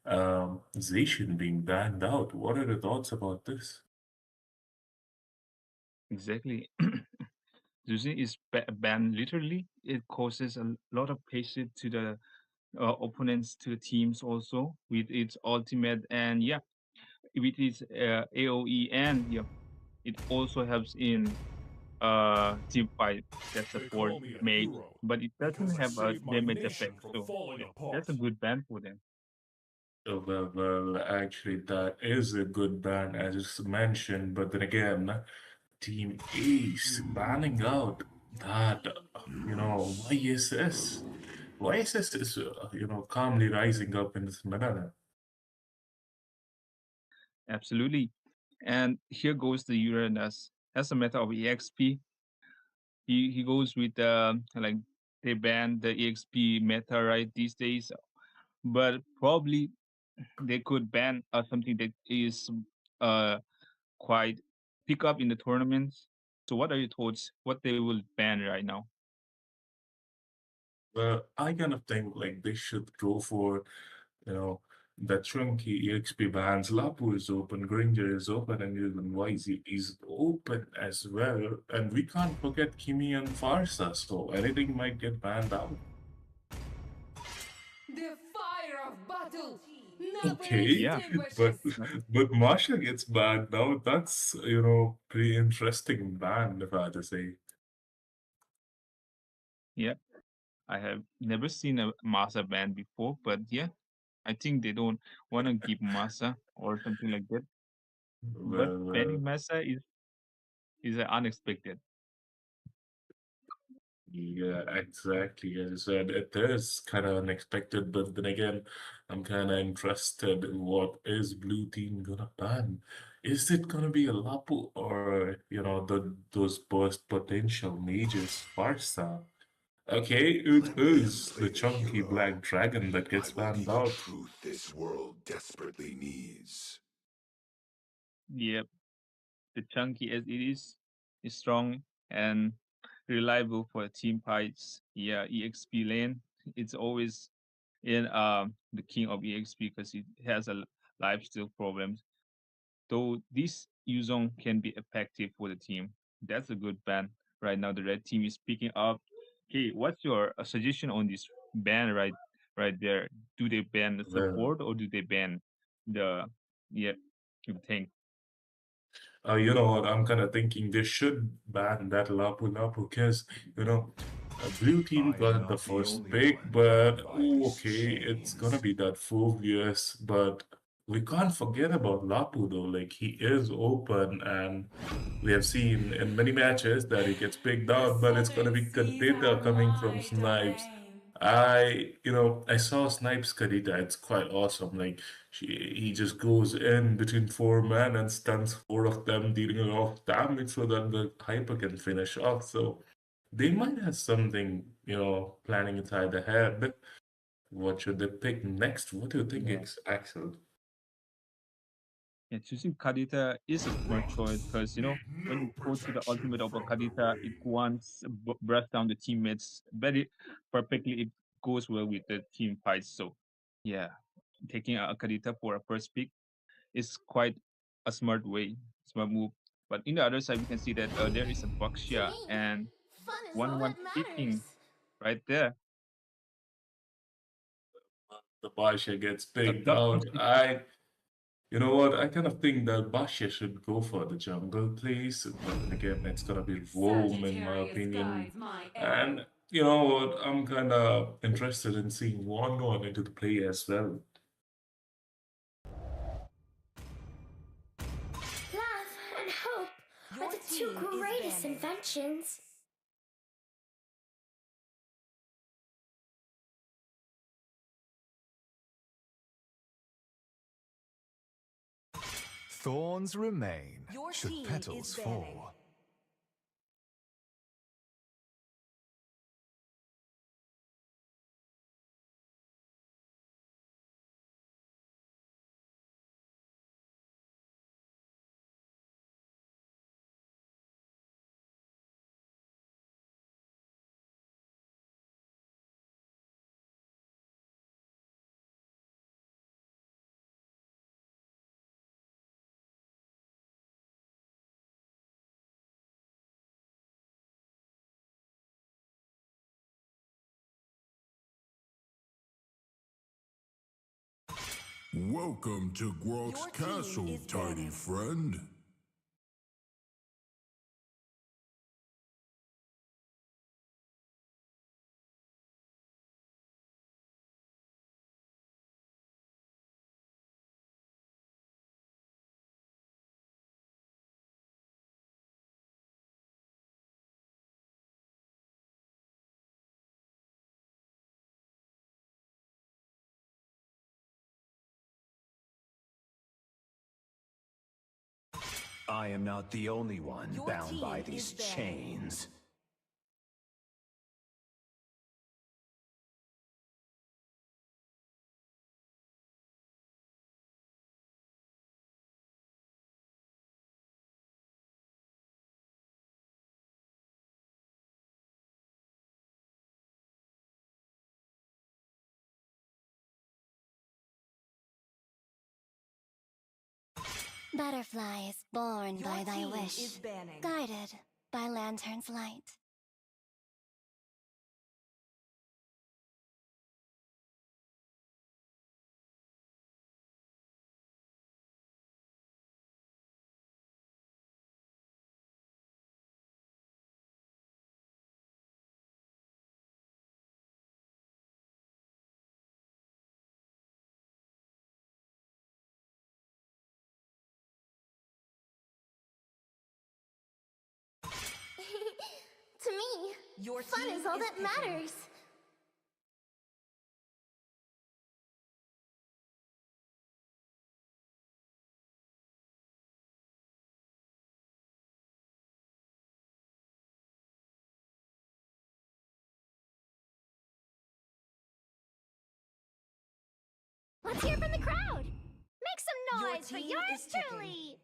C: Zacian being banned out. What are the thoughts about this?
A: Exactly. Using is banned literally. It causes a lot of patience to the opponents, to the teams also with its ultimate, and yeah, with its AOE, and yeah, it also helps in team fight that
K: They
A: support
K: call me a
A: mage,
K: hero
A: but it
K: because
A: doesn't
K: I
A: have a
K: saved my
A: damage
K: nation
A: effect.
K: from
A: So
K: falling
A: yeah, that's a
K: apart.
A: good ban for them.
C: Actually, that is a good ban, as you mentioned. But then again, Team Ace banning out that, YSS. YSS is, calmly rising up in this manner.
A: Absolutely. And here goes the Uranus. As a matter of EXP, he goes with like they ban the EXP meta right these days, but probably they could ban something that is uh quite pick up in the tournaments. So what are your thoughts? What they will ban right now?
C: Well, I kind of think like they should go for, you know, the chunky EXP bans. Lapu is open, Granger is open, and even YZ is open as well. And we can't forget Kimi and Farsa, so anything might get banned out.
B: The fire of battle never
C: Okay,
A: Yeah,
C: but
B: extinguishes.
A: no,
C: but Marsha gets banned now. That's, pretty interesting ban, if I had to say.
A: yeah. I have never seen a Masa ban before, but yeah, I think they don't want to give Masa or something like that. But banning
C: Well,
A: Masa is unexpected.
C: yeah, exactly. As I said, it is kind of unexpected, but then again, I'm kind of interested in what is Blue Team gonna ban. Is it gonna be a Lapu or, those burst potential mages, Farsa? Okay, it
D: Let them
C: is
D: play
C: the
D: the
C: chunky black
D: hero.
C: dragon that
D: I
C: gets
D: will be
C: banned
D: the
C: out.
D: truth this world desperately needs.
A: Yep, the chunky as it is strong and reliable for team fights. Yeah, EXP lane. It's always in the king of EXP because it has a lifesteal problems. Though this Yuzong can be effective for the team. That's a good ban. Right now the red team is picking up. Hey, what's your suggestion on this ban right there? Do they ban the
C: Well,
A: support or do they ban the yeah the tank?
C: you know what? I'm kind of thinking they should ban that Lapu Lapu because, Blue Team
J: I am
C: got the
J: not the
C: first
J: only
C: pick,
J: one
C: but
J: bound by
C: oh,
J: these
C: okay, it's gonna
J: chains.
C: be that Phobius. But we can't forget about Lapu though. Like he is open, and we have seen in many matches that he gets picked
B: The
C: out, but it's gonna
B: southern
C: be
B: seas are
C: Kadita coming from
B: my
C: Snipes.
B: domain.
C: I saw Snipes Kadita. It's quite awesome. Like he just goes in between four men and stuns four of them, dealing a lot of damage so that the hyper can finish off. So they might have something, planning inside their head. What should they pick next? What do you think, Axel?
A: Yeah, choosing Kadita is a smart choice because when
D: No
A: you go to the
D: protection
A: ultimate of a
D: from the
A: Kadita, it
D: rain.
A: once breath down the teammates very perfectly. It goes well with the team fights. So yeah, taking a Kadita for a first pick is quite a smart move. But in the other side, we can see that there is a Baxia and
B: Fun is all
A: one
B: that
A: picking
B: matters.
A: right there.
C: The Basha gets
A: A
C: picked
A: top
C: out. You know what? I kind of think that Basha should go for the jungle place, but then again, it's gonna be Rome in my
B: Sagittarius
C: opinion.
B: guides my
C: And
B: arrow.
C: You know what? I'm kind of interested in seeing one into the play as well.
B: Love and hope are the two greatest inventions.
J: Thorns remain,
B: Your
J: should
B: team
J: petals
B: is banning.
J: fall.
D: Welcome to Grok's
B: Your team
D: Castle,
B: is
D: tiny
B: banning.
D: friend.
J: I am not the only one
B: Your
J: bound
B: team
J: by
B: is
J: these
B: banning.
J: chains.
L: Butterfly is born
B: Your
L: by thy
B: team
L: wish,
B: is banning.
L: guided by lantern's light. To me,
B: Your
L: fun
B: team
L: is all
B: is
L: that
B: picking.
L: matters. Let's hear from the crowd. Make some
B: Your
L: noise for
B: team
L: yours
B: is picking.
L: truly.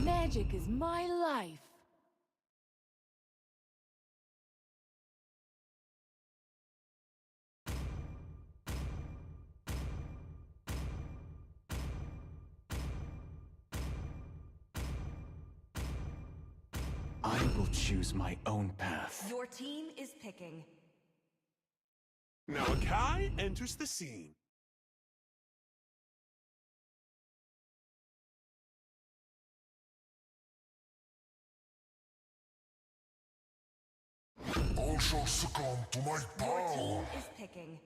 B: Magic is my life.
J: I will choose my own path.
B: Your team is picking.
K: Now Kai enters the scene.
D: All shall succumb to my
B: Your
D: power.
B: team is picking.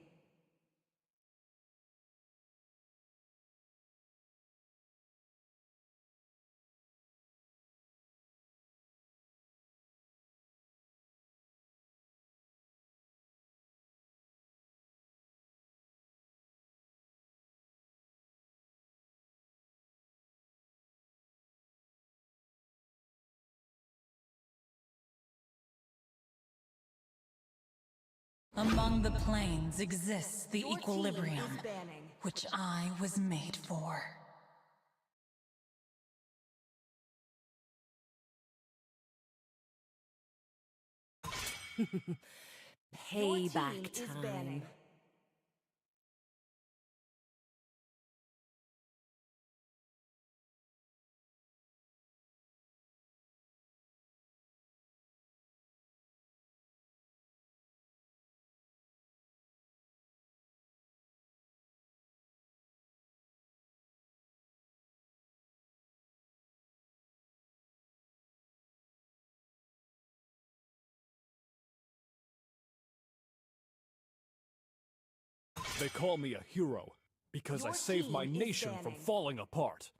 M: Among the planes exists the
B: Your
M: equilibrium,
B: team is banning.
M: which I was made for.
B: Payback time.
K: They call me a hero because I saved my nation from falling apart.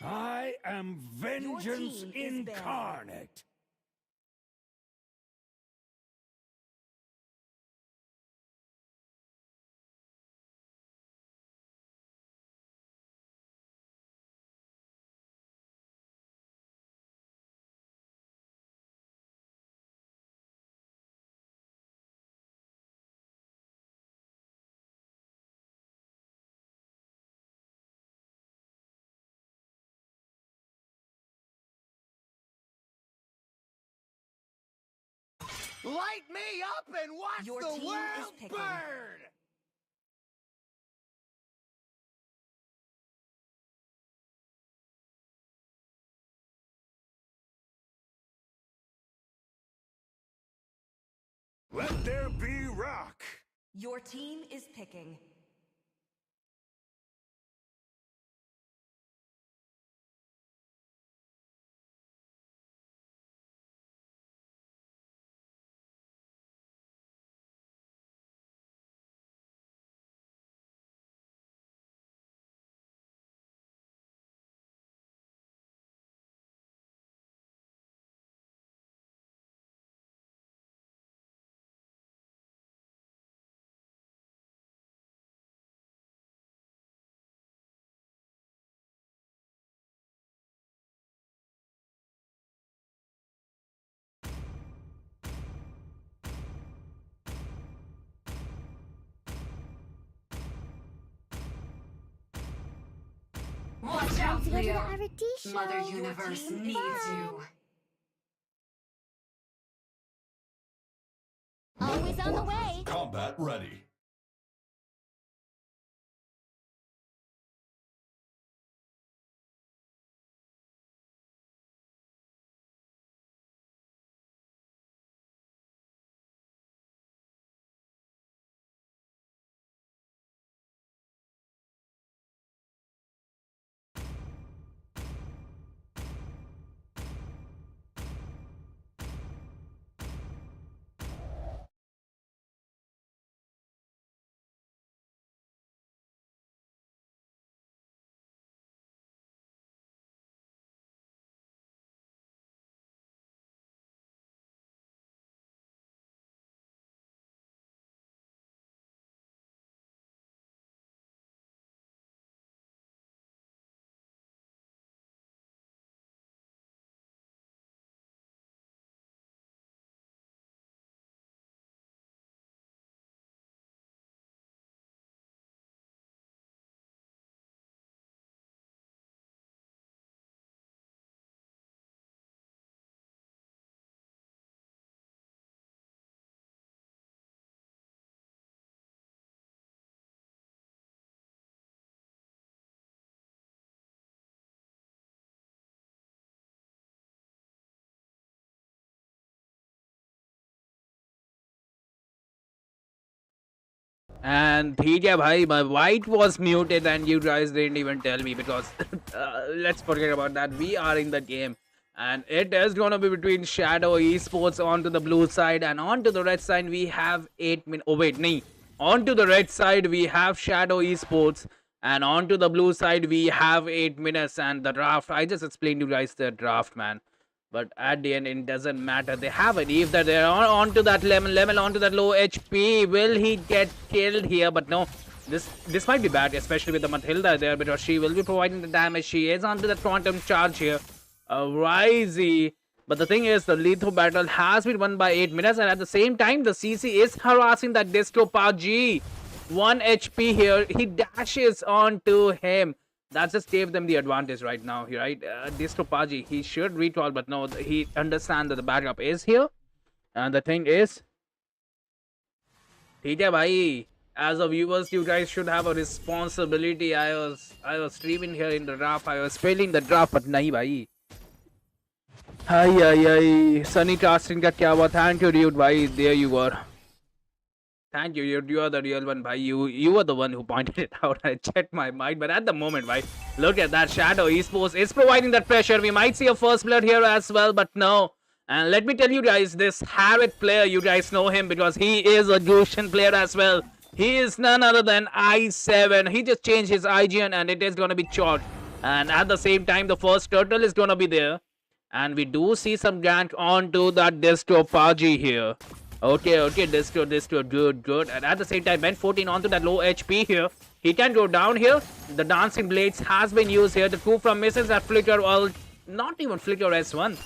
K: I am vengeance incarnate.
J: Light me up and watch
B: Your
J: the
B: team is
J: world
B: picking.
J: burn! Let there be rock!
B: Your team is picking.
M: Watch out,
L: to go to the
M: Leo.
L: R&D show.
M: Mother Universe
L: Team
M: needs
L: fun.
M: you.
L: Always on the way.
J: Combat ready.
E: And Thija bhai, my white was muted and you guys didn't even tell me because let's forget about that. We are in the game. And it is gonna be between Shadow Esports onto the blue side and onto the red side we have 8 minutes. Oh wait, nahi. Onto the red side we have Shadow Esports and onto the blue side we have 8 minutes and the draft. I just explained you guys the draft, man. But at the end, it doesn't matter. They have it. If they're onto that lemon onto that low HP, will he get killed here? But no, this might be bad, especially with the Matilda there, because she will be providing the damage. She is onto the quantum charge here. Risey. But the thing is, the lethal battle has been won by 8 minutes, and at the same time, the CC is harassing that Distro G. 1 HP here. He dashes onto him. That just gave them the advantage right now, right? Distropaji, he should recall, but no, he understands that the backup is here. And the thing is, ठीक है भाई, as a viewers, you guys should have a responsibility. I was streaming here in the draft. I was failing the draft, but nahi bhai. Ay. Sunny casting का क्या हुआ? Thank you, dude. Bhai, there you are. Thank you. You are the real one, bhai. You were the one who pointed it out. I checked my mind, but at the moment, bhai, look at that. Shadow Esports is providing that pressure. We might see a first blood here as well, but no. And let me tell you guys, this Harriet player, you guys know him because he is a Goshen player as well. He is none other than I7. He just changed his IGN and it is going to be chalked. And at the same time, the first turtle is going to be there. And we do see some gank onto that Distro Paji here. Okay, Distro, good. And at the same time, Ben 14 onto that low HP here. He can go down here. The Dancing Blades has been used here. The coup from misses that Flicker, well, not even Flicker S1.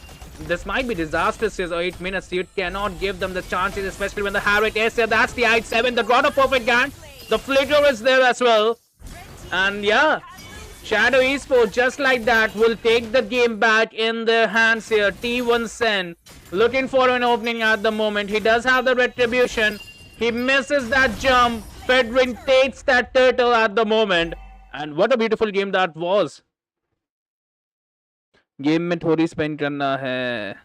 E: This might be disastrous here. 8 minutes. You cannot give them the chances, especially when the Harriet is there. That's the I7. The got a perfect gank. The Flicker is there as well. And yeah, Shadow Esports, just like that, will take the game back in their hands here. T1 Sen looking for an opening at the moment. He does have the retribution. He misses that jump. Fedrin takes that turtle at the moment. And what a beautiful game that was. Game में थोड़ी spend करना है.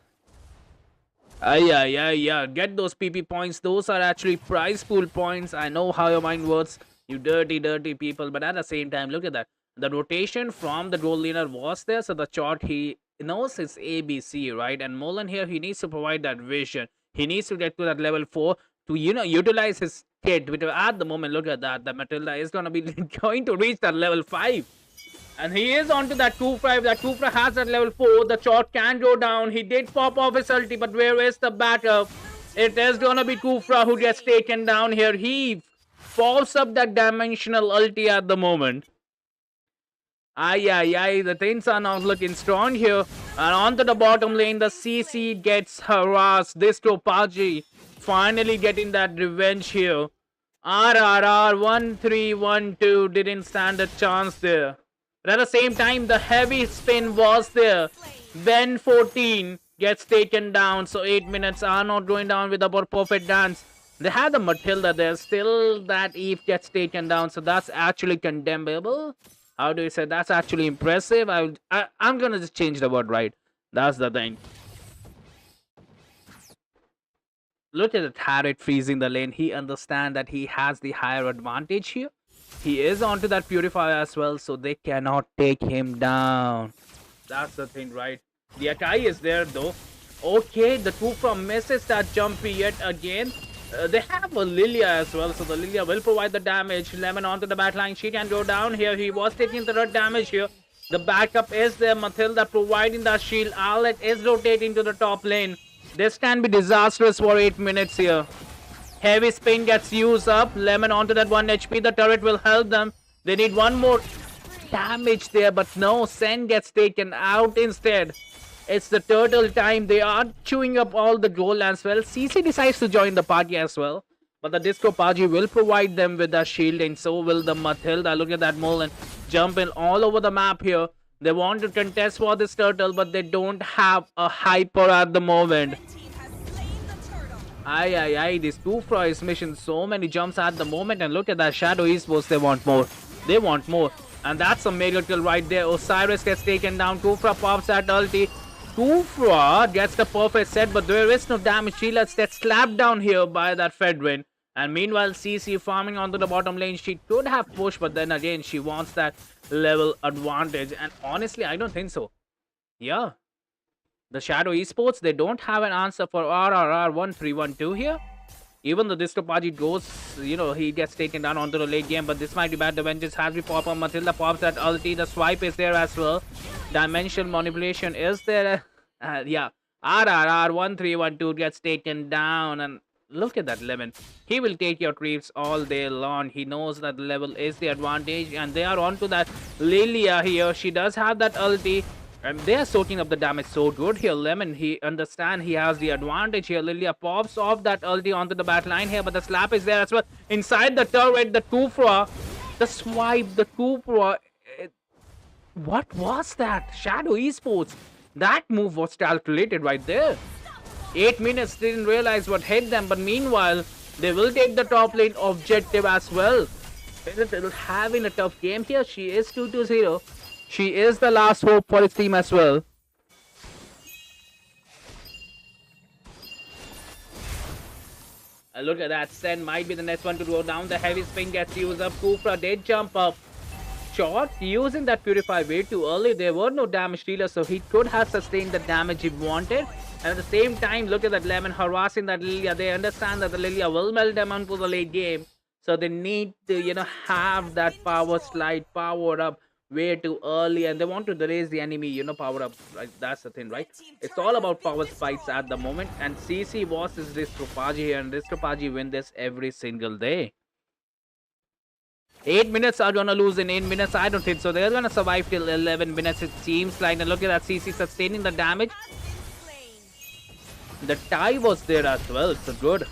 E: Yeah. Get those PP points. Those are actually prize pool points. I know how your mind works. You dirty people. But at the same time, look at that. The rotation from the goal leader was there. So the chart, he knows his ABC, right? And Molan here, he needs to provide that vision. He needs to get to that level 4 to, utilize his kit. Which at the moment, look at that. The Matilda is going to be going to reach that level 5. And he is onto that 2-5. That 2-5 has that level 4. The shot can go down. He did pop off his ulti, but where is the backup? It is gonna be Kufra who gets taken down here. He falls up that dimensional ulti at the moment. The things are not looking strong here. And onto the bottom lane, the CC gets harassed. Distro Paji finally getting that revenge here. RRR 1-3-1-2 didn't stand a chance there. But at the same time, the heavy spin was there. Ben 14 gets taken down. So 8 minutes are not going down with a perfect dance. They had the Matilda there. Still, that Eve gets taken down. So that's actually condemnable. How do you say? That's actually impressive. I'm going to just change the word, right? That's the thing. Look at the turret freezing the lane. He understands that he has the higher advantage here. He is onto that purifier as well, so they cannot take him down. That's the thing, right? The Akai is there though. Okay, the two from misses that jumpy yet again. They have a Lilia as well, so the Lilia will provide the damage. Lemon onto the backline. She can go down here. He was taking the red damage here. The backup is there. Matilda providing that shield. Arlet is rotating to the top lane. This can be disastrous for 8 minutes here. Heavy spin gets used up. Lemon onto that 1 HP. The turret will help them. They need one more damage there, but no. Sen gets taken out instead. It's the turtle time. They are chewing up all the gold as well. CC decides to join the party as well. But the Disco Paji will provide them with a shield, and so will the Matilda. Look at that Molan jumping all over the map here. They want to contest for this turtle, but they don't have a hyper at the moment. This Kufra is missing so many jumps at the moment, and look at that Shadow Esports. They want more. They want more. And that's a mega kill right there. Osiris gets taken down. Kufra pops that ulti. Kufra gets the perfect set, but there is no damage. She gets slapped down here by that Fedrin. And meanwhile, CC farming onto the bottom lane. She could have pushed, but then again, she wants that level advantage. And honestly, I don't think so. Yeah. The Shadow Esports, they don't have an answer for RRR 1312 here. Even though this Topaji goes, he gets taken down onto the late game, but this might be bad. The Vengeance has been pop up. Matilda pops that ulti. The swipe is there as well. Dimensional manipulation is there. RRR 1312 gets taken down. And look at that Lemon. He will take your creeps all day long. He knows that the level is the advantage. And they are onto that Lilia here. She does have that ulti. And they are soaking up the damage so good here. Lemon, he understands he has the advantage here. Lilia pops off that ulti onto the back line here, but the slap is there as well. Inside the turret, the Kufra, the swipe, the Kufra. What was that? Shadow Esports. That move was calculated right there. 8 minutes, didn't realize what hit them, but meanwhile, they will take the top lane objective as well. They're having a tough game here. She is 2-0. She is the last hope for his team as well. Look at that. Sen might be the next one to go down. The heavy spin gets used up. Kufra did jump up. Short using that Purify way too early. There were no damage dealers, so he could have sustained the damage he wanted. And at the same time, look at that Lemon harassing that Lilia. They understand that the Lilia will melt them on for the late game. So they need to, have that power slide, power up way too early. And they want to raise the enemy, power up. Right? That's the thing, right? It's all about power spikes at the moment. And CC was his Ristropaji here. And Ristropaji win this every single day. 8 minutes are gonna lose in 8 minutes. I don't think so. They're gonna survive till 11 minutes, it seems like. And look at that, CC sustaining the damage. The tie was there as well, so good.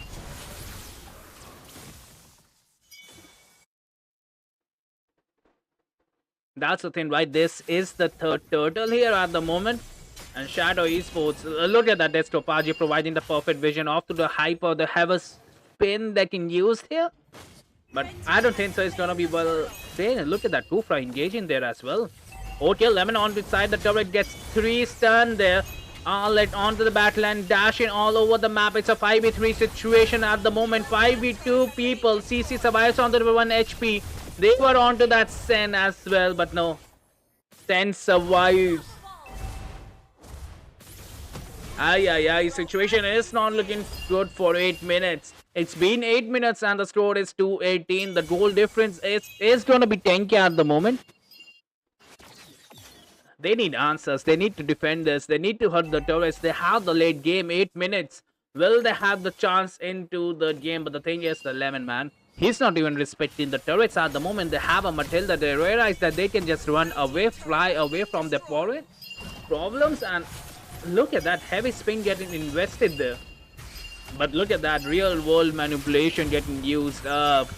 E: That's the thing, right? This is the third turtle here at the moment. And Shadow Esports, look at that Destropaji providing the perfect vision off to the hyper. They have a spin they can use here. But I don't think so. It's gonna be well there. Look at that Kufra engaging there as well. Okay, Lemon on the side. The turret gets 3 stun there. Let onto the battleline, dashing all over the map. It's a 5v3 situation at the moment. 5v2 people. CC survives onto the 1 HP. They were onto that Sen as well, but no. Sen survives. Situation is not looking good for 8 minutes. It's been 8 minutes and the score is 2-18. The goal difference is going to be 10k at the moment. They need answers. They need to defend this. They need to hurt the turrets. They have the late game, 8 minutes. Will they have the chance into the game? But the thing is, the Lemon man, he's not even respecting the turrets at the moment. They have a Matilda. They realize that they can just run away, fly away from the problems. And look at that heavy spin getting invested there. But look at that real world manipulation getting used up.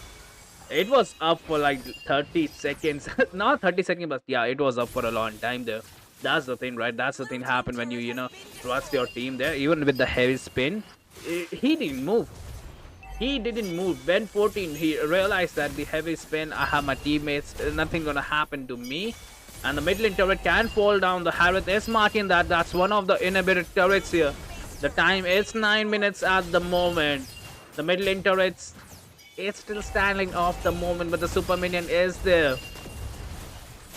E: It was up for like 30 seconds. Not 30 seconds, but yeah, it was up for a long time there. That's the thing, right? That's the thing happen when you trust your team there. Even with the heavy spin, he didn't move. He didn't move. Ben 14, he realized that the heavy spin, I have my teammates, nothing gonna happen to me. And the mid lane turret can fall down. The Harith is marking that. That's one of the inhibited turrets here. The time is 9 minutes at the moment. The mid lane turrets is still standing off the moment, but the super minion is there.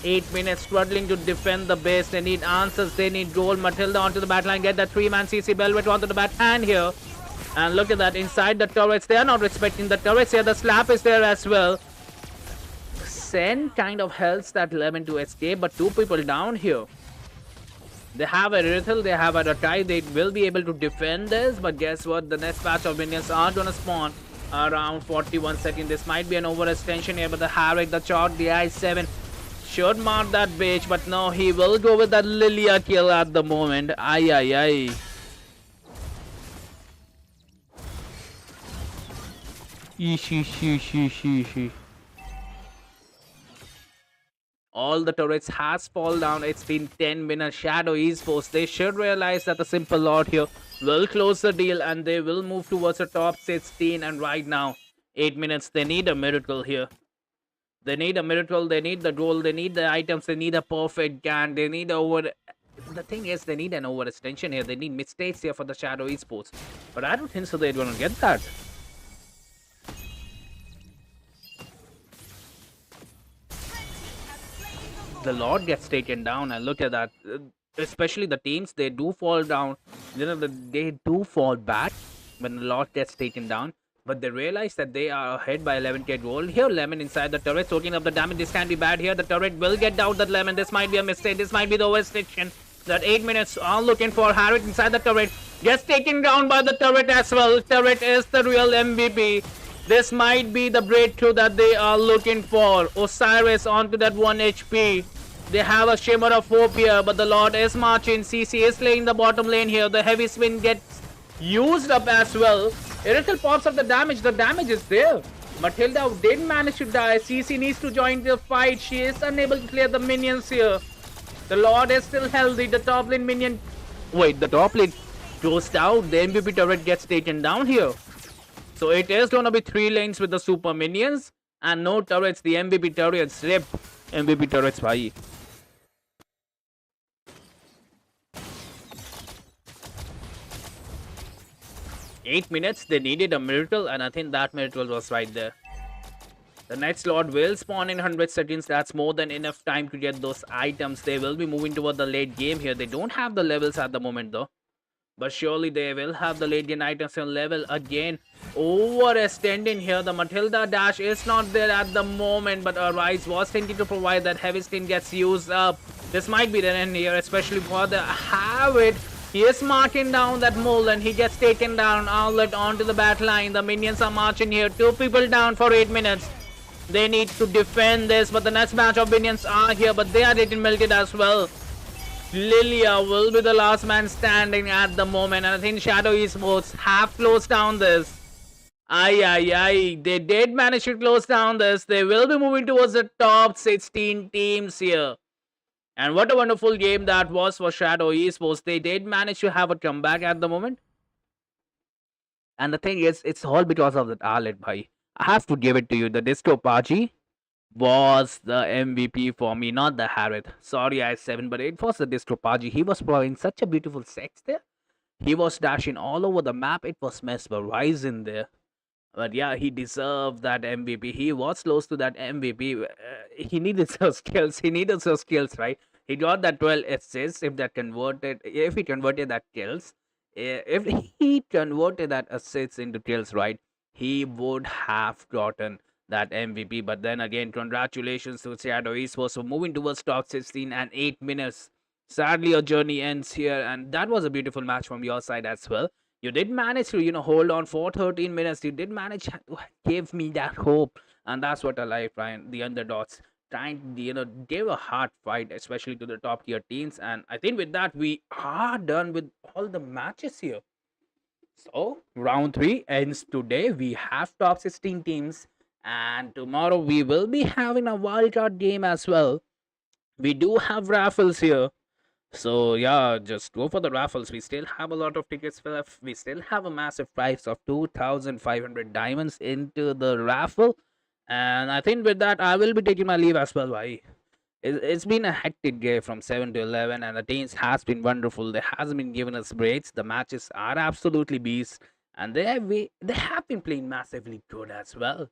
E: 8 minutes struggling to defend the base. They need answers. They need gold. Matilda onto the backline. Get that 3-man CC Belvet onto the backhand here. And look at that. Inside the turrets. They are not respecting the turrets here. The slap is there as well. Sen kind of helps that Lemon to escape, but 2 people down here. They have a Rithel, they have a Ratai, they will be able to defend this, but guess what? The next batch of minions are gonna spawn around 41 seconds. This might be an overextension here, but the Harrick, the Chart, the I7 should mark that bitch, but no, he will go with that Lilia kill at the moment. Ay. All the turrets has fallen down. It's been 10 minutes. Shadow Esports, they should realize that the simple Lord here will close the deal and they will move towards the top 16. And right now, 8 minutes, they need a miracle here. They need a miracle. They need the goal. They need the items. They need a perfect gun. They need over... The thing is, they need an overextension here. They need mistakes here for the Shadow Esports. But I don't think so they're going to get that. The Lord gets taken down, and look at that. Especially the teams, they do fall down. They do fall back when the Lord gets taken down. But they realize that they are ahead by 11k gold. Here, Lemon inside the turret, soaking up the damage. This can be bad here. The turret will get down that Lemon. This might be a mistake. This might be the overrestriction. That 8 minutes are looking for Harriet inside the turret. Gets taken down by the turret as well. Turret is the real MVP. This might be the breakthrough that they are looking for. Osiris onto that 1 HP. They have a shimmer of hope here, but the Lord is marching. CC is playing the bottom lane here. The heavy spin gets used up as well. Irital pops up the damage. The damage is there. Matilda didn't manage to die. CC needs to join the fight. She is unable to clear the minions here. The Lord is still healthy. The top lane minion. Wait, the top lane closed out. The MVP turret gets taken down here. So it is gonna be 3 lanes with the super minions and no turrets. The MVP turrets rip. MVP turrets bhai. 8 minutes, they needed a miracle, and I think that miracle was right there. The next Lord will spawn in 100 seconds. That's more than enough time to get those items. They will be moving toward the late game here. They don't have the levels at the moment though. But surely they will have the late game items on level again. Overextending here. The Matilda dash is not there at the moment. But Arise was thinking to provide that. Heavy Skin gets used up. This might be the end here, especially for the Habit. He is marking down that mole and he gets taken down. Outlet onto the back line. The minions are marching here. 2 people down for 8 minutes. They need to defend this, but the next batch of minions are here, but they are getting melted as well. Lilia will be the last man standing at the moment, and I think Shadow Esports have closed down this. Aye. They did manage to close down this. They will be moving towards the top 16 teams here. And what a wonderful game that was for Shadow Esports. They did manage to have a comeback at the moment. And the thing is, it's all because of that Arlet, bhai. I have to give it to you. The Disco Paji was the MVP for me, not the Harith. Sorry, I 7, but it was the Disco Paji. He was providing such a beautiful sex there. He was dashing all over the map. It was mesmerizing there. But yeah, he deserved that MVP. He was close to that MVP. He needed those skills. Right? He got that 12 assists. If he converted that kills, if he converted that assists into kills, right, he would have gotten that MVP. But then again, congratulations to Shadow Esports for moving towards top 16 and 8 minutes. Sadly, your journey ends here, and that was a beautiful match from your side as well. You did manage to, hold on for 13 minutes. You did manage to give me that hope, and that's what I like, Ryan. The underdogs trying, give a hard fight, especially to the top tier teams. And I think with that, we are done with all the matches here. So round 3 ends today. We have top 16 teams, and tomorrow we will be having a wildcard game as well. We do have raffles here. So yeah, just go for the raffles. We still have a lot of tickets left. We still have a massive prize of 2,500 diamonds into the raffle. And I think with that, I will be taking my leave as well. Why? It's been a hectic day from 7 to 11, and the teams has been wonderful. They hasn't been giving us breaks. The matches are absolutely beast, and they have been playing massively good as well.